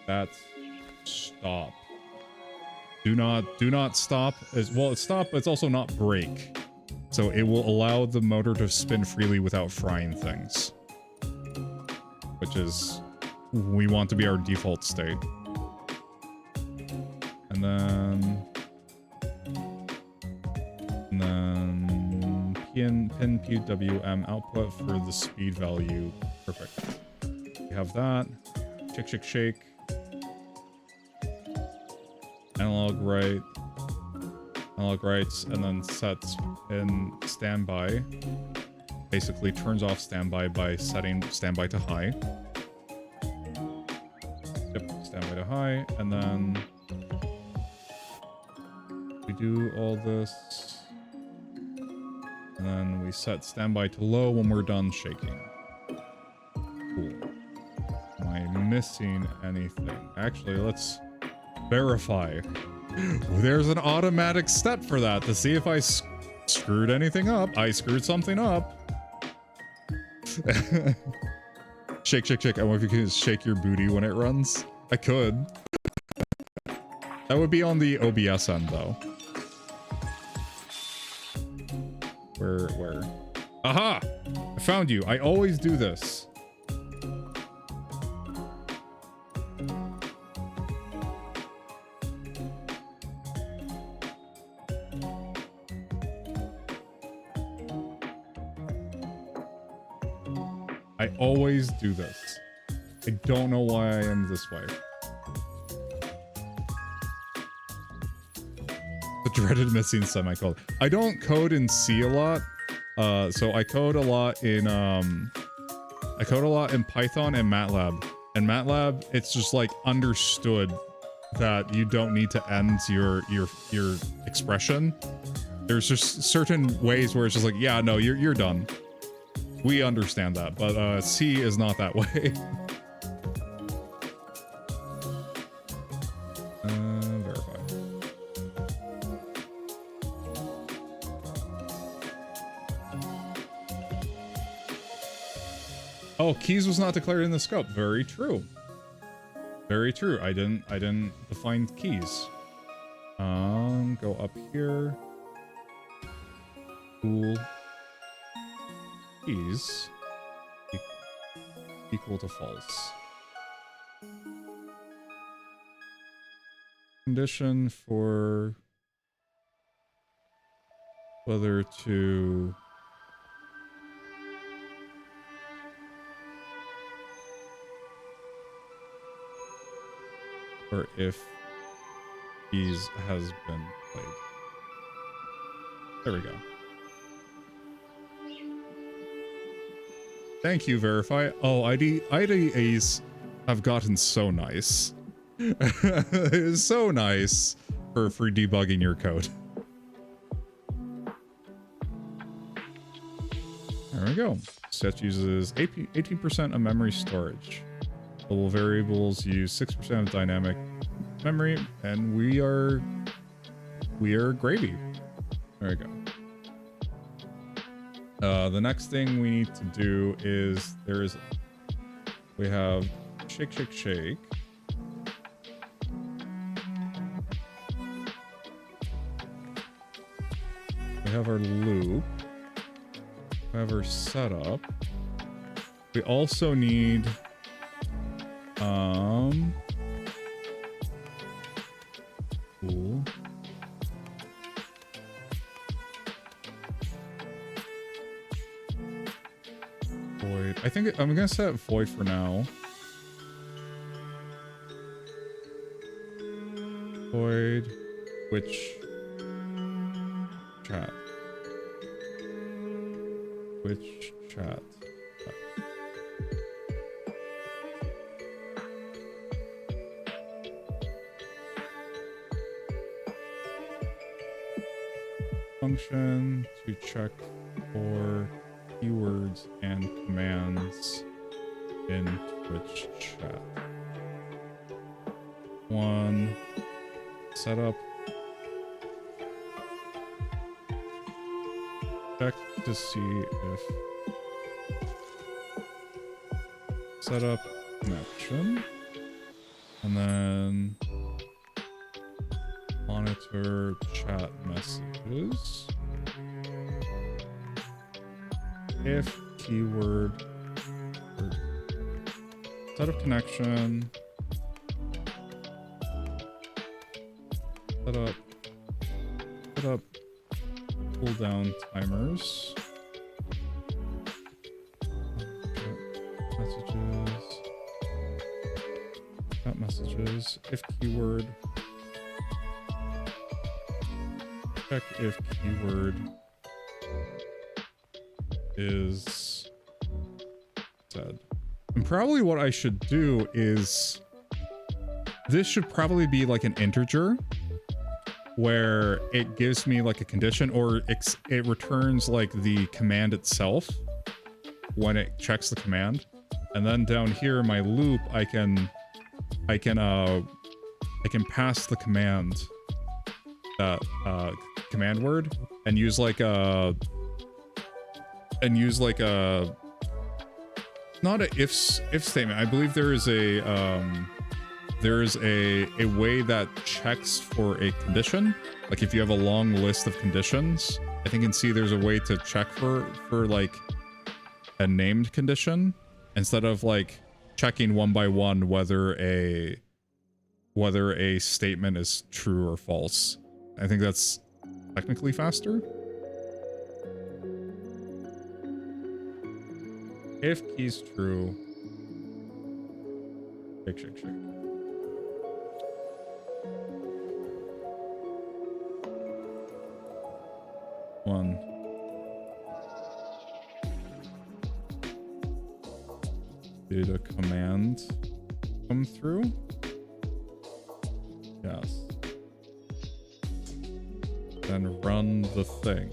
that's stop. Do not stop. Well, it's stop, but it's also not break. So it will allow the motor to spin freely without frying things. Which is, we want to be our default state. And then pin PWM output for the speed value. Perfect. We have that. Shake, shake, shake. Analog right. Analog rights, and then sets in standby. Basically turns off standby by setting standby to high. Yep, high, and then we do all this, and then we set standby to low when we're done shaking. Cool. Am I missing anything? Actually, let's verify. There's an automatic step for that to see if I screwed anything up. I screwed something up. Shake, shake, shake. I wonder if you can shake your booty when it runs. I could. That would be on the OBS end, though. Where? Aha! I found you. I always do this. I always do this. I don't know why I am this way. The dreaded missing semicolon. I don't code in C a lot. So I code a lot in Python and MATLAB. And MATLAB, it's just like understood that you don't need to end your expression. There's just certain ways where it's just like, yeah, no, you're done. We understand that, but C is not that way. Verify. Oh, keys was not declared in the scope. Very true. Very true. I didn't define keys. Go up here. Cool. Keys equal to false. Condition for whether to or if keys has been played. There we go. Thank you, Verify. Oh, IDEs have gotten so nice. It is so nice for debugging your code. There we go. Set uses 18% of memory storage. Global variables use 6% of dynamic memory, and we are gravy. There we go. The next thing we need to do is we have shake, shake, shake. We have our loop. We have our setup. We also need cool. Void. I think I'm gonna set void for now. Void, which chat? Which chat? Function to check for keywords and commands in Twitch chat. One, setup. Check to see if setup connection, and then monitor chat messages. If keyword setup connection, setup cooldown timers, chat messages, if keyword, check if keyword is said. And probably what I should do is this should probably be like an integer where it gives me like a condition, or it returns like the command itself when it checks the command. And then down here in my loop, I can pass the command, that command word, and use like a not a if statement. I believe there is a way that checks for a condition. Like if you have a long list of conditions, I think you can see there's a way to check for like a named condition instead of like checking one by one whether a statement is true or false. I think that's technically faster. If key's true, shake. One. Did a command come through? Yes. Then run the thing.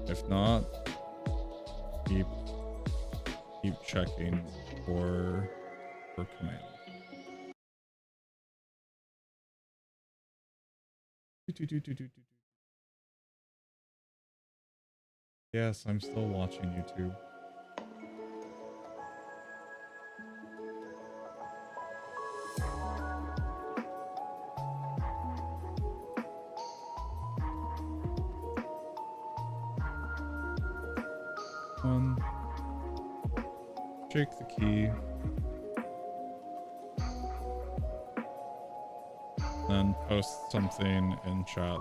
If not, keep checking for command. Yes, I'm still watching YouTube. One. Shake the key. Then post something in chat.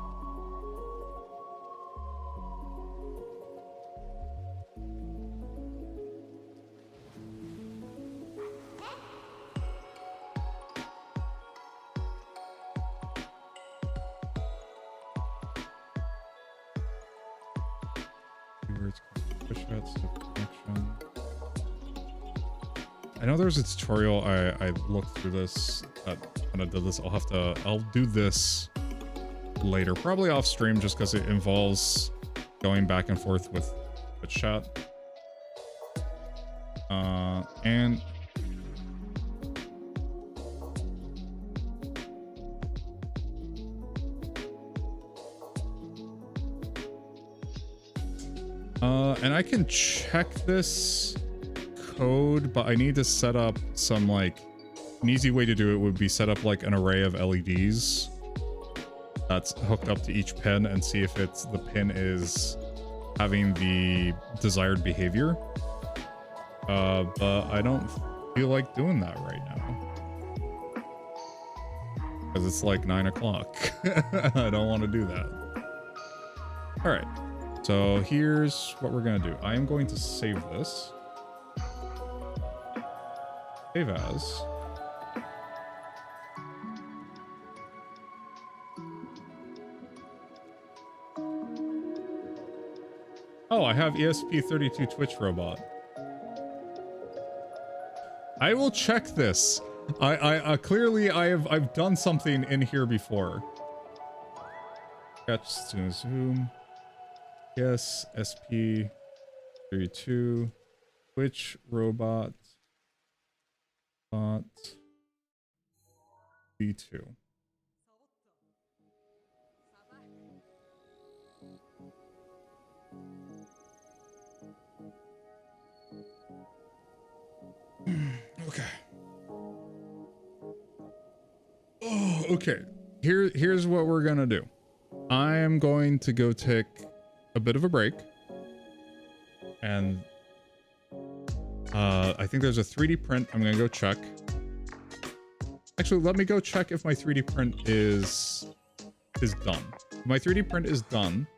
I know there's a tutorial. I looked through this when I did this. I'll do this later, probably off stream, just because it involves going back and forth with chat. And I can check this code, but I need to set up some, like, an easy way to do it would be set up like an array of LEDs that's hooked up to each pin and see if the pin is having the desired behavior. But I don't feel like doing that right now because it's like 9 o'clock. I don't want to do that. All right, so here's what we're gonna do. I am going to save this. Save as. Oh, I have ESP32 Twitch robot. I will check this. I clearly I've done something in here before. Catch to zoom. Yes, SP32 Twitch robot bot V2. Okay. Oh, okay. Here's what we're gonna do. I am going to go take a bit of a break, and I think there's a 3D print. I'm gonna go check. Actually, let me go check if my 3D print is done. If my 3D print is done,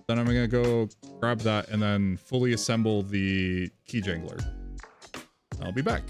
then I'm gonna go grab that and then fully assemble the key jangler. I'll be back.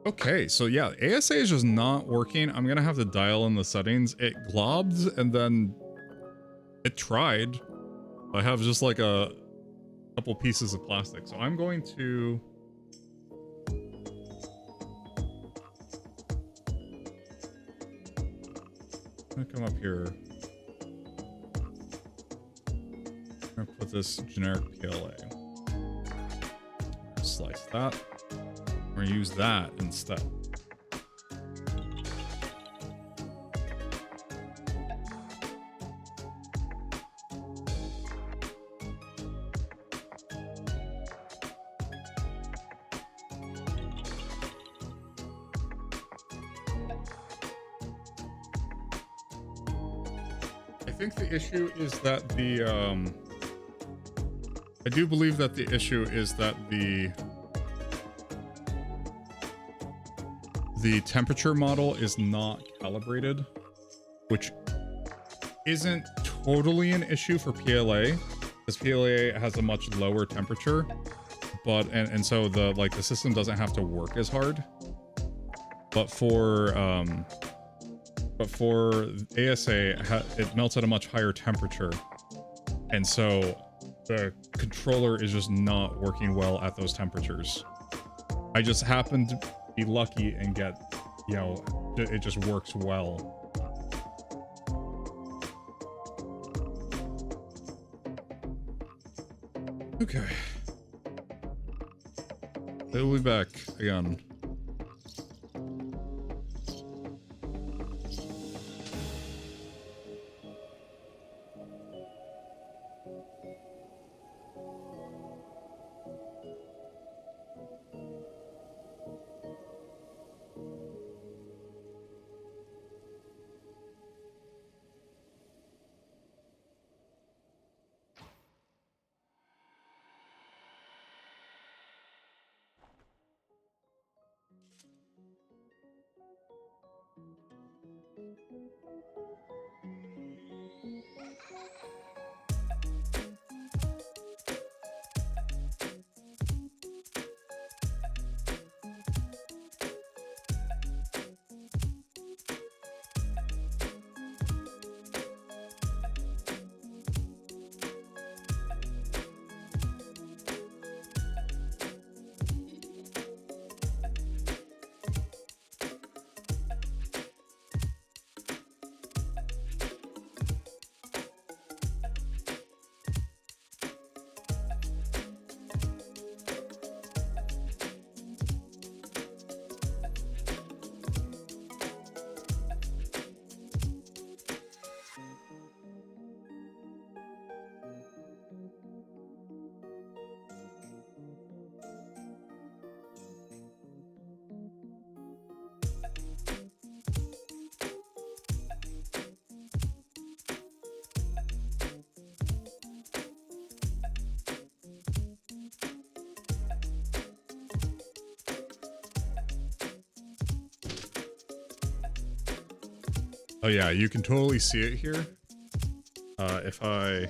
Okay, so yeah, ASA is just not working. I'm gonna have to dial in the settings. It globbed and then it tried. I have just like a couple pieces of plastic. So I'm going to... I'm gonna come up here. I'm gonna put this generic PLA. Slice that. Or use that instead. I think the issue is that the I do believe that the issue is that the temperature model is not calibrated, which isn't totally an issue for PLA, because PLA has a much lower temperature, but and so the system doesn't have to work as hard. But for ASA, it melts at a much higher temperature, and so the controller is just not working well at those temperatures. I just happened to be lucky and get, you know, it just works well. Okay. It'll be back again. Oh yeah, you can totally see it here. If I...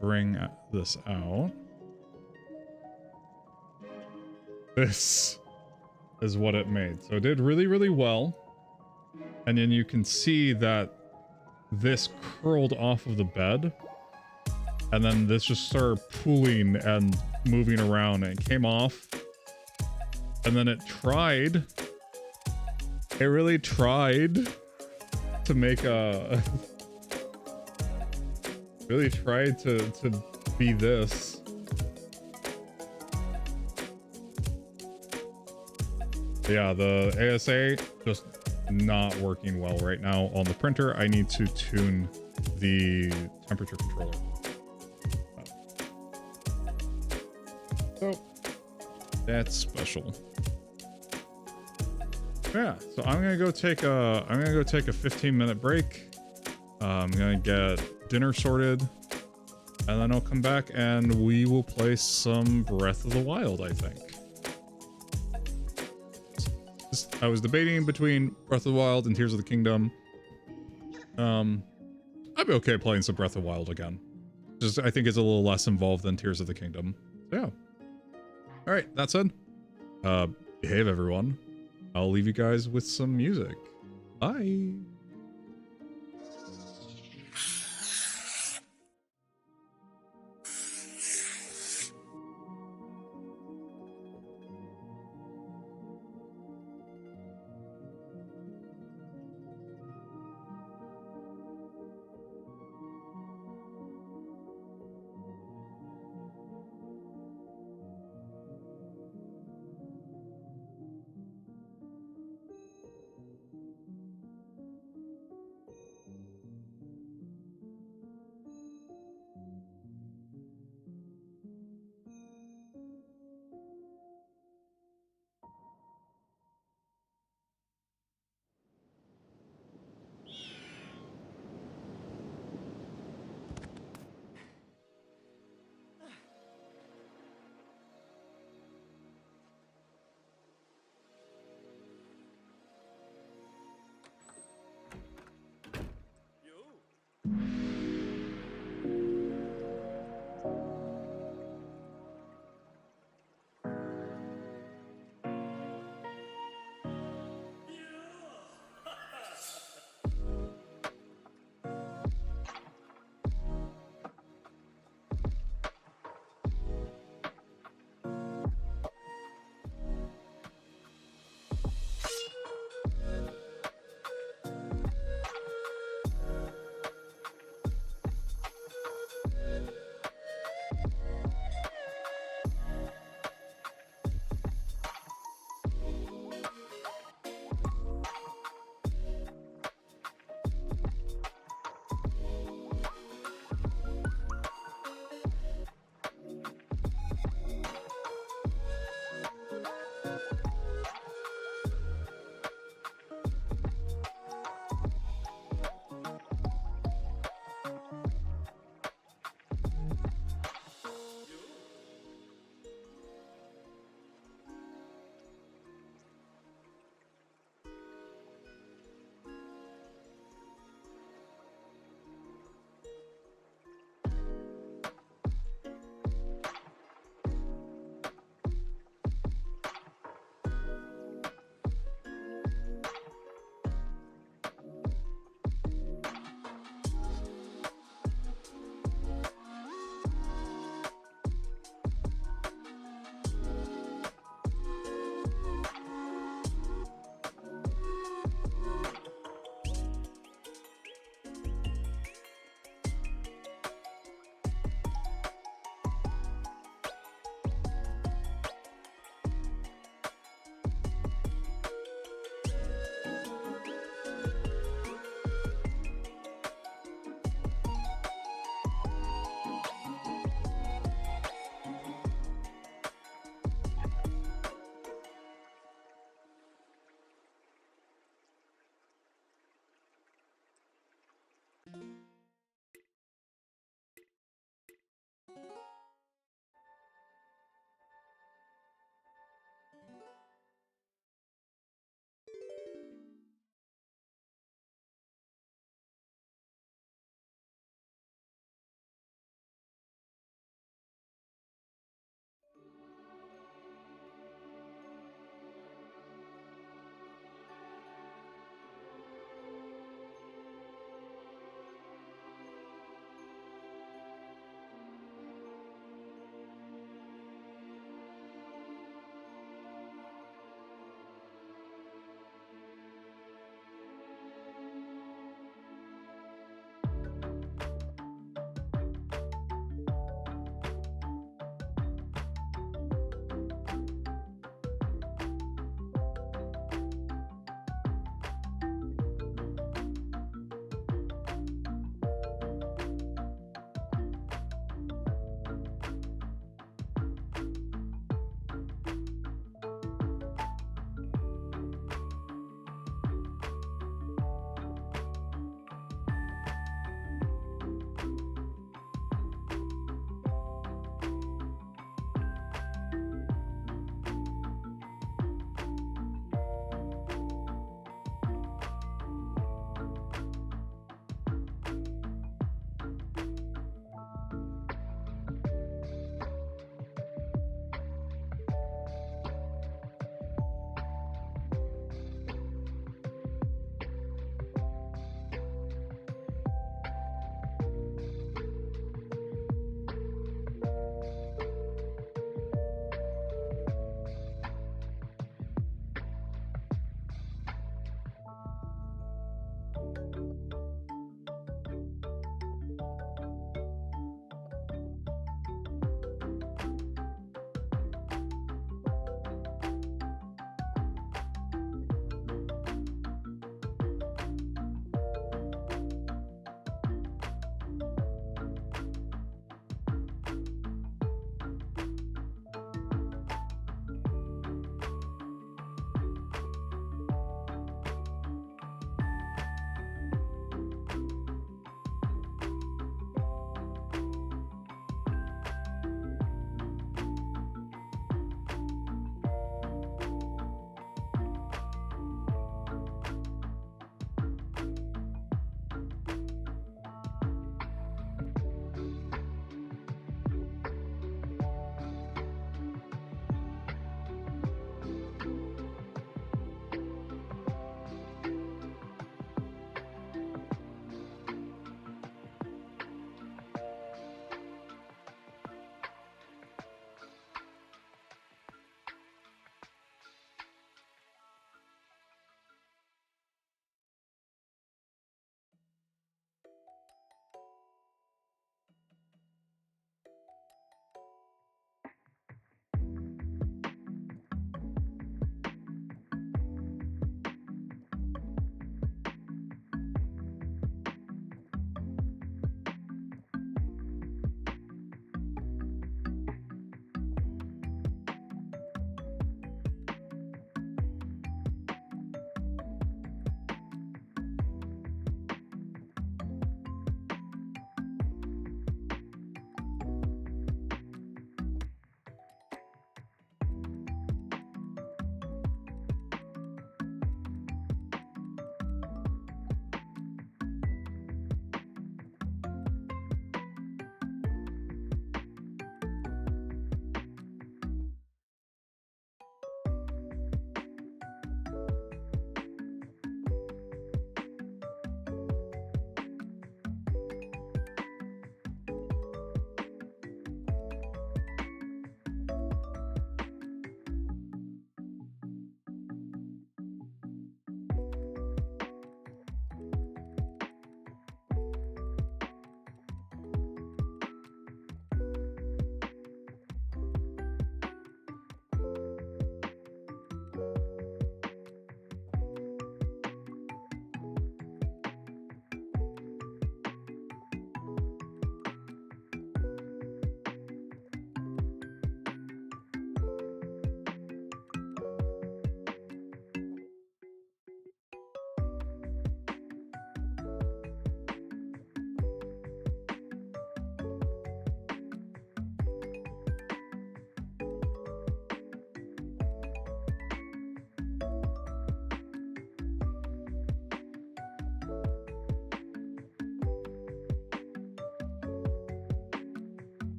bring this out. This is what it made. So it did really, really well. And then you can see that this curled off of the bed. And then this just started pooling and moving around, and it came off. And then it tried. It really tried to make a... really tried to be this. Yeah, the ASA just not working well right now on the printer. I need to tune the temperature controller. So that's special. Yeah, so I'm gonna go take a 15-minute break. I'm gonna get dinner sorted, and then I'll come back and we will play some Breath of the Wild, I think. I was debating between Breath of the Wild and Tears of the Kingdom. I'd be okay playing some Breath of the Wild again. Just I think it's a little less involved than Tears of the Kingdom. So yeah. All right, that said, behave everyone. I'll leave you guys with some music. Bye.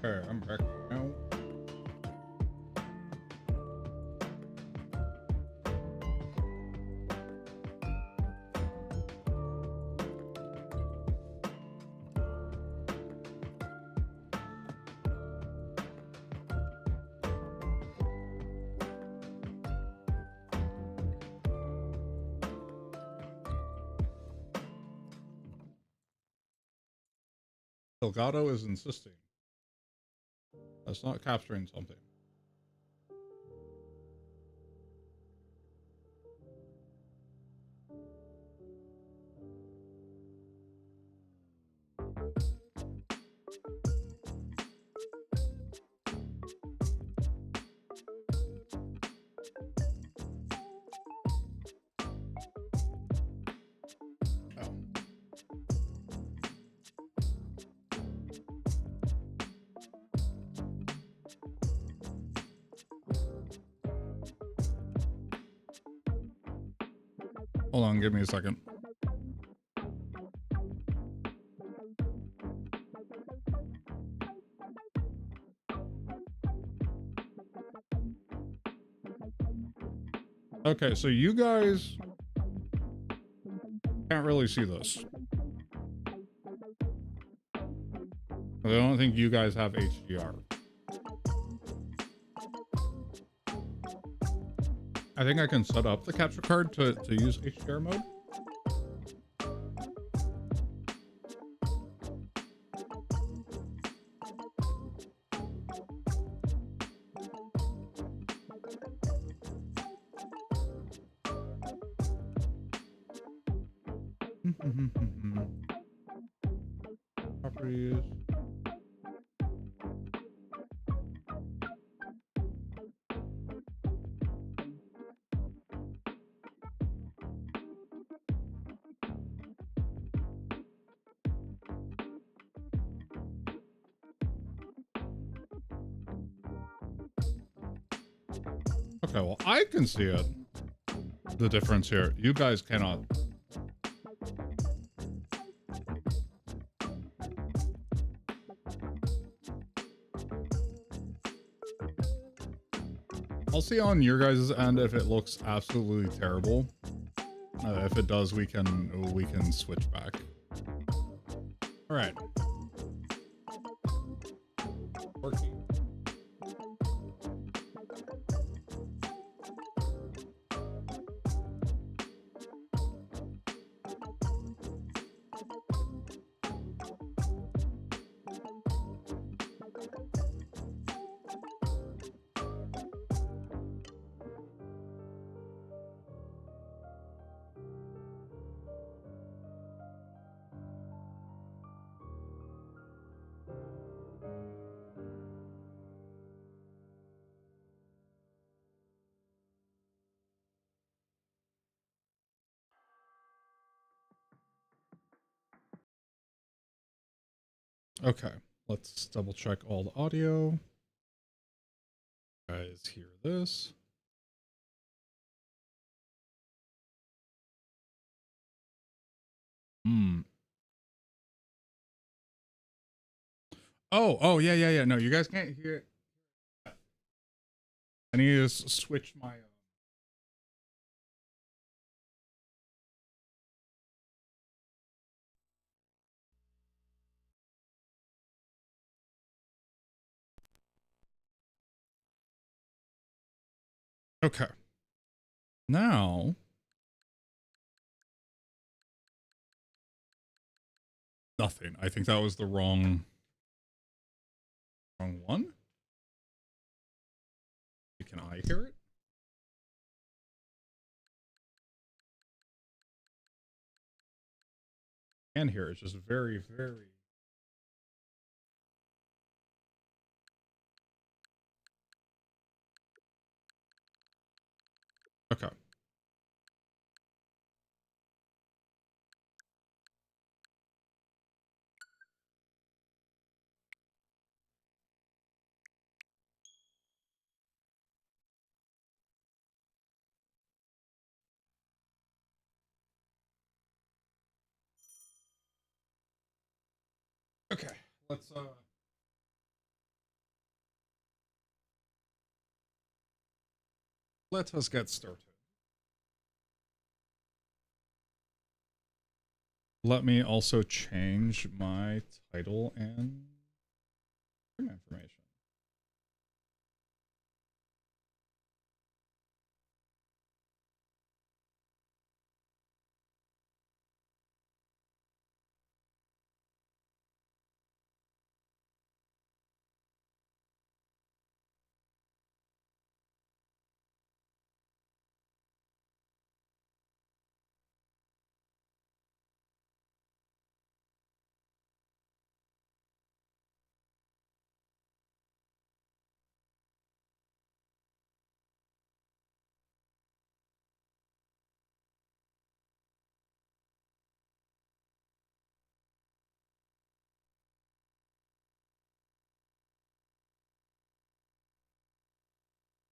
Okay, I'm back now. Delgado is insisting. That's not capturing something. Hold on, give me a second. Okay, so you guys can't really see this. I don't think you guys have HDR. I think I can set up the capture card to use HDR mode. Properties. Okay, well, I can see it. The difference here. You guys cannot. I'll see on your guys' end if it looks absolutely terrible. If it does, we can switch back. All right. Working. Okay, let's double check all the audio. Guys hear this? Oh, yeah. No, you guys can't hear it. I need to switch my... Okay. Now... Nothing. I think that was the wrong one. Can I hear it? And hear it. It's just very... Okay. Okay. Let us get started. Let me also change my title and information.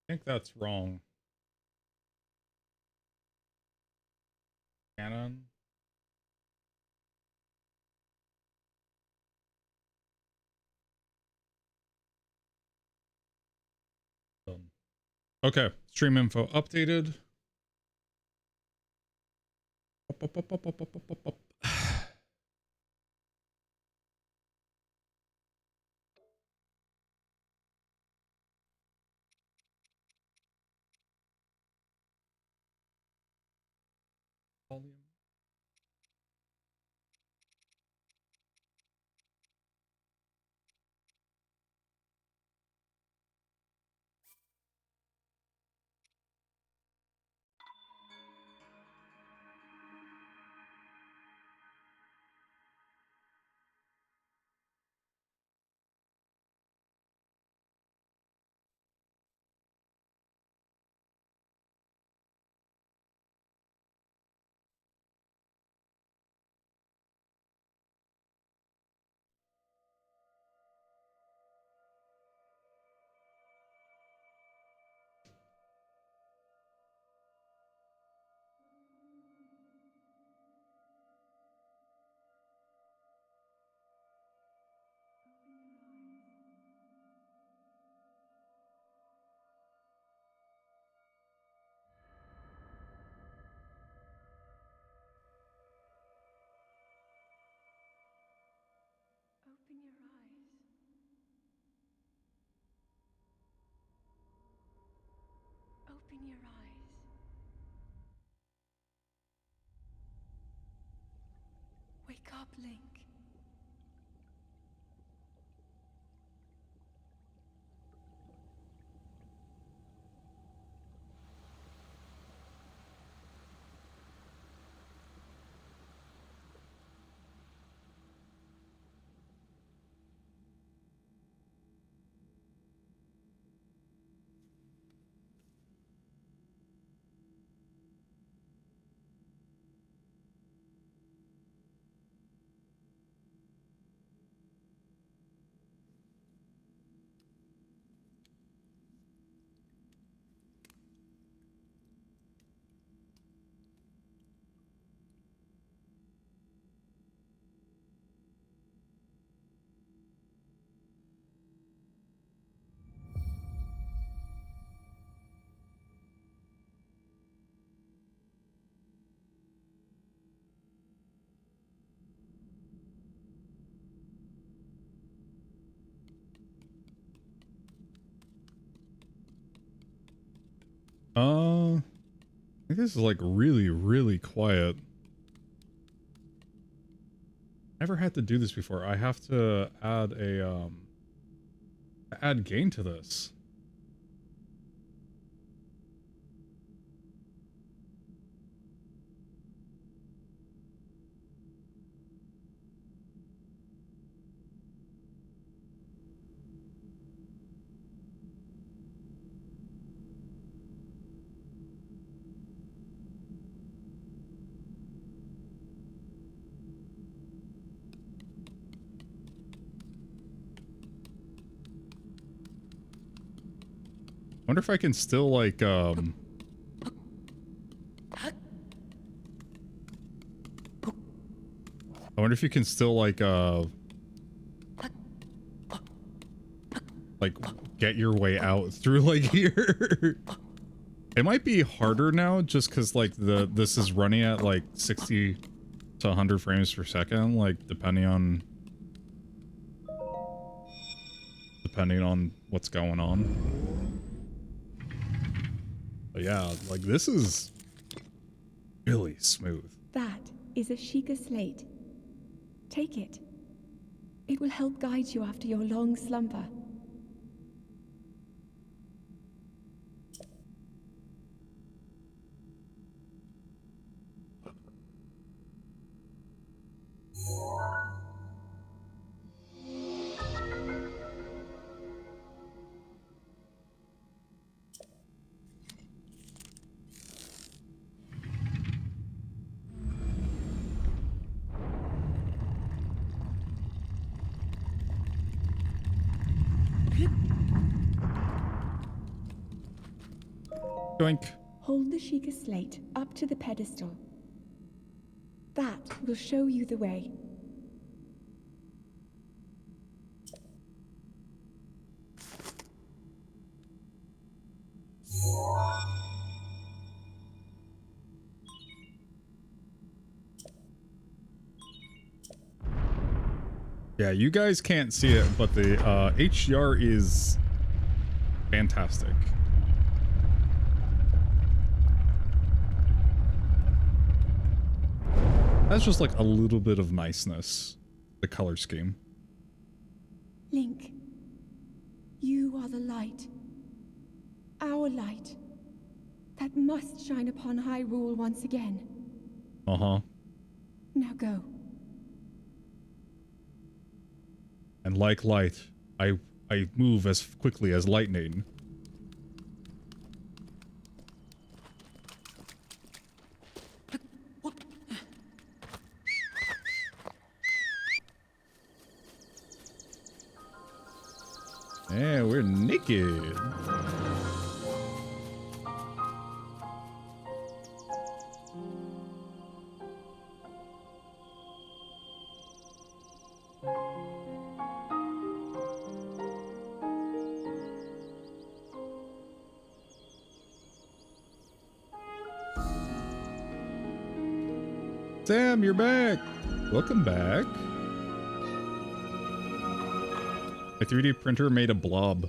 I think that's wrong. Canon. Done. Okay, stream info updated. Up. Volume. Open your eyes. Open your eyes. Wake up, Link. I think this is like really, really quiet. Never had to do this before. I have to add a add gain to this. I wonder if I can still like I wonder if you can still like get your way out through like here. It might be harder now just because like this is running at like 60 to 100 frames per second, like depending on what's going on. But yeah, like this is really smooth. That is a Sheikah slate. Take it. It will help guide you after your long slumber. Doink. Hold the Sheikah slate up to the pedestal. That will show you the way. Yeah, you guys can't see it, but the HDR is fantastic. That's just like a little bit of niceness, the color scheme. Link, you are the light. Our light. That must shine upon Hyrule once again. Uh-huh. Now go. And like light, I move as quickly as lightning. Yeah, we're naked. Sam, you're back. Welcome back. My 3D printer made a blob.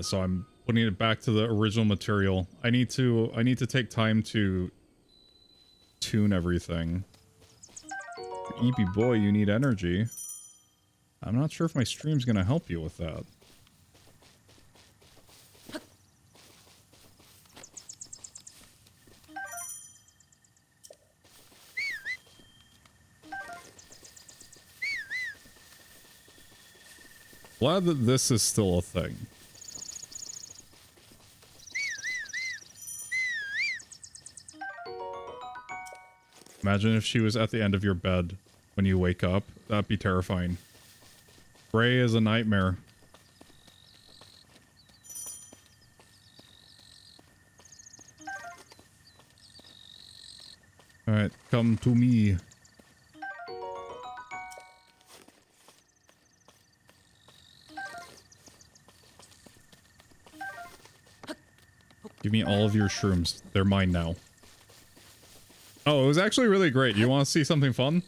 So I'm putting it back to the original material. I need to take time to tune everything. EP boy, you need energy. I'm not sure if my stream's gonna help you with that. Glad that this is still a thing. Imagine if she was at the end of your bed when you wake up. That'd be terrifying. Gray is a nightmare. Alright, come to me. Give me all of your shrooms. They're mine now. Oh, it was actually really great. You want to see something fun?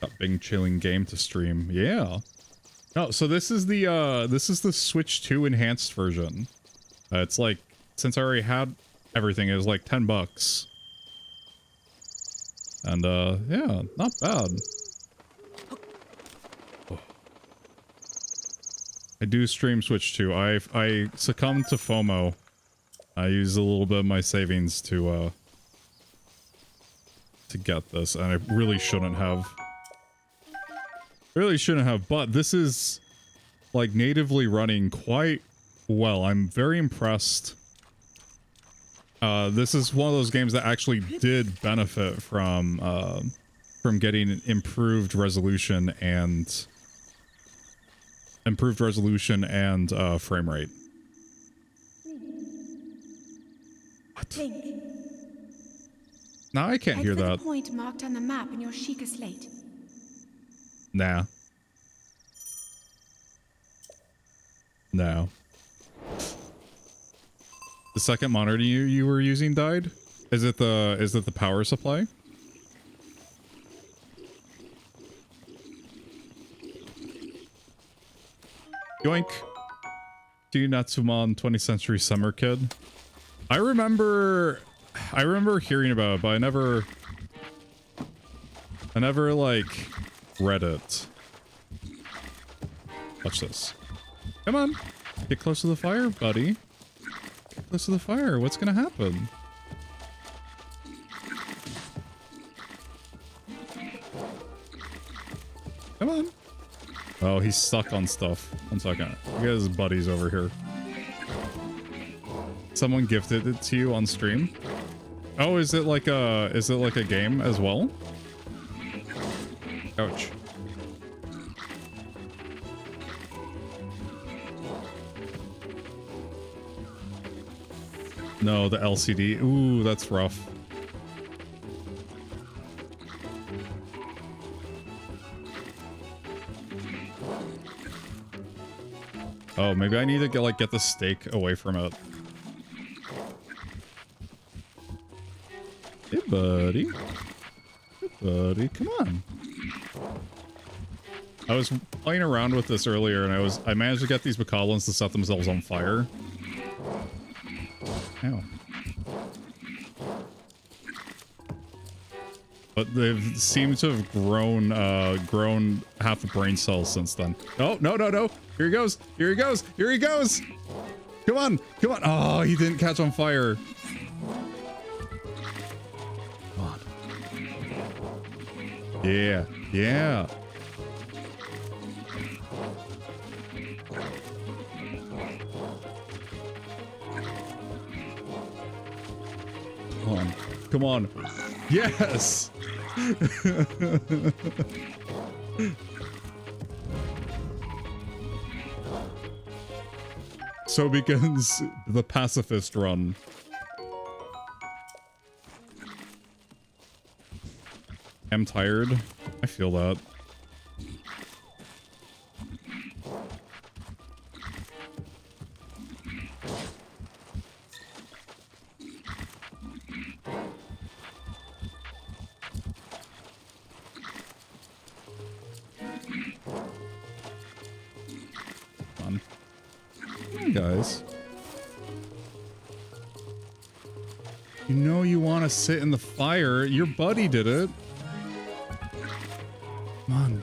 That big chilling game to stream. Yeah. No, so this is the Switch 2 enhanced version. It's like, since I already had everything, it was like $10. And yeah, not bad. Oh. I do stream Switch 2. I succumbed to FOMO. I used a little bit of my savings to get this, and I really shouldn't have. Really shouldn't have, but this is like natively running quite well. I'm very impressed. This is one of those games that actually did benefit from getting improved resolution and frame rate. What? Link. Now I can't hear Head for that. the point marked on the map in your Sheikah slate. Nah. No. The second monitor you were using died? Is it the power supply? Yoink. Do you Natsumon 20th Century Summer Kid? I remember hearing about it, but I never like read it. Watch this. Come on. Get close to the fire, buddy. Get close to the fire. What's gonna happen? Come on. Oh, he's stuck on stuff. 1 second. We got his buddies over here. Someone gifted it to you on stream? Oh, is it like a game as well? Ouch. No, the LCD. Ooh, that's rough. Oh, maybe I need to get the stake away from it. Hey, buddy. Hey, buddy, come on. I was playing around with this earlier, and I managed to get these bokoblins to set themselves on fire. Ow. But they've seemed to have grown half a brain cell since then. Oh, no, no, no. Here he goes. Here he goes. Here he goes. Come on. Come on. Oh, he didn't catch on fire. Come on. Yeah. Yeah. Come on. Come on. Yes. So begins the pacifist run. I'm tired. I feel that. Guys, you know you want to sit in the fire. Your buddy did it. Come on,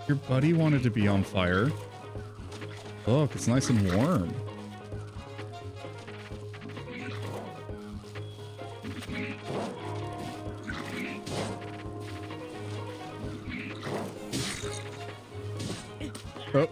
your buddy wanted to be on fire. Look, it's nice and warm. Oh.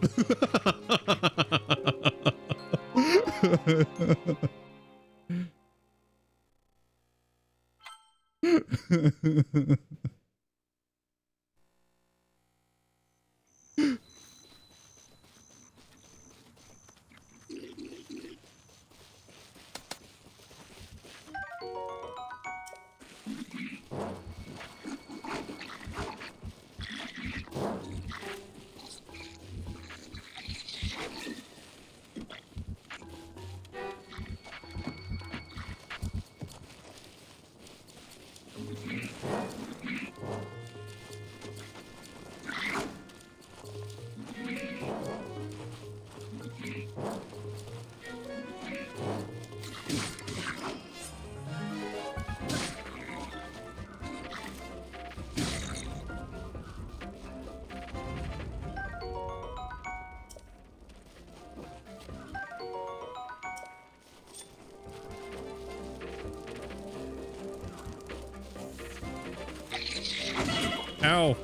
Ow.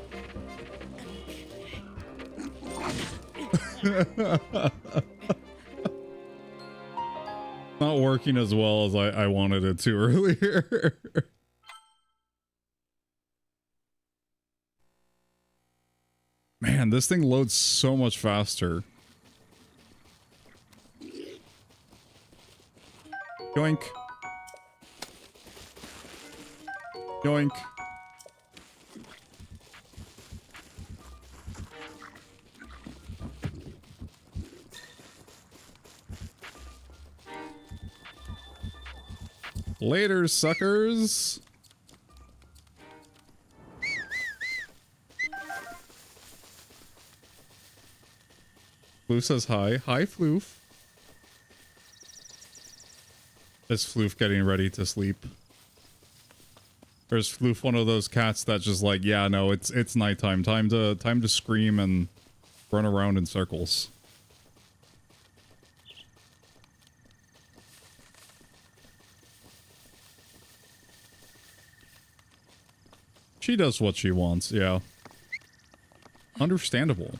Not working as well as I wanted it to earlier. Man, this thing loads so much faster. Yoink. Yoink. Later, suckers. Floof says hi. Hi, Floof. Is Floof getting ready to sleep? Or is Floof one of those cats that just like, yeah, no, it's nighttime. Time to scream and run around in circles. She does what she wants, yeah. Understandable.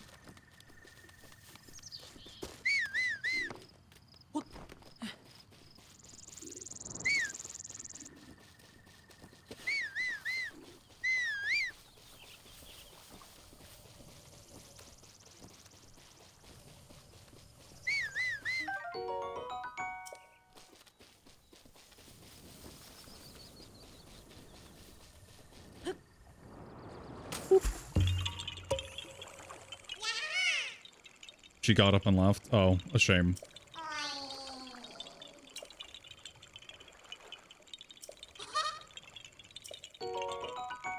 She got up and left. Oh, a shame.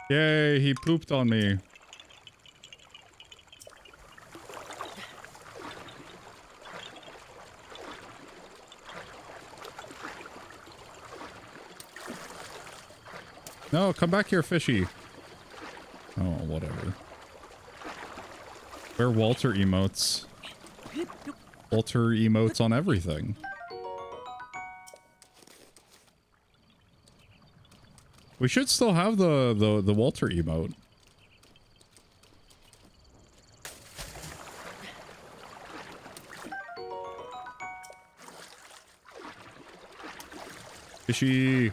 Yay, he pooped on me. No, come back here, fishy. Oh, whatever. Where Walter emotes? Walter emotes on everything. We should still have the Walter emote. Fishy.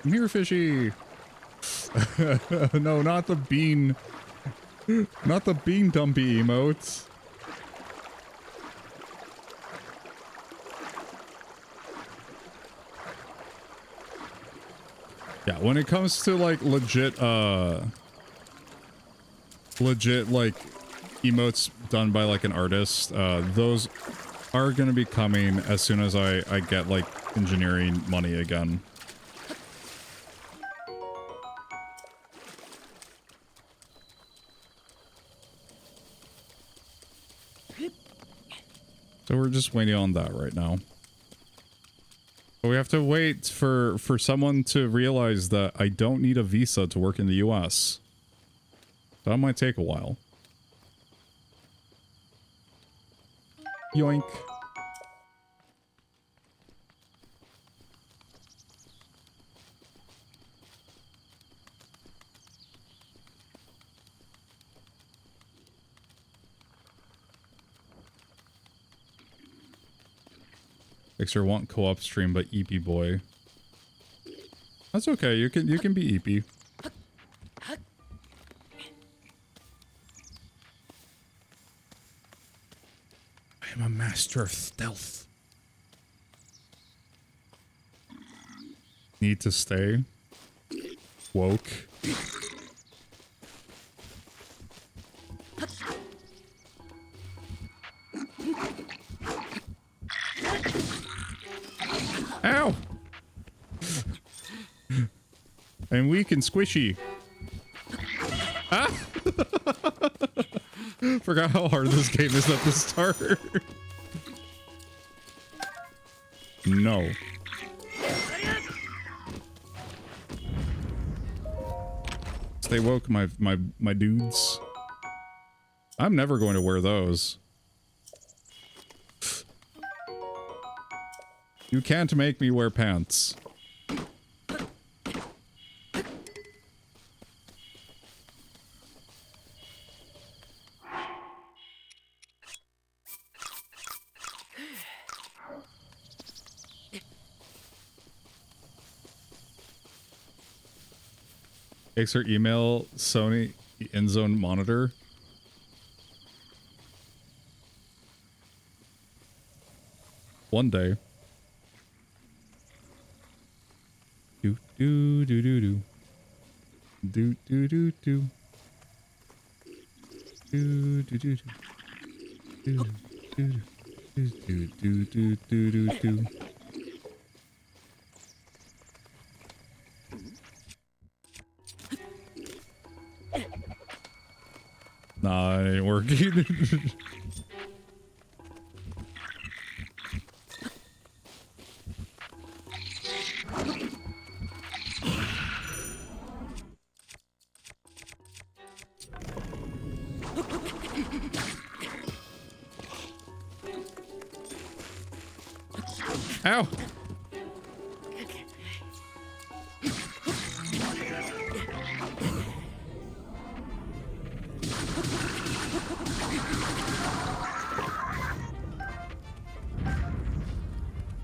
Come here, fishy. No, not the bean. Not the bean dumpy emotes. Yeah, when it comes to like legit like emotes done by like an artist, those are gonna be coming as soon as I get like engineering money again. So we're just waiting on that right now. But we have to wait for someone to realize that I don't need a visa to work in the US. That might take a while. Yoink. Extra want co-op stream, but EP boy. That's okay. You can be EP. I am a master of stealth. Need to stay woke. Ow! I'm weak and squishy. Ah! Forgot how hard this game is at the start. No. Stay woke, my dudes. I'm never going to wear those. You can't make me wear pants. Takes her email Sony in-zone monitor. One day. Do do do do do. Do do do do. Do do do do. Do do do do do do do do. Nah, it ain't working. Ow!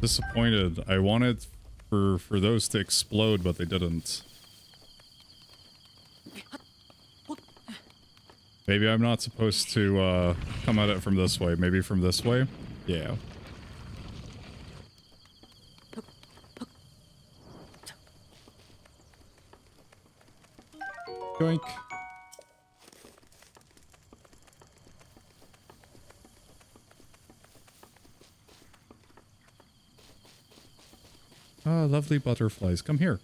Disappointed. I wanted for those to explode, but they didn't. Maybe I'm not supposed to come at it from this way. Maybe from this way? Yeah. Yoink. Ah, lovely butterflies. Come here.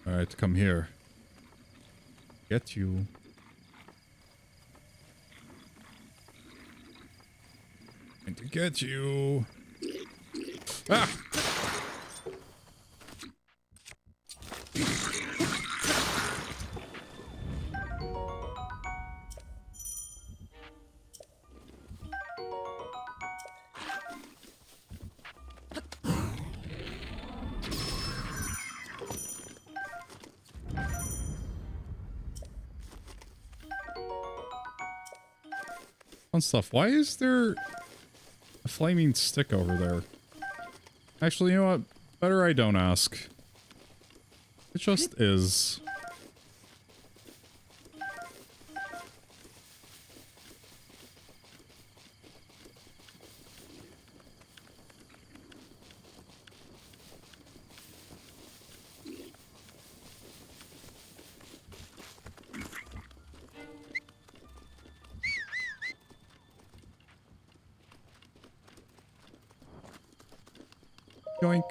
Alright, come here. Get you. Going to get you. Ah! Fun stuff. Why is there a flaming stick over there? Actually, you know what? Better I don't ask. It just is. Yoink.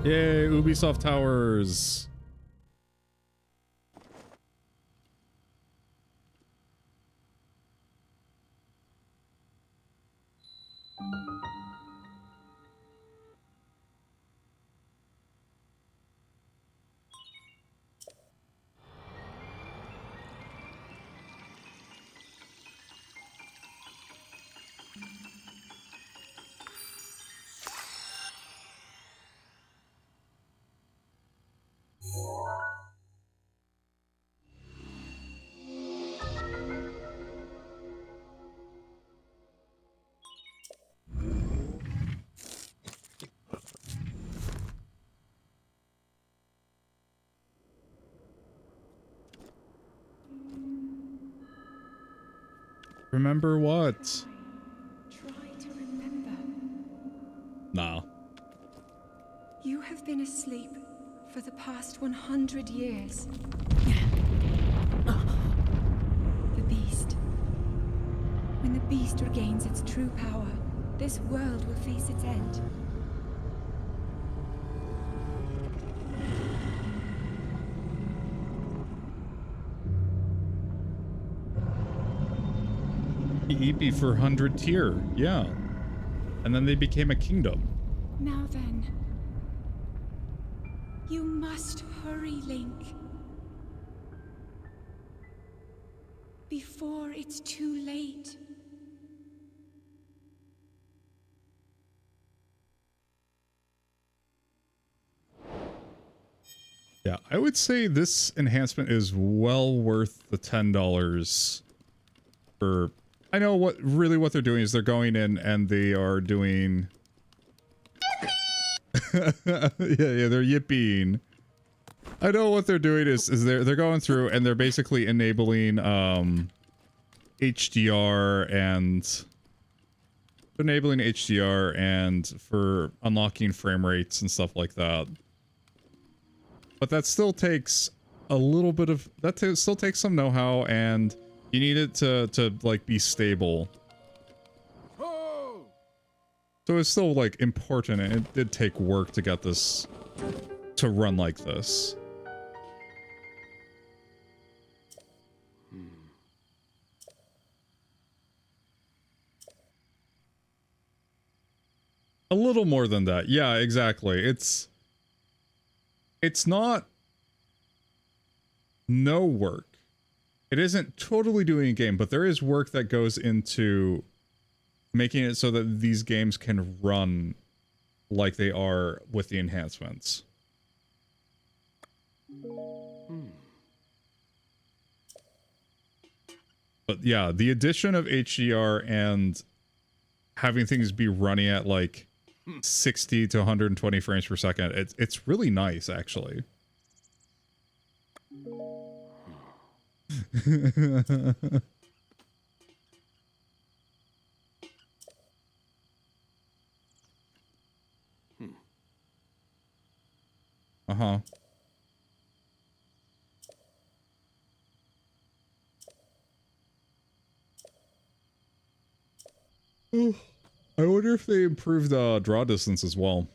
Yay, Ubisoft Towers. Remember what? Try to remember. Nah. You have been asleep for the past 100 years. The beast. When the beast regains its true power, this world will face its end. EP for 100 tier, yeah. And then they became a kingdom. Now then, you must hurry, Link. Before it's too late. Yeah, I would say this enhancement is well worth the $10 for... I know what they're doing is they're going in and they are doing... yeah, they're yipping. I know what they're doing is they're going through and they're basically enabling HDR and for unlocking frame rates and stuff like that. But that still takes a little bit of still takes some know-how, and you need it to like be stable. So it's still like important, and it did take work to get this to run like this. A little more than that. Yeah, exactly. It's not no work. It isn't totally doing a game, but there is work that goes into making it so that these games can run like they are with the enhancements. But yeah, the addition of HDR and having things be running at like 60 to 120 frames per second, it's really nice, actually. Uh-huh. I wonder if they improved draw distance as well.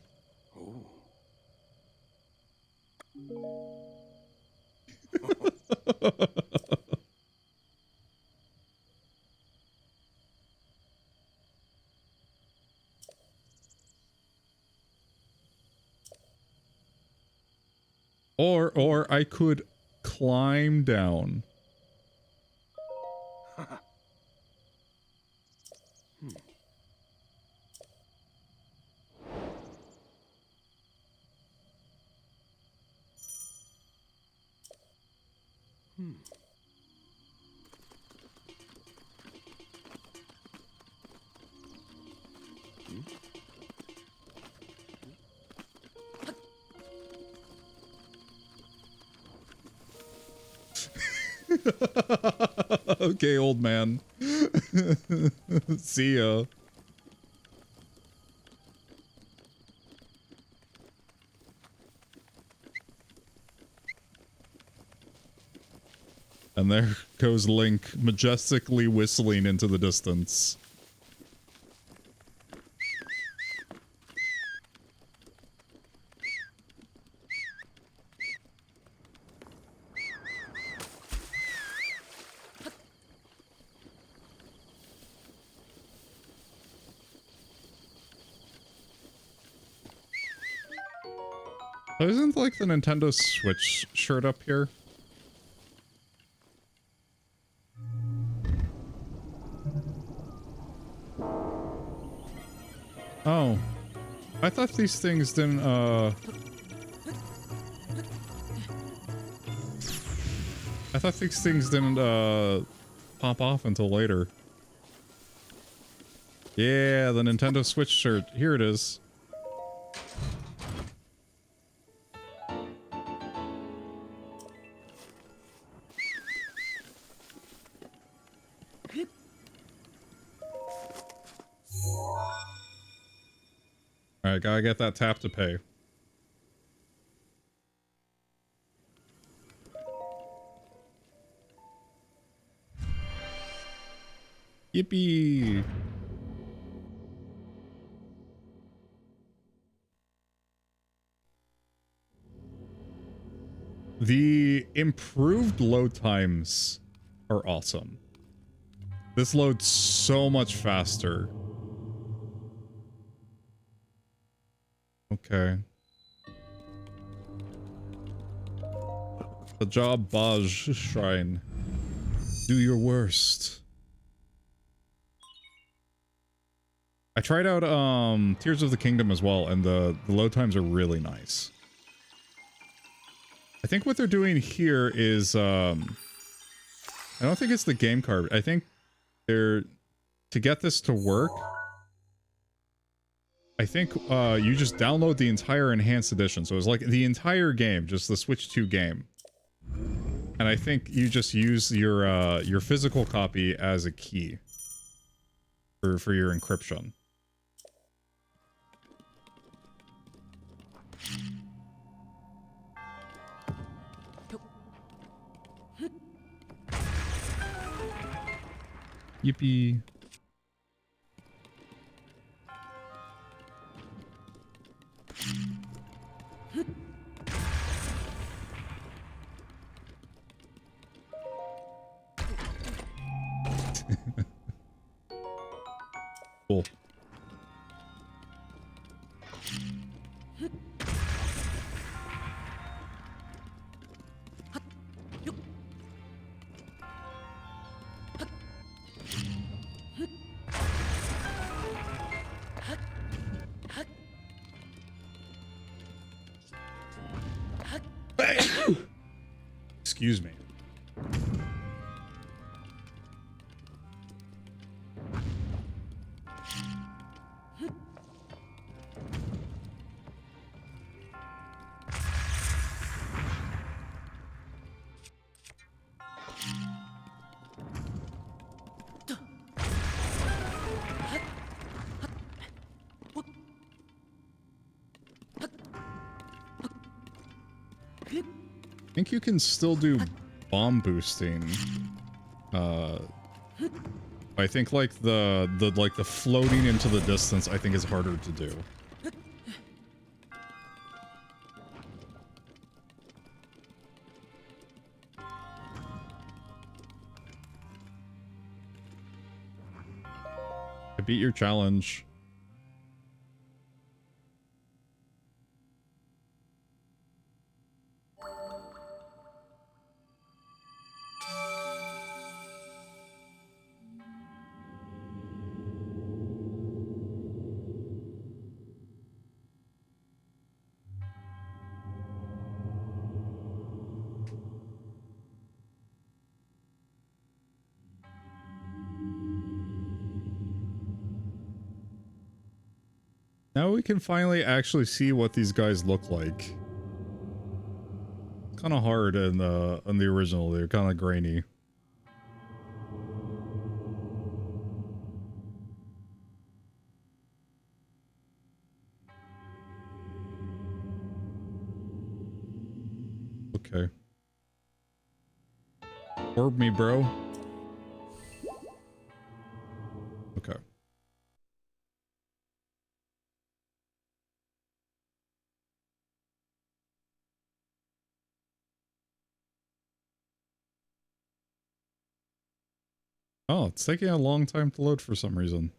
Or I could climb down. Okay, old man. See ya. And there goes Link, majestically whistling into the distance. So isn't like the Nintendo Switch shirt up here? Oh. I thought these things didn't, I thought these things didn't, pop off until later. Yeah, the Nintendo Switch shirt. Here it is. Alright, gotta get that tap to pay. Yippee! The improved load times are awesome. This loads so much faster. Okay. The job Baj Shrine. Do your worst. I tried out Tears of the Kingdom as well, and the load times are really nice. I think what they're doing here is I don't think it's the game card. I think they're to get this to work. I think you just download the entire enhanced edition. So it's like the entire game, just the Switch 2 game. And I think you just use your physical copy as a key for your encryption. Yippee. Cool. Excuse me. I think you can still do bomb boosting. I think like the floating into the distance I think is harder to do. I beat your challenge. Now we can finally actually see what these guys look like. Kind of hard in the original. They're kind of grainy. Okay. Orb me, bro. Okay. Oh, it's taking a long time to load for some reason.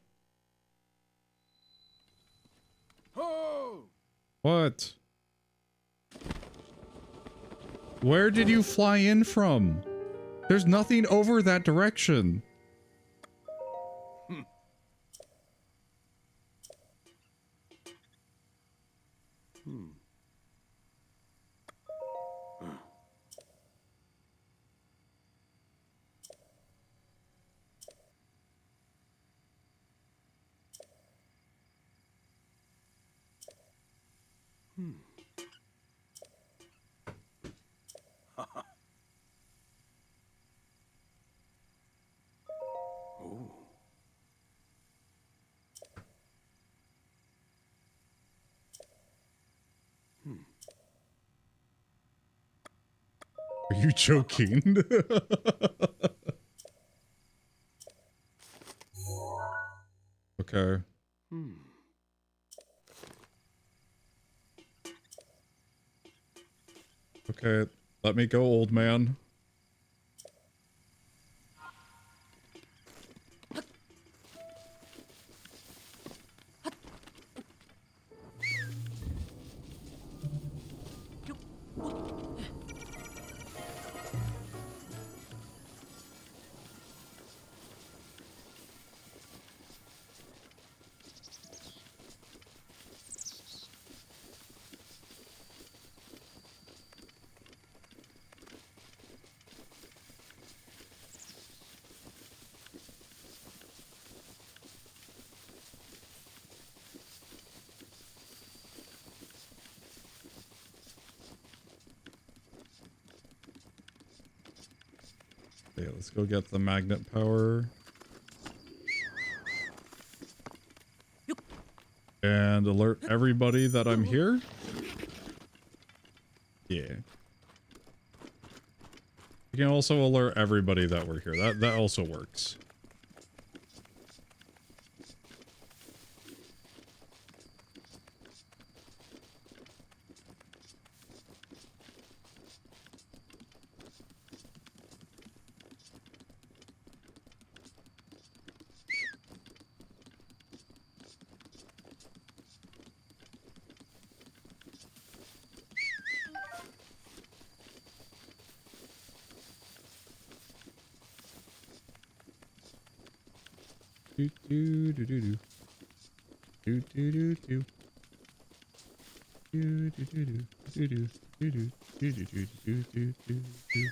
Oh! What? Where did you fly in from? There's nothing over that direction. Are you joking? Okay. Okay, let me go, old man. Okay, let's go get the magnet power. And alert everybody that I'm here. Yeah. You can also alert everybody that we're here. That also works. Do do do do do. Do do do do. Do do do do do do do do do do do do do do.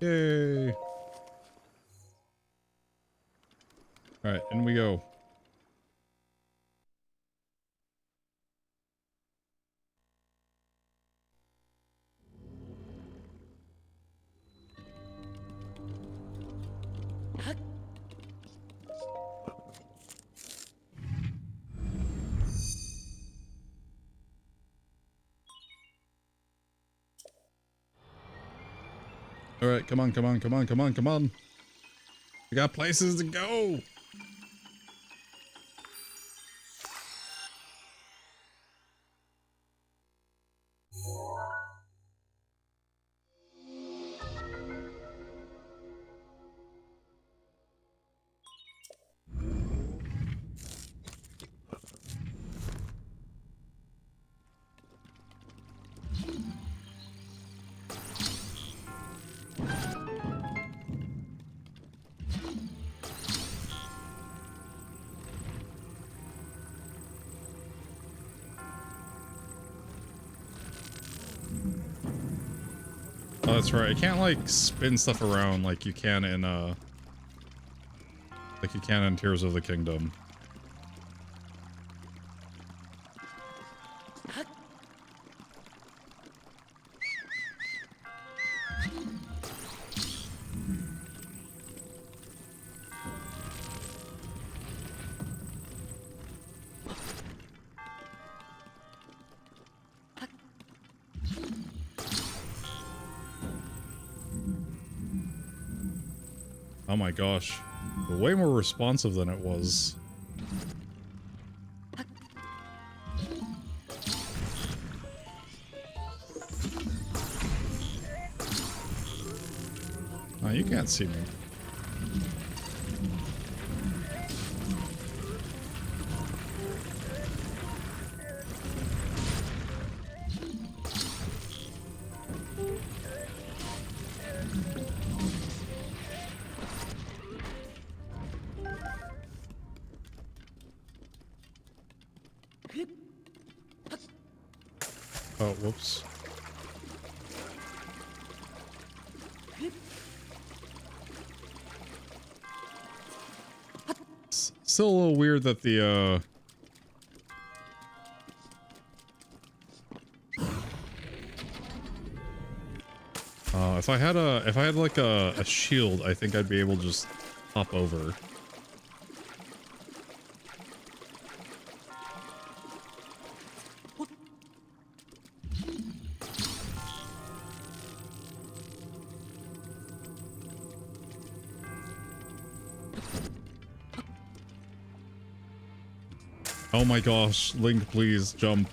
Yay! Alright, in we go. Alright, come on, come on, come on, come on, come on. We got places to go! Oh, that's right. I can't, like, spin stuff around like you can in, Tears of the Kingdom. Oh my gosh. Way more responsive than it was. Oh, you can't see me. Oh, whoops. Still a little weird that the, if I had like a shield, I think I'd be able to just hop over. Oh my gosh, Link, please jump.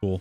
Cool.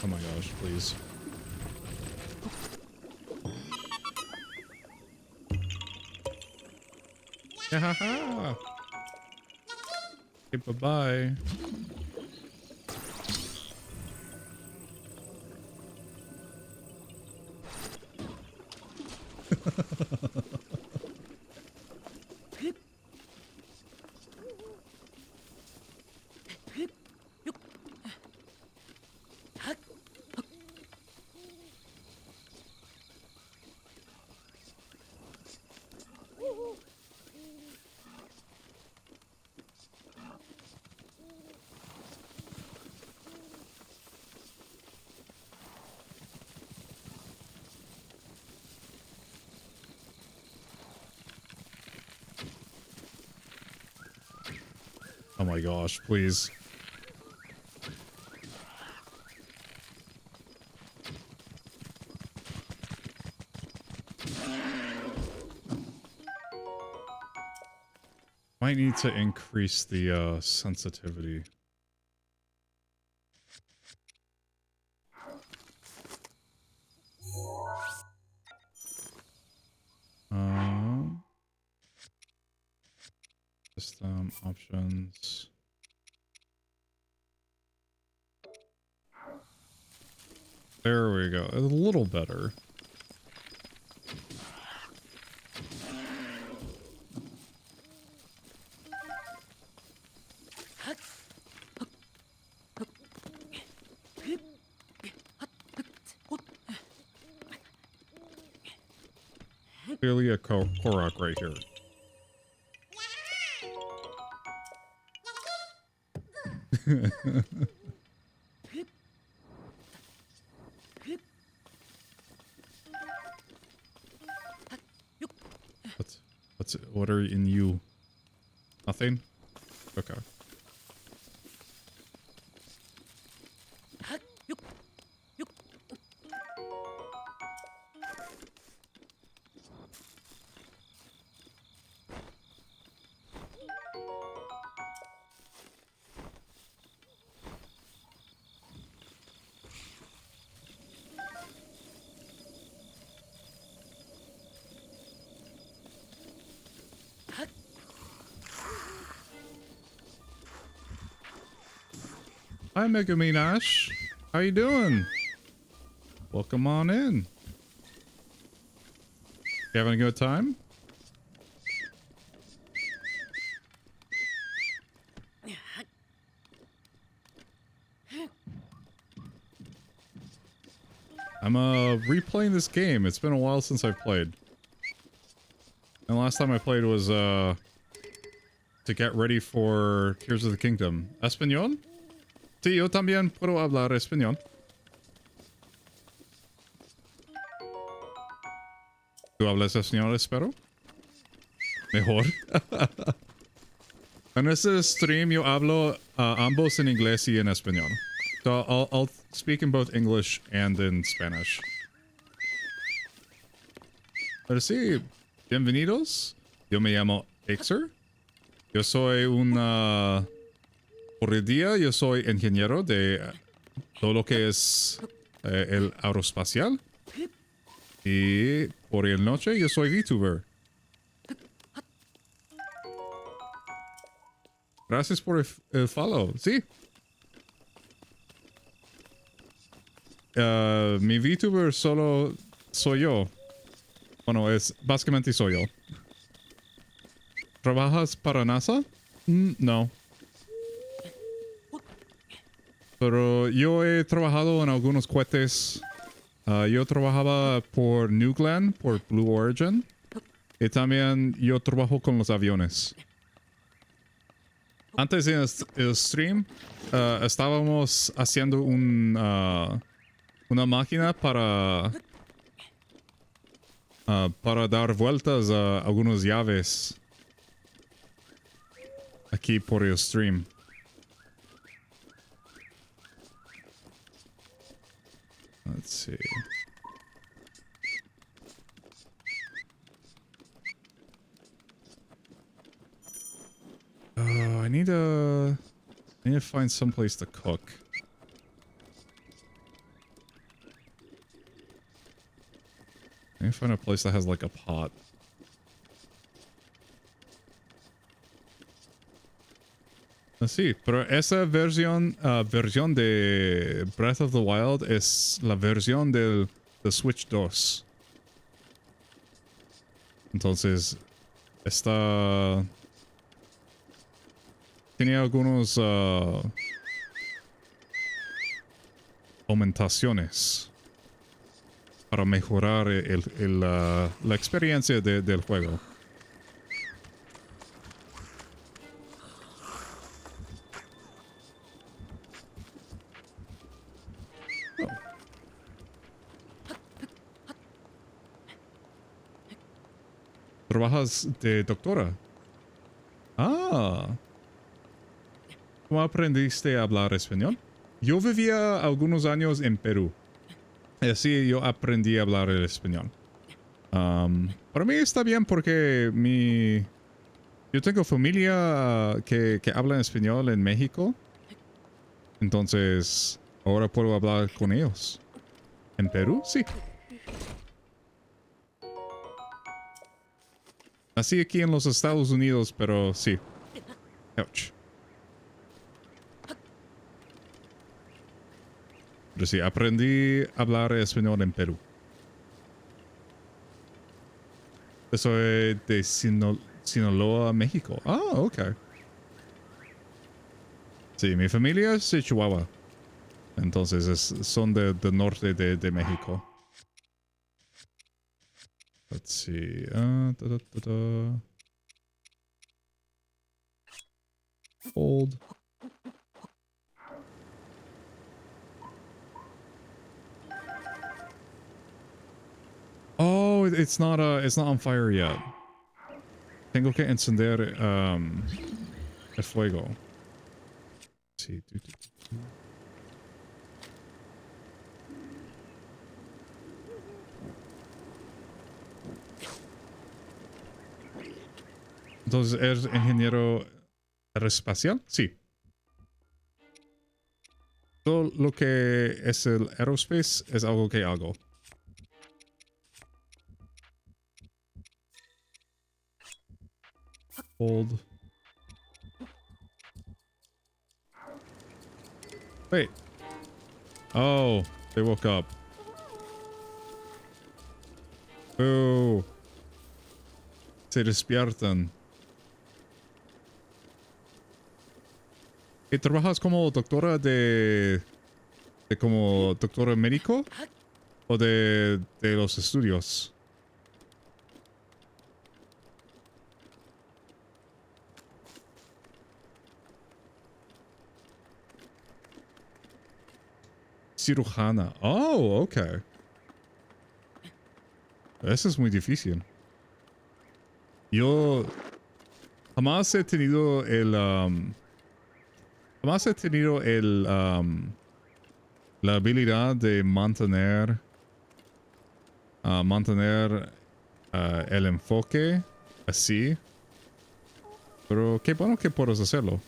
my gosh, please. Yeah. Okay, bye-bye. Oh my gosh, please. Might need to increase the sensitivity. System options. There we go. A little better. Clearly a Korok right here. What are in you? Nothing? Okay. Hi, Megami Nash. How you doing? Welcome on in. You having a good time? I'm replaying this game. It's been a while since I've played. And the last time I played was to get ready for Tears of the Kingdom. Español? Sí, yo también puedo hablar español. ¿Tú hablas español, espero? Mejor. En este stream yo hablo ambos en inglés y en español. So I'll speak in both English and in Spanish. Pero sí, bienvenidos. Yo me llamo Exer. Yo soy un... por el día yo soy ingeniero de todo lo que es el aeroespacial. Y por el noche yo soy VTuber. Gracias por el follow. Sí. Mi VTuber solo soy yo. Bueno, es básicamente soy yo. ¿Trabajas para NASA? No. Pero yo he trabajado en algunos cohetes. Yo trabajaba por Newgland, por Blue Origin. Y también yo trabajo con los aviones. Antes en el stream, estábamos haciendo una máquina para dar vueltas a algunas llaves aquí por el stream. Let's see. I need to find someplace to cook. me find a place that has like a pot. Sí, pero esa versión de Breath of the Wild es la versión del Switch 2. Entonces, esta tiene algunos aumentaciones para mejorar la experiencia del juego. ¿Trabajas de doctora? Ah. ¿Cómo aprendiste a hablar español? Yo vivía algunos años en Perú. Y así yo aprendí a hablar el español. Para mí está bien porque yo tengo familia que habla en español en México. Entonces, ahora puedo hablar con ellos. ¿En Perú? Sí. Así aquí en los Estados Unidos, pero sí. Ouch. Pero sí, aprendí a hablar español en Perú. Soy de Sinaloa, México. Ah, ok. Sí, mi familia es de Chihuahua. Entonces son del norte de México. Let's see. Hold. Oh, it's not on fire yet. Tengo que encender el fuego. Sí. Entonces, ¿eres ingeniero aeroespacial? Sí. Todo lo que es el aerospace es algo que hago. Hold. Wait. Oh, they woke up. Oh. Se despiertan. ¿Y trabajas como doctora como doctora médico? ¿O de los estudios? Cirujana. Oh, ok. Eso es muy difícil. Yo jamás he tenido la habilidad de mantener el enfoque así. Pero qué bueno que puedes hacerlo.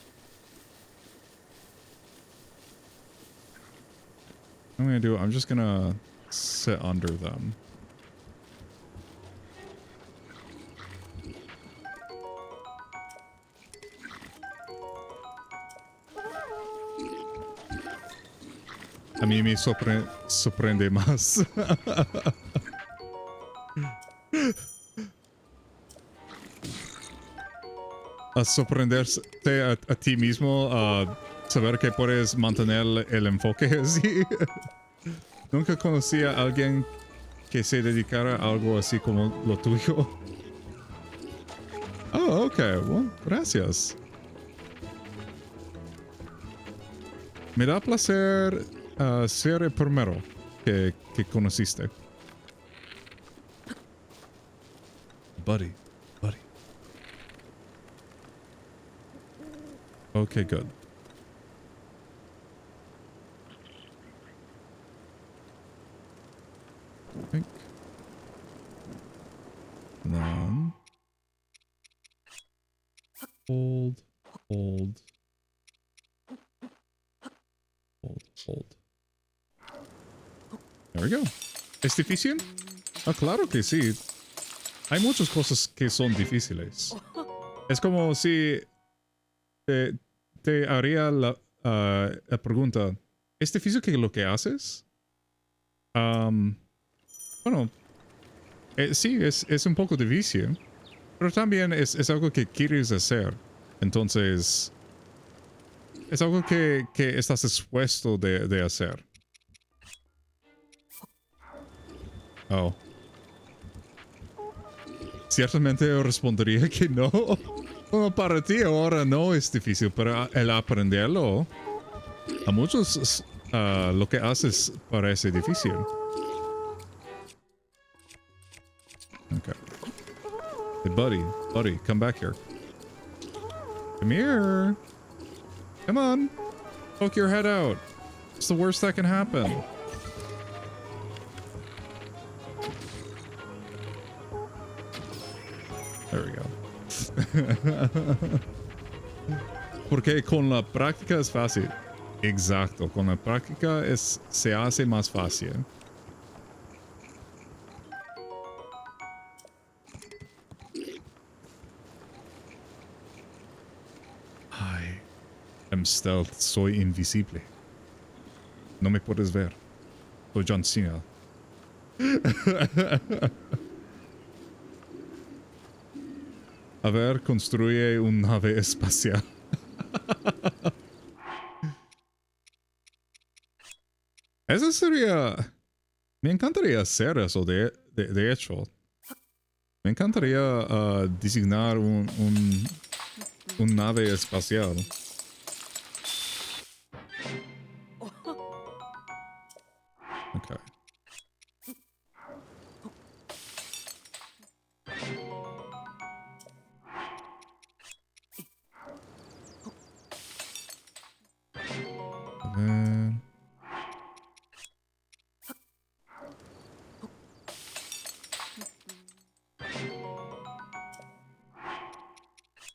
What I'm gonna do, I'm just gonna sit under them. A mí me sorprende más. A sorprenderte a ti mismo, a saber que puedes mantener el enfoque así. Nunca conocí a alguien que se dedicara a algo así como lo tuyo. Oh, ok. Bueno, gracias. Me da placer ser el primero que conociste. Buddy. Okay, good. Think. None. Hold. There we go. ¿Es difícil? Ah, claro que sí. Hay muchas cosas que son difíciles. Es como si te haría la pregunta, ¿es difícil que lo que haces? Bueno, sí, es un poco difícil, pero también es algo que quieres hacer. Entonces, es algo que estás dispuesto de hacer. Oh. Ciertamente yo respondería que no. Bueno, para ti ahora no es difícil, pero el aprenderlo, a muchos lo que haces parece difícil. Okay. Hey, buddy, come back here. Come here. Come on. Poke your head out. It's the worst that can happen. There we go. Porque con la práctica es fácil. Exacto, con la práctica se hace más fácil. I am stealth, soy invisible. No me puedes ver. Soy John Cena. A ver, construye una nave espacial. Eso sería... Me encantaría hacer eso, de hecho. Me encantaría designar un nave espacial. Okay.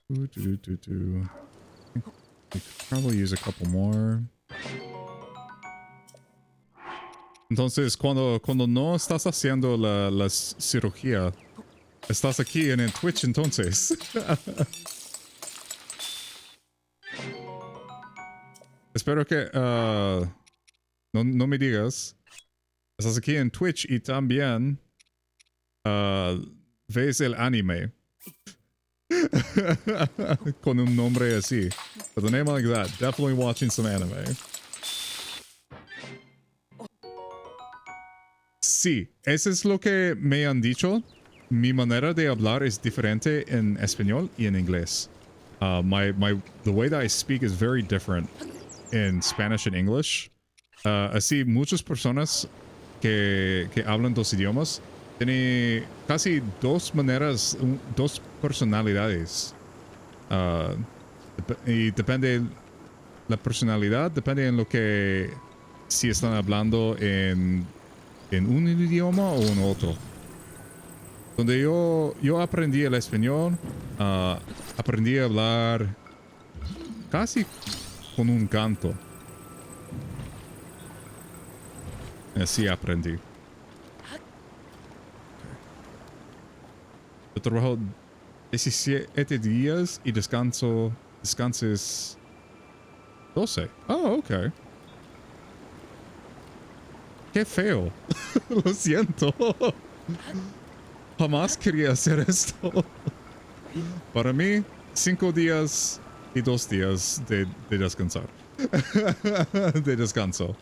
We could probably use a couple more. Entonces, cuando no estás haciendo la cirugía, estás aquí en el Twitch entonces. Espero que no me digas. Estás aquí en Twitch y también ves el anime. Con un nombre así. With a name like that, definitely watching some anime. Sí, eso es lo que me han dicho. Mi manera de hablar es diferente en español y en inglés. The way that I speak is very different in Spanish and English. Así, muchas personas que hablan dos idiomas tienen casi dos maneras, dos personalidades. Y depende la personalidad, depende en lo que si están hablando en un idioma o en otro. Donde yo aprendí el español, aprendí a hablar casi con un canto. Así aprendí. Yo trabajo 17 días y descanses 12. Oh, ok. Qué feo. Lo siento. Jamás quería hacer esto. Para mí, 5 días y 2 días de descansar. De descanso.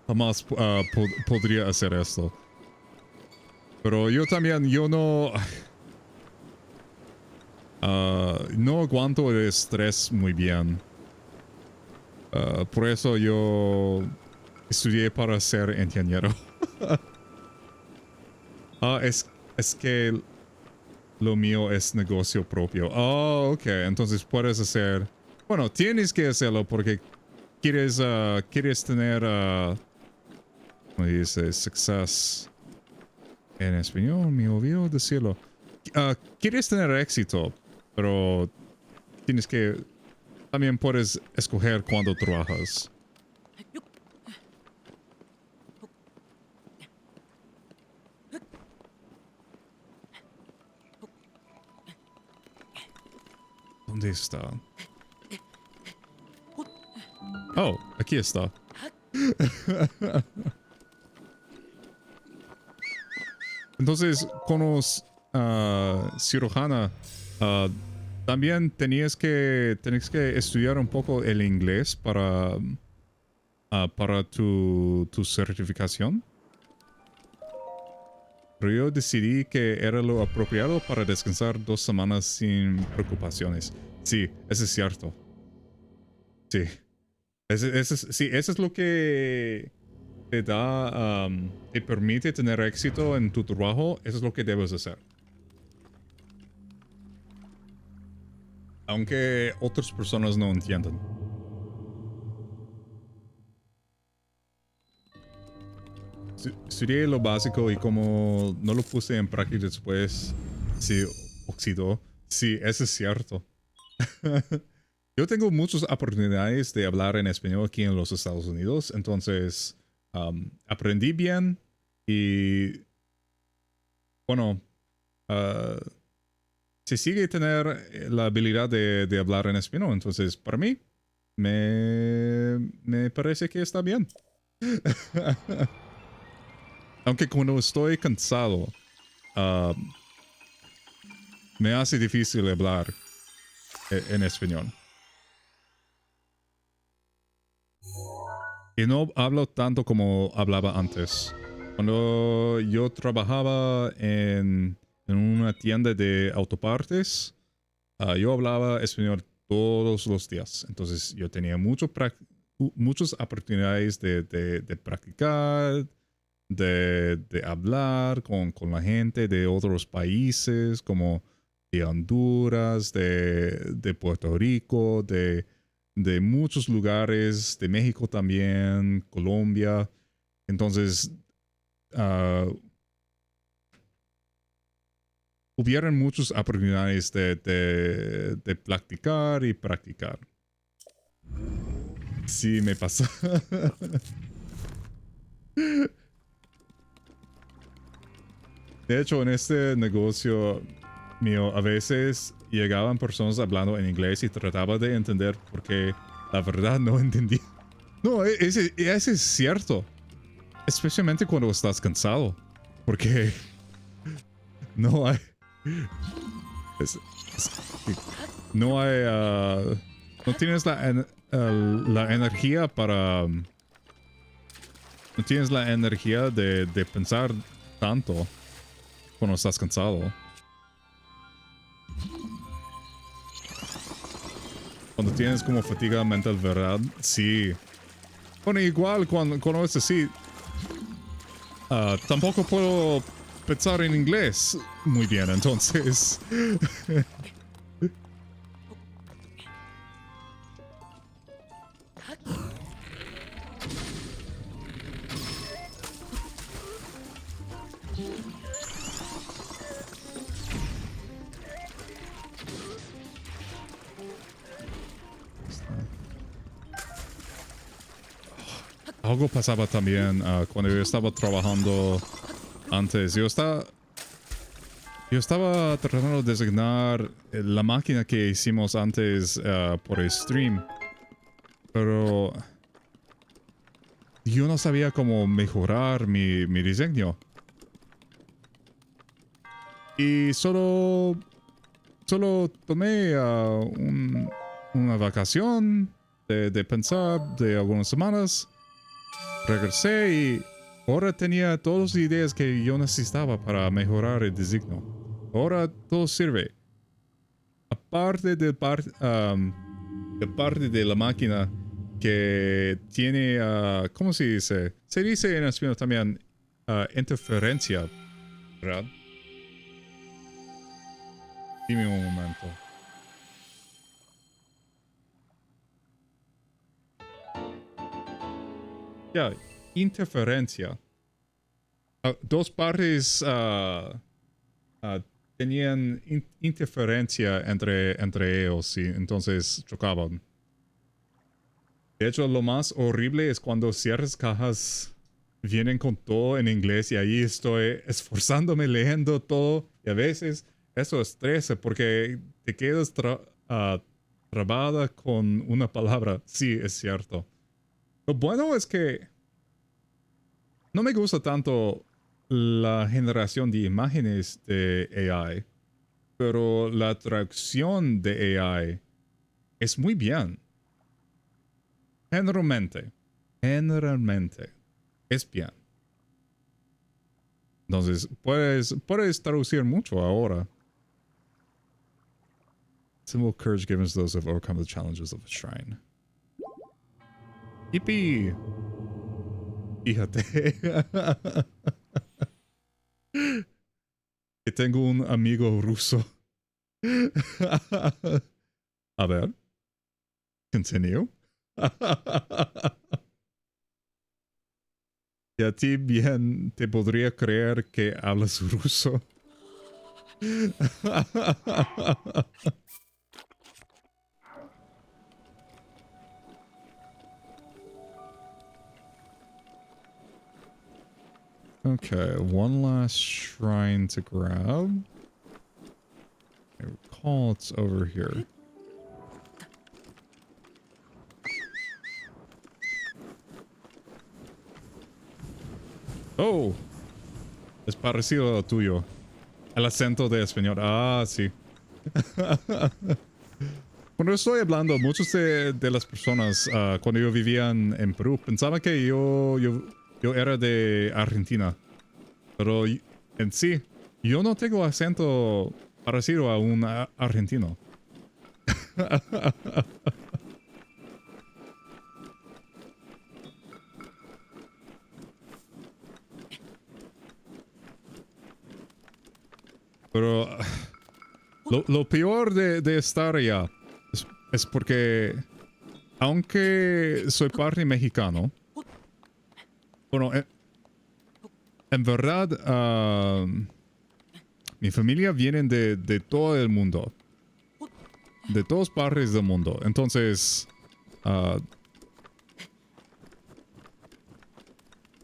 Jamás podría hacer esto. Pero yo también, no aguanto el estrés muy bien. Por eso yo estudié para ser ingeniero. Es que lo mío es negocio propio. Oh, ok. Entonces puedes hacer... Bueno, tienes que hacerlo porque quieres tener... ¿cómo dice? Success. En español, me olvido decirlo. Quieres tener éxito, pero tienes que también puedes escoger cuándo trabajas. ¿Dónde está? Oh, aquí está. Entonces, con los cirujana, también tenías que estudiar un poco el inglés para tu certificación. Pero yo decidí que era lo apropiado para descansar 2 semanas sin preocupaciones. Sí, eso es cierto. Sí. Sí, eso es lo que te da, te permite tener éxito en tu trabajo. Eso es lo que debes hacer. Aunque otras personas no entiendan. Estudié lo básico y como no lo puse en práctica después, se oxidó. Sí, eso es cierto. Yo tengo muchas oportunidades de hablar en español aquí en los Estados Unidos, entonces aprendí bien y bueno, se sigue tener la habilidad de hablar en español, entonces para mí me parece que está bien. Aunque cuando estoy cansado, me hace difícil hablar en español. Y no hablo tanto como hablaba antes. Cuando yo trabajaba en una tienda de autopartes, yo hablaba español todos los días. Entonces yo tenía muchas oportunidades de practicar, de hablar con la gente de otros países, como de Honduras, de Puerto Rico, de muchos lugares, de México también, Colombia. Entonces, hubieron muchas oportunidades de practicar y practicar. Sí, me pasa. De hecho, en este negocio mío, a veces llegaban personas hablando en inglés y trataba de entender porque la verdad no entendía. No, ese es cierto. Especialmente cuando estás cansado. Porque no hay... no hay... no tienes la energía para... no tienes la energía de pensar tanto cuando estás cansado. Cuando tienes como fatiga mental, ¿verdad? Sí. Bueno, igual cuando es así, tampoco puedo pensar en inglés muy bien, entonces. Algo pasaba también cuando yo estaba trabajando antes. Yo estaba tratando de designar la máquina que hicimos antes por el stream. Pero yo no sabía cómo mejorar mi diseño. Y solo tomé una vacación de pensar de algunas semanas. Regresé y ahora tenía todas las ideas que yo necesitaba para mejorar el diseño. Ahora todo sirve. Aparte de parte de la máquina que tiene, ¿cómo se dice? Se dice en español también interferencia, ¿verdad? Dime un momento. Ya, interferencia. Dos partes tenían interferencia entre ellos y entonces chocaban. De hecho, lo más horrible es cuando ciertas cajas vienen con todo en inglés y ahí estoy esforzándome leyendo todo y a veces eso estresa porque te quedas trabada con una palabra. Sí, es cierto. Lo bueno es que no me gusta tanto la generación de imágenes de AI, pero la traducción de AI es muy bien. Generalmente es bien. Entonces, puedes traducir mucho ahora. Symbol courage given to those who have overcome the challenges of a shrine. ¡Yipi! Fíjate. Que tengo un amigo ruso. A ver. Continue. Y a ti bien te podría creer que hablas ruso. Okay, one last shrine to grab. I recall it's over here. Oh, es parecido al tuyo. El acento de español. Ah, sí. Cuando estoy hablando, muchos de las personas, cuando yo vivía en Perú, pensaban que yo era de Argentina. Pero en sí, yo no tengo acento parecido a un argentino. Pero lo peor de estar allá es porque, aunque soy parte mexicano, bueno, en verdad, mi familia viene de todo el mundo. De todas partes del mundo. Entonces,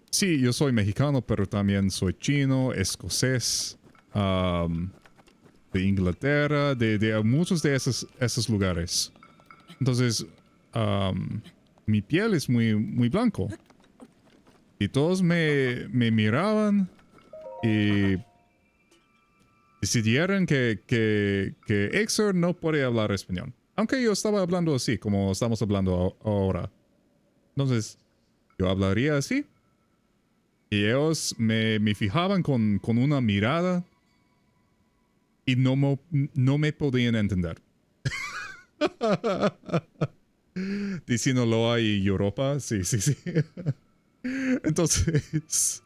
sí, yo soy mexicano, pero también soy chino, escocés, de Inglaterra, de muchos de esos lugares. Entonces, mi piel es muy blanco. Y todos me miraban y decidieron que Exor no puede hablar español. Aunque yo estaba hablando así, como estamos hablando ahora. Entonces, yo hablaría así. Y ellos me fijaban con una mirada y no me podían entender. De Sinaloa y Europa, sí. Entonces,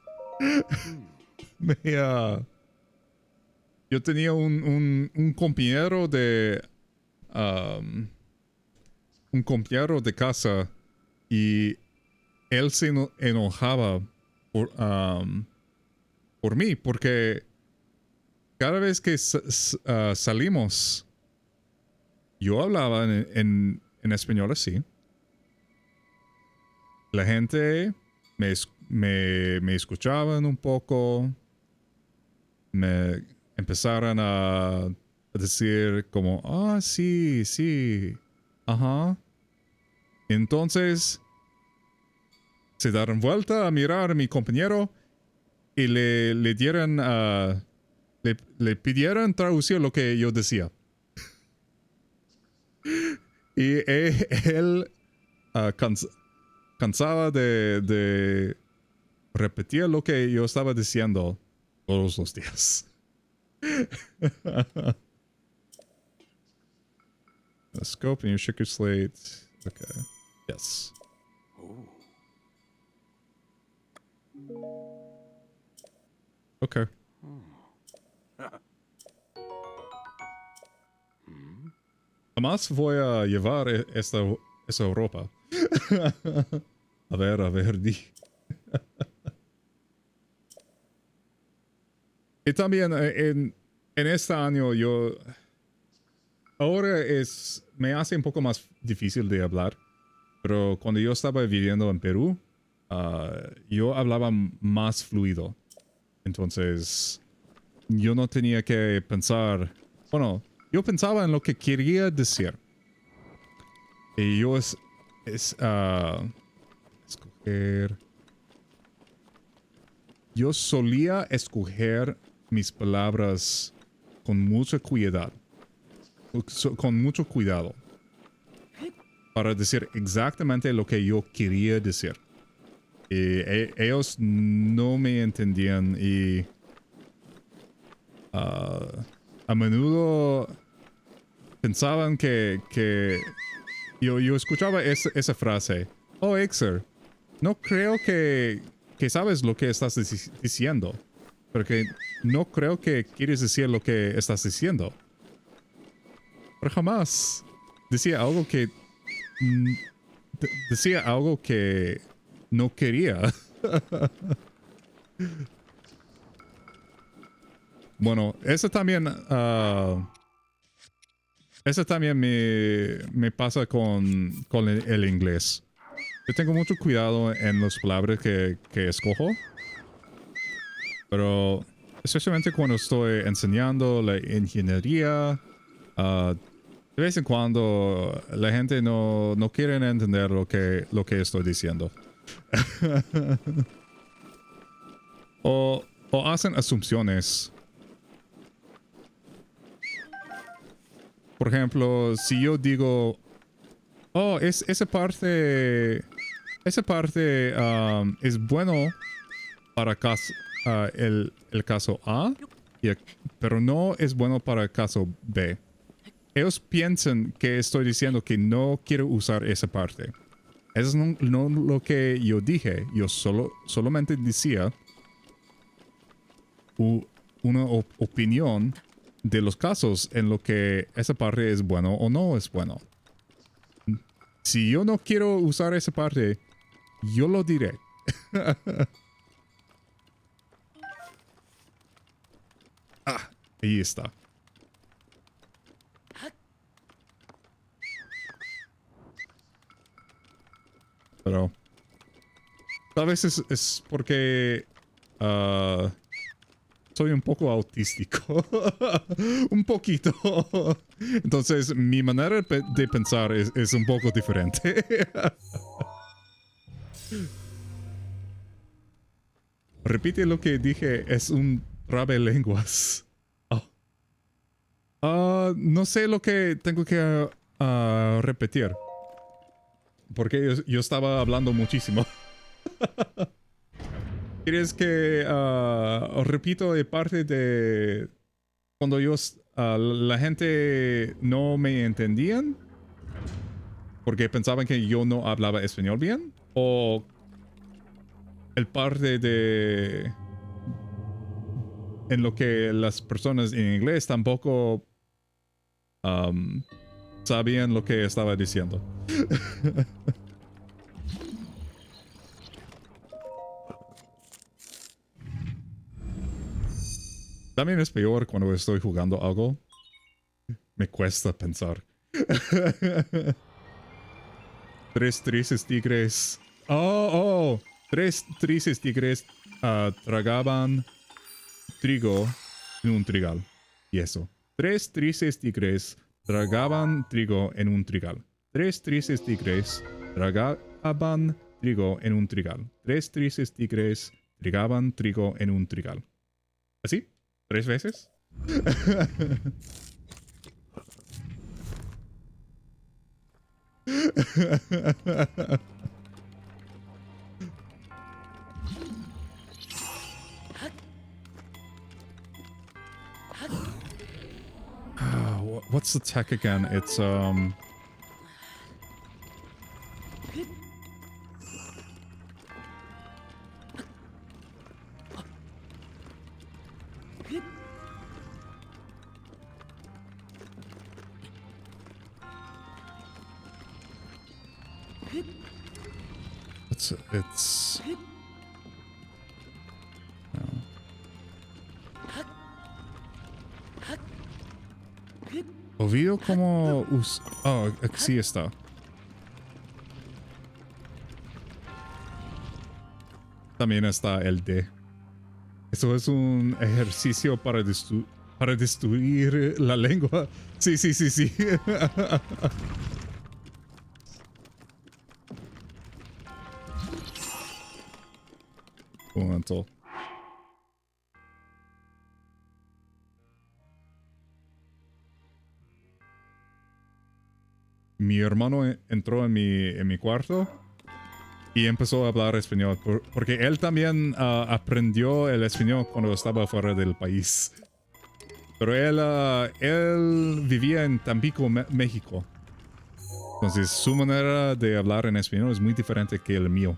yo tenía un compañero un compañero de casa y él se enojaba por mí porque cada vez que salimos yo hablaba en español así. La gente me escuchaban un poco, me empezaron a decir como, sí, ajá. Entonces se dieron vuelta a mirar a mi compañero y le dieron, le pidieron traducir lo que yo decía. Y él cansaba de repetir lo que yo estaba diciendo todos los días. A scope and you shook your slate. Okay. Yes. Okay. Jamás voy a llevar esa ropa. A ver, di. Y también en este año ahora me hace un poco más difícil de hablar. Pero cuando yo estaba viviendo en Perú, yo hablaba más fluido. Entonces, yo no tenía que pensar... Bueno, yo pensaba en lo que quería decir. Y yo escoger... Yo solía escoger mis palabras con mucho cuidado. Con mucho cuidado. Para decir exactamente lo que yo quería decir. Y ellos no me entendían y... a menudo pensaban que yo escuchaba esa frase. Oh, Exer, no creo que sabes lo que estás diciendo. Porque no creo que quieres decir lo que estás diciendo. Pero jamás decía algo que... decía algo que no quería. Bueno, eso también me pasa con el inglés. Yo tengo mucho cuidado en las palabras que escojo. Pero especialmente cuando estoy enseñando la ingeniería, de vez en cuando la gente no quiere entender lo que estoy diciendo. o hacen asunciones. Por ejemplo, si yo digo, oh, esa parte es bueno para el caso A, pero no es bueno para el caso B. Ellos piensan que estoy diciendo que no quiero usar esa parte. Eso es no lo que yo dije. Yo solamente decía una opinión de los casos en lo que esa parte es bueno o no es bueno. Si yo no quiero usar esa parte, yo lo diré. Ahí está. Pero tal vez es porque soy un poco autístico. Un poquito. Entonces mi manera de pensar es un poco diferente. Repite lo que dije, es un trabalenguas. No sé lo que tengo que repetir. Porque yo estaba hablando muchísimo. ¿Quieres que repito de parte de cuando la gente no me entendían? Porque pensaban que yo no hablaba español bien. ¿O el parte de en lo que las personas en inglés tampoco sabían lo que estaba diciendo? También es peor cuando estoy jugando algo. Me cuesta pensar. 3 tristes tigres. Oh. 3 tristes tigres tragaban trigo en un trigal. Y eso. 3 tristes tigres tragaban trigo en un trigal. 3 tristes tigres tragaban trigo en un trigal. 3 tristes tigres tragaban trigo en un trigal. ¿Así? 3 veces. What's the tech again? It's olvido cómo oh, aquí está. También está el D. Eso es un ejercicio para destruir la lengua. Sí, sí, sí, sí. Un momento. Mi hermano entró en mi cuarto y empezó a hablar español, porque él también aprendió el español cuando estaba fuera del país. Pero él vivía en Tampico, México. Entonces su manera de hablar en español es muy diferente que el mío.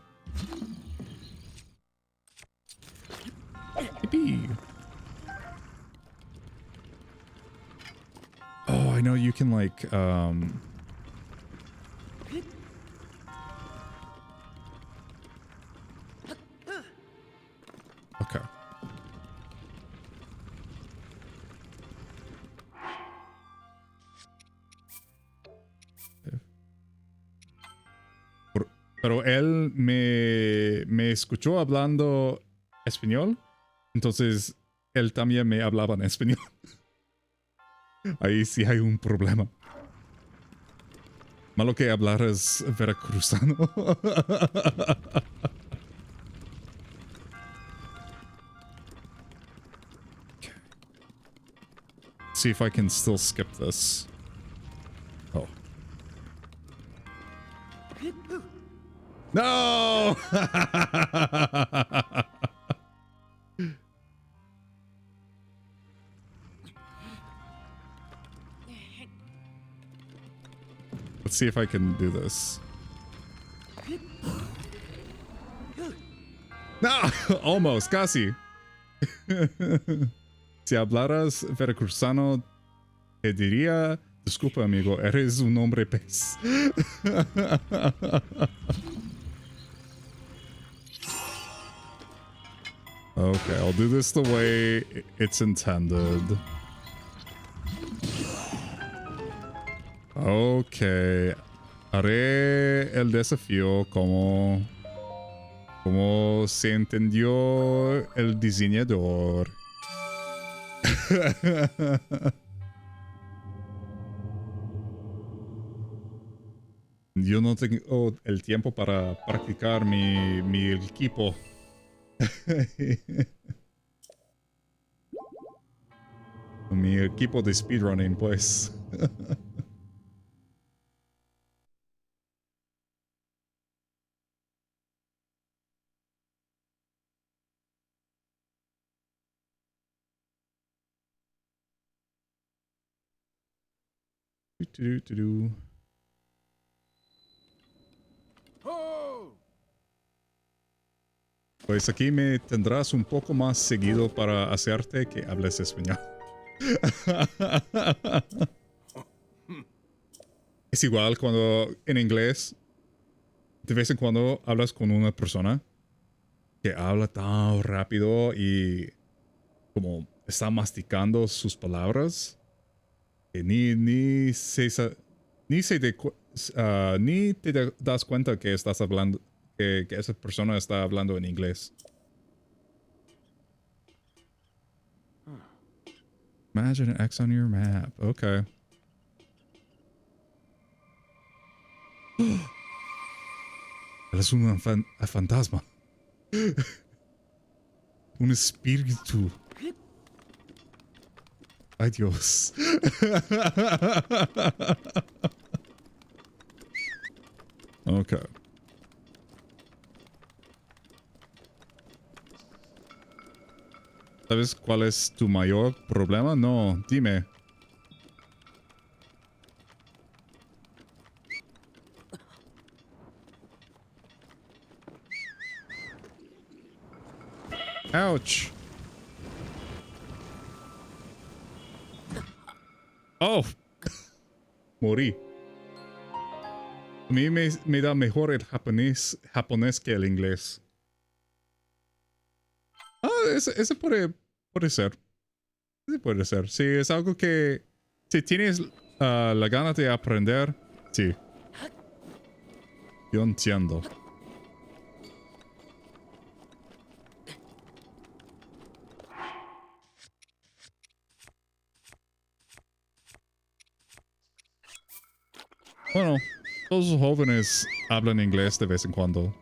Yippee. Oh, I know you can like okay. Pero él me escuchó hablando español, entonces él también me hablaba en español. Ahí sí hay un problema. Malo que hablaras veracruzano. Okay. See if I can still skip this. Oh. No! Let's see if I can do this. No! Almost, casi. Si hablaras veracruzano, te diría, disculpa amigo, eres un hombre pez. Okay, I'll do this the way it's intended. Okay, haré el desafío como se entendió el diseñador. Yo no tengo el tiempo para practicar mi equipo. Mi equipo de speedrunning, pues. Ho! Pues aquí me tendrás un poco más seguido para hacerte que hables español. Es igual cuando en inglés, de vez en cuando hablas con una persona que habla tan rápido y como está masticando sus palabras que ni te das cuenta que estás hablando, que esa persona está hablando en inglés. Imagine an X on your map. Okay. Eres un fantasma. Un espíritu. Ay, Dios. Okay. ¿Sabes cuál es tu mayor problema? No, dime. Ouch. Oh. Morí. A mí me da mejor el japonés que el inglés. Ah, ese puede ser. Ese puede ser. Sí, es algo que... Si tienes la gana de aprender, sí. Yo entiendo. Bueno, todos los jóvenes hablan inglés de vez en cuando.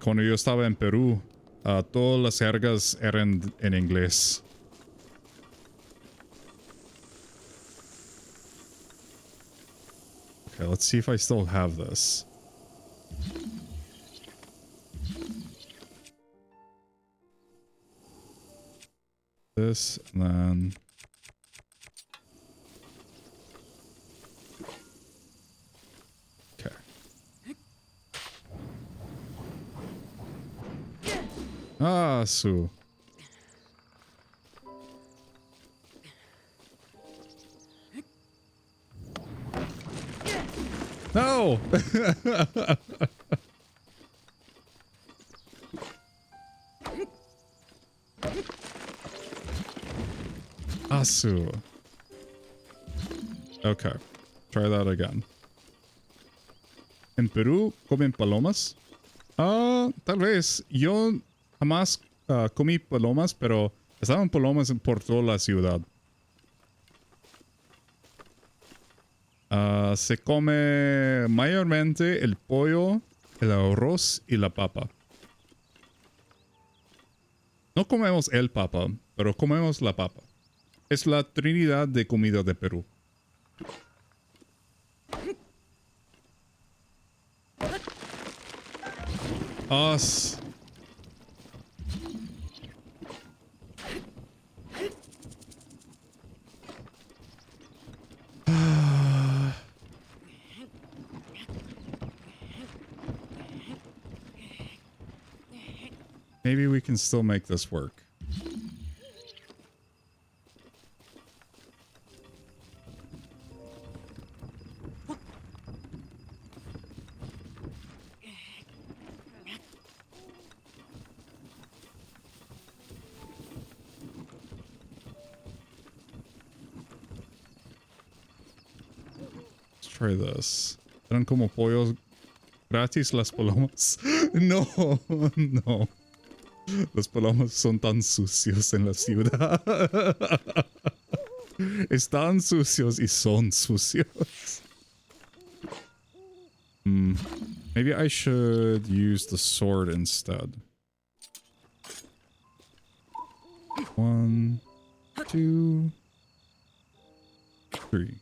Cuando yo estaba en Perú, todas las jergas eran en inglés. Okay, let's see if I still have this. This, and then... Okay. Ah, Sue. No! Asu. Okay. Try that again. ¿En Perú comen palomas? Tal vez. Yo jamás comí palomas, pero estaban palomas por toda la ciudad. Se come mayormente el pollo, el arroz y la papa. No comemos el papa, pero comemos la papa. Es la trinidad de comida de Perú. Us. Maybe we can still make this work. Let's try this. ¿Eran como pollos gratis las palomas? No, no. Los palomas son tan sucios en la ciudad. Están sucios y son sucios. Maybe I should use the sword instead. 1, 2, 3.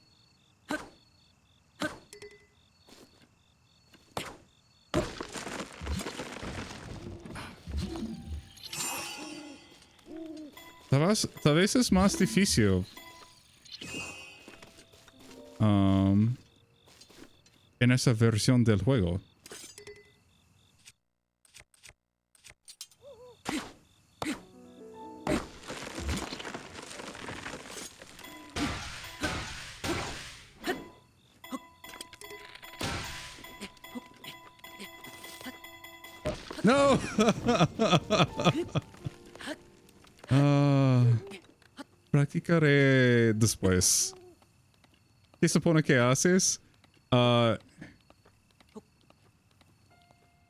Tal vez es más difícil. En esa versión del juego. No. Practicaré después. ¿Qué se supone que haces?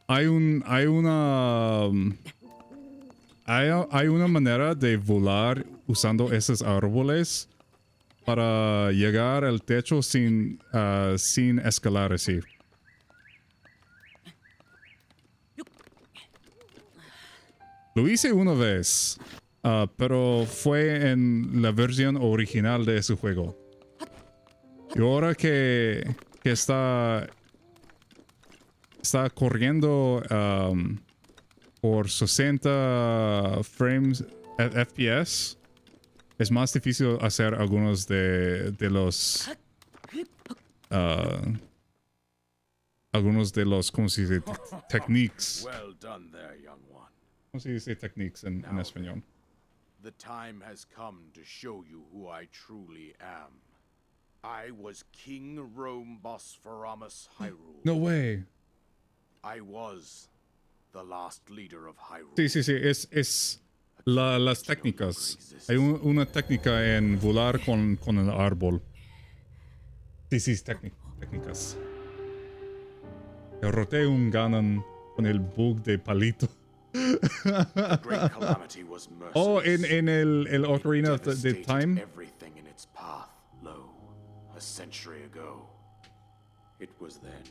Hay una manera de volar usando esos árboles para llegar al techo sin escalar así. Lo hice una vez. Pero fue en la versión original de ese juego. Y ahora que está corriendo por 60 frames FPS, es más difícil hacer algunos de los ¿cómo se dice? Techniques. Well done there, young one. ¿Cómo se dice techniques en español? The time has come to show you who I truly am. I was King Rome Bosphorus Hyrule. No way. I was the last leader of Hyrule. Sí, es las técnicas. Hay una técnica en volar con el árbol. Sí, técnicas. Derroté un Ganon con el bug de palito. The great calamity was merciless. Oh, en el Ocarina of the Devastated Time. everything in its path. Lo, a century ago. It was then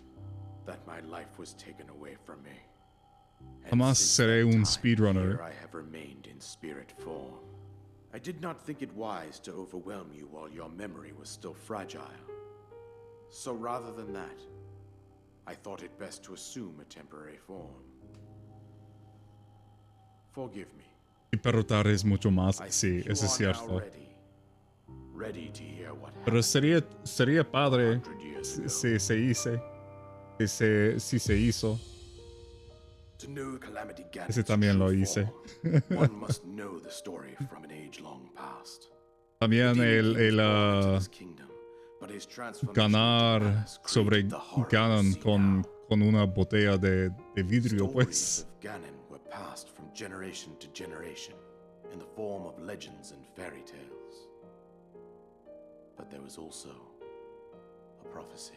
that my life was taken away from me. And Jamás since seré that un time, speedrunner. here I have remained in spirit form. I did not think it wise to overwhelm you while your memory was still fragile. So rather than that, I thought it best to assume a temporary form. Forgive me. Y perrotar es mucho más. I Sí, think you eso es are now cierto. ready to hear what Pero happened sería padre 100 years ago. si se hizo. To know Calamity Ganon's Ese también lo true hice. form, one must know the story from an age long past. También The Demon King was born into el this kingdom, but his transformation ganar into Ganon sobre created the horror we Ganon see con now. una botella de vidrio, Stories pues. of Ganon were passed from generation to generation in the form of legends and fairy tales. But there was also a prophecy.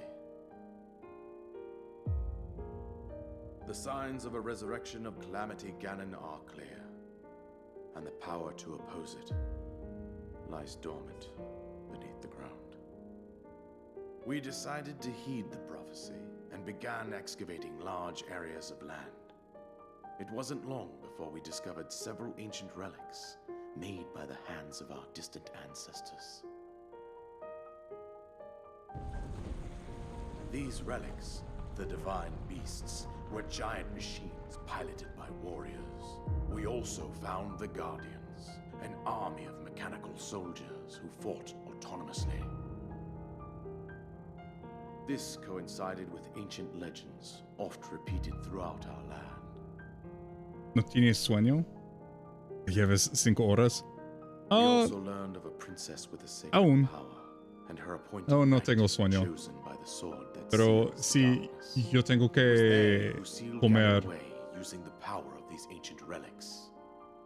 The signs of a resurrection of Calamity Ganon are clear, and the power to oppose it lies dormant beneath the ground. We decided to heed the prophecy and began excavating large areas of land. It wasn't long before we discovered several ancient relics made by the hands of our distant ancestors. These relics, the divine beasts, were giant machines piloted by warriors. We also found the Guardians, an army of mechanical soldiers who fought autonomously. This coincided with ancient legends, oft repeated throughout our land. ¿No tienes sueño? ¿Llevas 5 horas? We also learned of a princess with a sacred aún. power, and her appointed No knight tengo sueño. chosen by the sword that Pero seals the si darkness. yo tengo It was they que who sealed comer. Ganon away using the power of these ancient relics.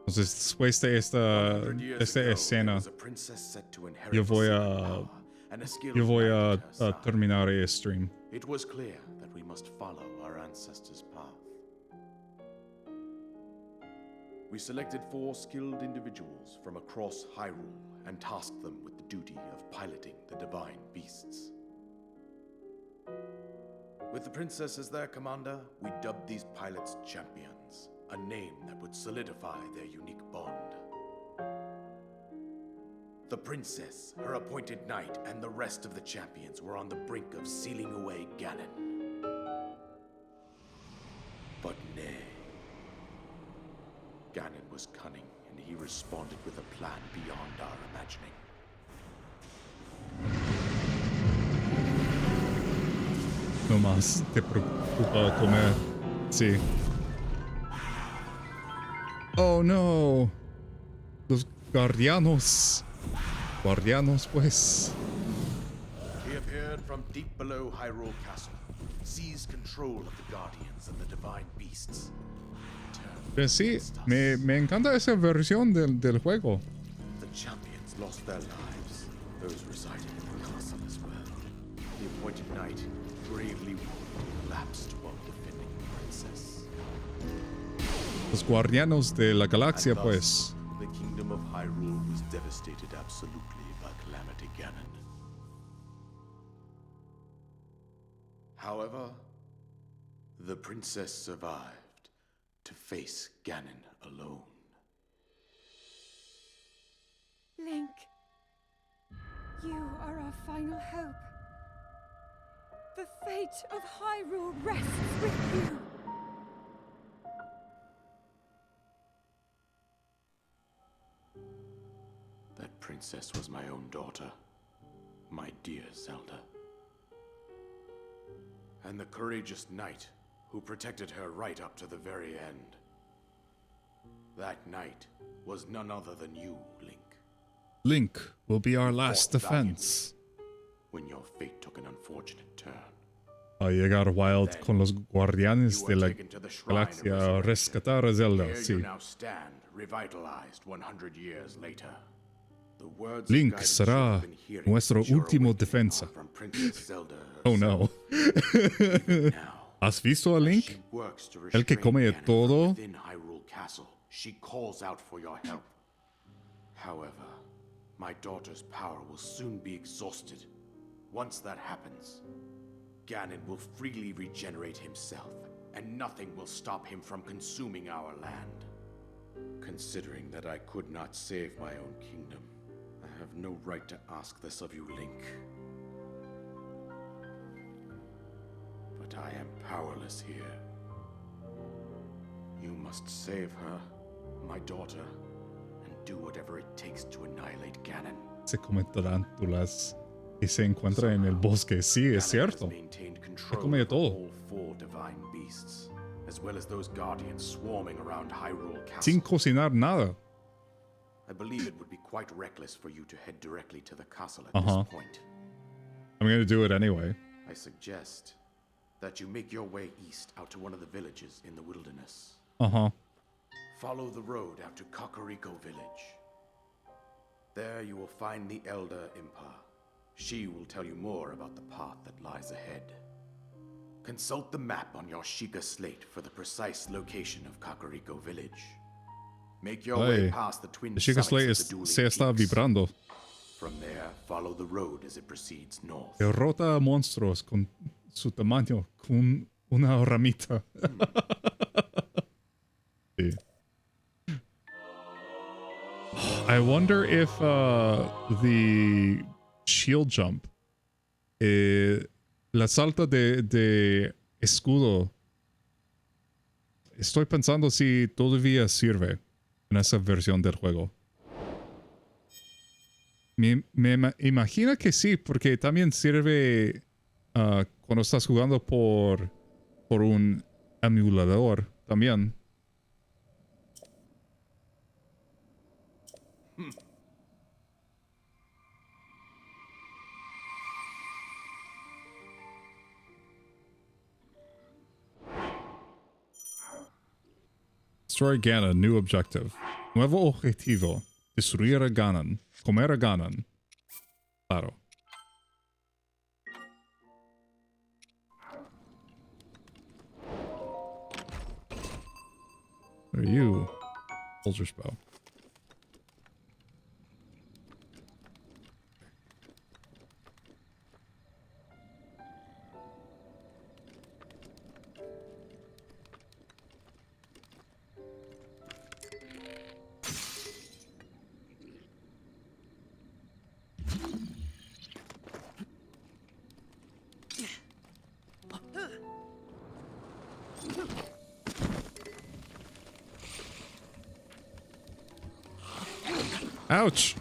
Entonces, después de 100 years esta ago, there escena, was a princess set to inherit yo the voy sacred a, power, and a skilled yo voy knight a, at her side. terminar el stream. It was clear that we must follow our ancestors' path. We selected 4 skilled individuals from across Hyrule and tasked them with the duty of piloting the divine beasts. With the princess as their commander, we dubbed these pilots champions, a name that would solidify their unique bond. The princess, her appointed knight, and the rest of the champions were on the brink of sealing away Ganon. But nay. Ganon was cunning, and he responded with a plan beyond our imagining. No más te preocupa comer. Sí. Oh no. Los guardianos. Guardianos, pues. He appeared from deep below Hyrule Castle, seized control of the Guardians and the divine beasts. Sí, me encanta esa versión del juego. The champions lost their lives, those residing in the castle as well. The appointed knight, bravely wounded, collapsed while defending the princess. Los guardianos de la galaxia, And thus, pues. the kingdom of Hyrule was devastated absolutely by Calamity Ganon. However, the princess survived to face Ganon alone. Link, you are our final hope. The fate of Hyrule rests with you. That princess was my own daughter, my dear Zelda. And the courageous knight who protected her right up to the very end. That knight was none other than you, Link. Link will be our last Fought defense. valiantly when your fate took an unfortunate turn. A llegar Wild Then, con los guardianes You de were la taken to the shrine of galaxia a resurrection. rescatar a Zelda, Here sí. you now stand, revitalized 100 years later. The words Link of guidance será you have been hearing nuestro since your último awakening defensa. are from Princess Zelda Oh no. herself. Now, ¿Has visto a as Link? she works to El que restrain come Ganon from todo within Hyrule castle, she calls out for your help. However, my daughter's power will soon be exhausted. Once that happens, Ganon will freely regenerate himself, and nothing will stop him from consuming our land. Considering that I could not save my own kingdom, I have no right to ask this of you, Link. But I am powerless here. You must save her, my daughter, and do whatever it takes to annihilate Ganon. Se come tarántulas y se encuentra en el bosque. Sí, es cierto. Se come de todo. All four divine beasts, as well as those guardians swarming around Hyrule Castle. Sin cocinar nada. I believe it would be quite reckless for you to head directly to the castle at this point. I'm gonna do it anyway. I suggest that you make your way east out to one of the villages in the wilderness. Follow the road out to Kakariko Village. There you will find the Elder Impa. She will tell you more about the path that lies ahead. Consult the map on your Sheikah slate for the precise location of Kakariko Village. Make your way past the twin Sheikah summits slate of the se dueling está peaks. vibrando. From there, follow the road as it proceeds north. Derrota a monstruos con su tamaño con una ramita. Sí. I wonder if the shield jump, la salta de escudo, estoy pensando si todavía sirve en esa versión del juego. Me imagino que sí, porque también sirve cuando estás jugando por un emulador también. Destroy Ganon, new objective. Nuevo objetivo. Destruir a Ganon. Comer a Ganon. Claro. What are you? Soldier's bow. Ouch.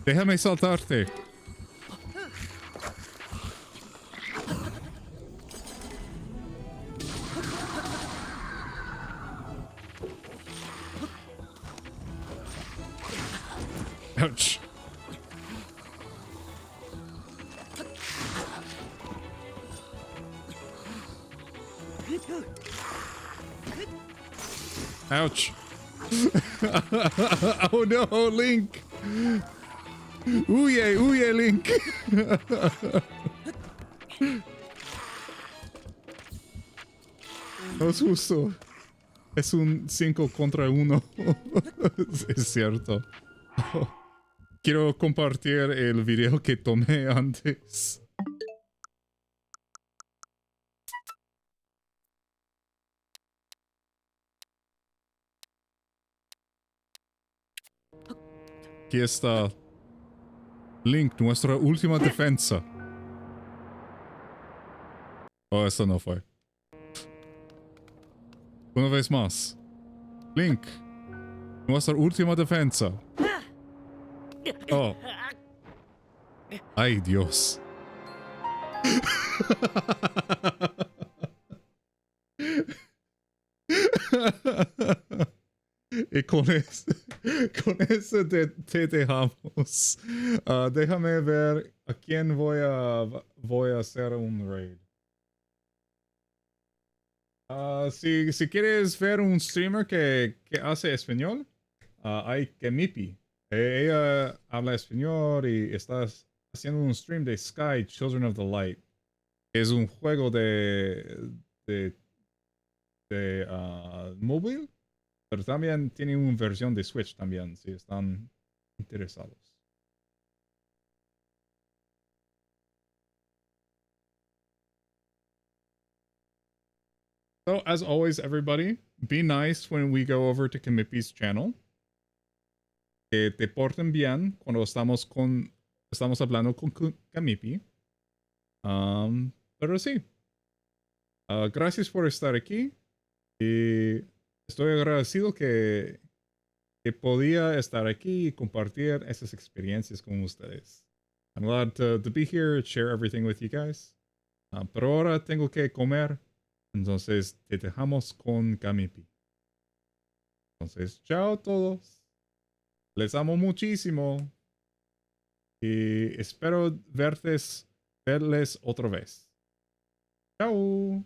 Déjame saltarte. Ouch. Ouch. Oh no, Link. Huye, huye, Link. No es justo. Es un 5 contra 1. Es cierto. Oh. Quiero compartir el video que tomé antes. Aquí está Link, nuestra última defensa. Oh, esto no fue. Una vez más. Link, nuestra última defensa. Oh. Ay, Dios. Y con eso te dejamos. Déjame ver a quién voy a hacer un raid. Si quieres ver un streamer que hace español, hay Kemipi. Ella habla español y está haciendo un stream de Sky, Children of the Light. Es un juego de móvil, pero también tiene una versión de Switch también, si están interesados. So, as always, everybody, be nice when we go over to Kamipi's channel. Que te porten bien cuando estamos hablando con Kamipi. Pero sí. Gracias por estar aquí. Y estoy agradecido que podía estar aquí y compartir esas experiencias con ustedes. I'm glad to be here, share everything with you guys. Pero ahora tengo que comer. Entonces te dejamos con Kamipi. Entonces, chao a todos. Les amo muchísimo. Y espero verles otra vez. Chao.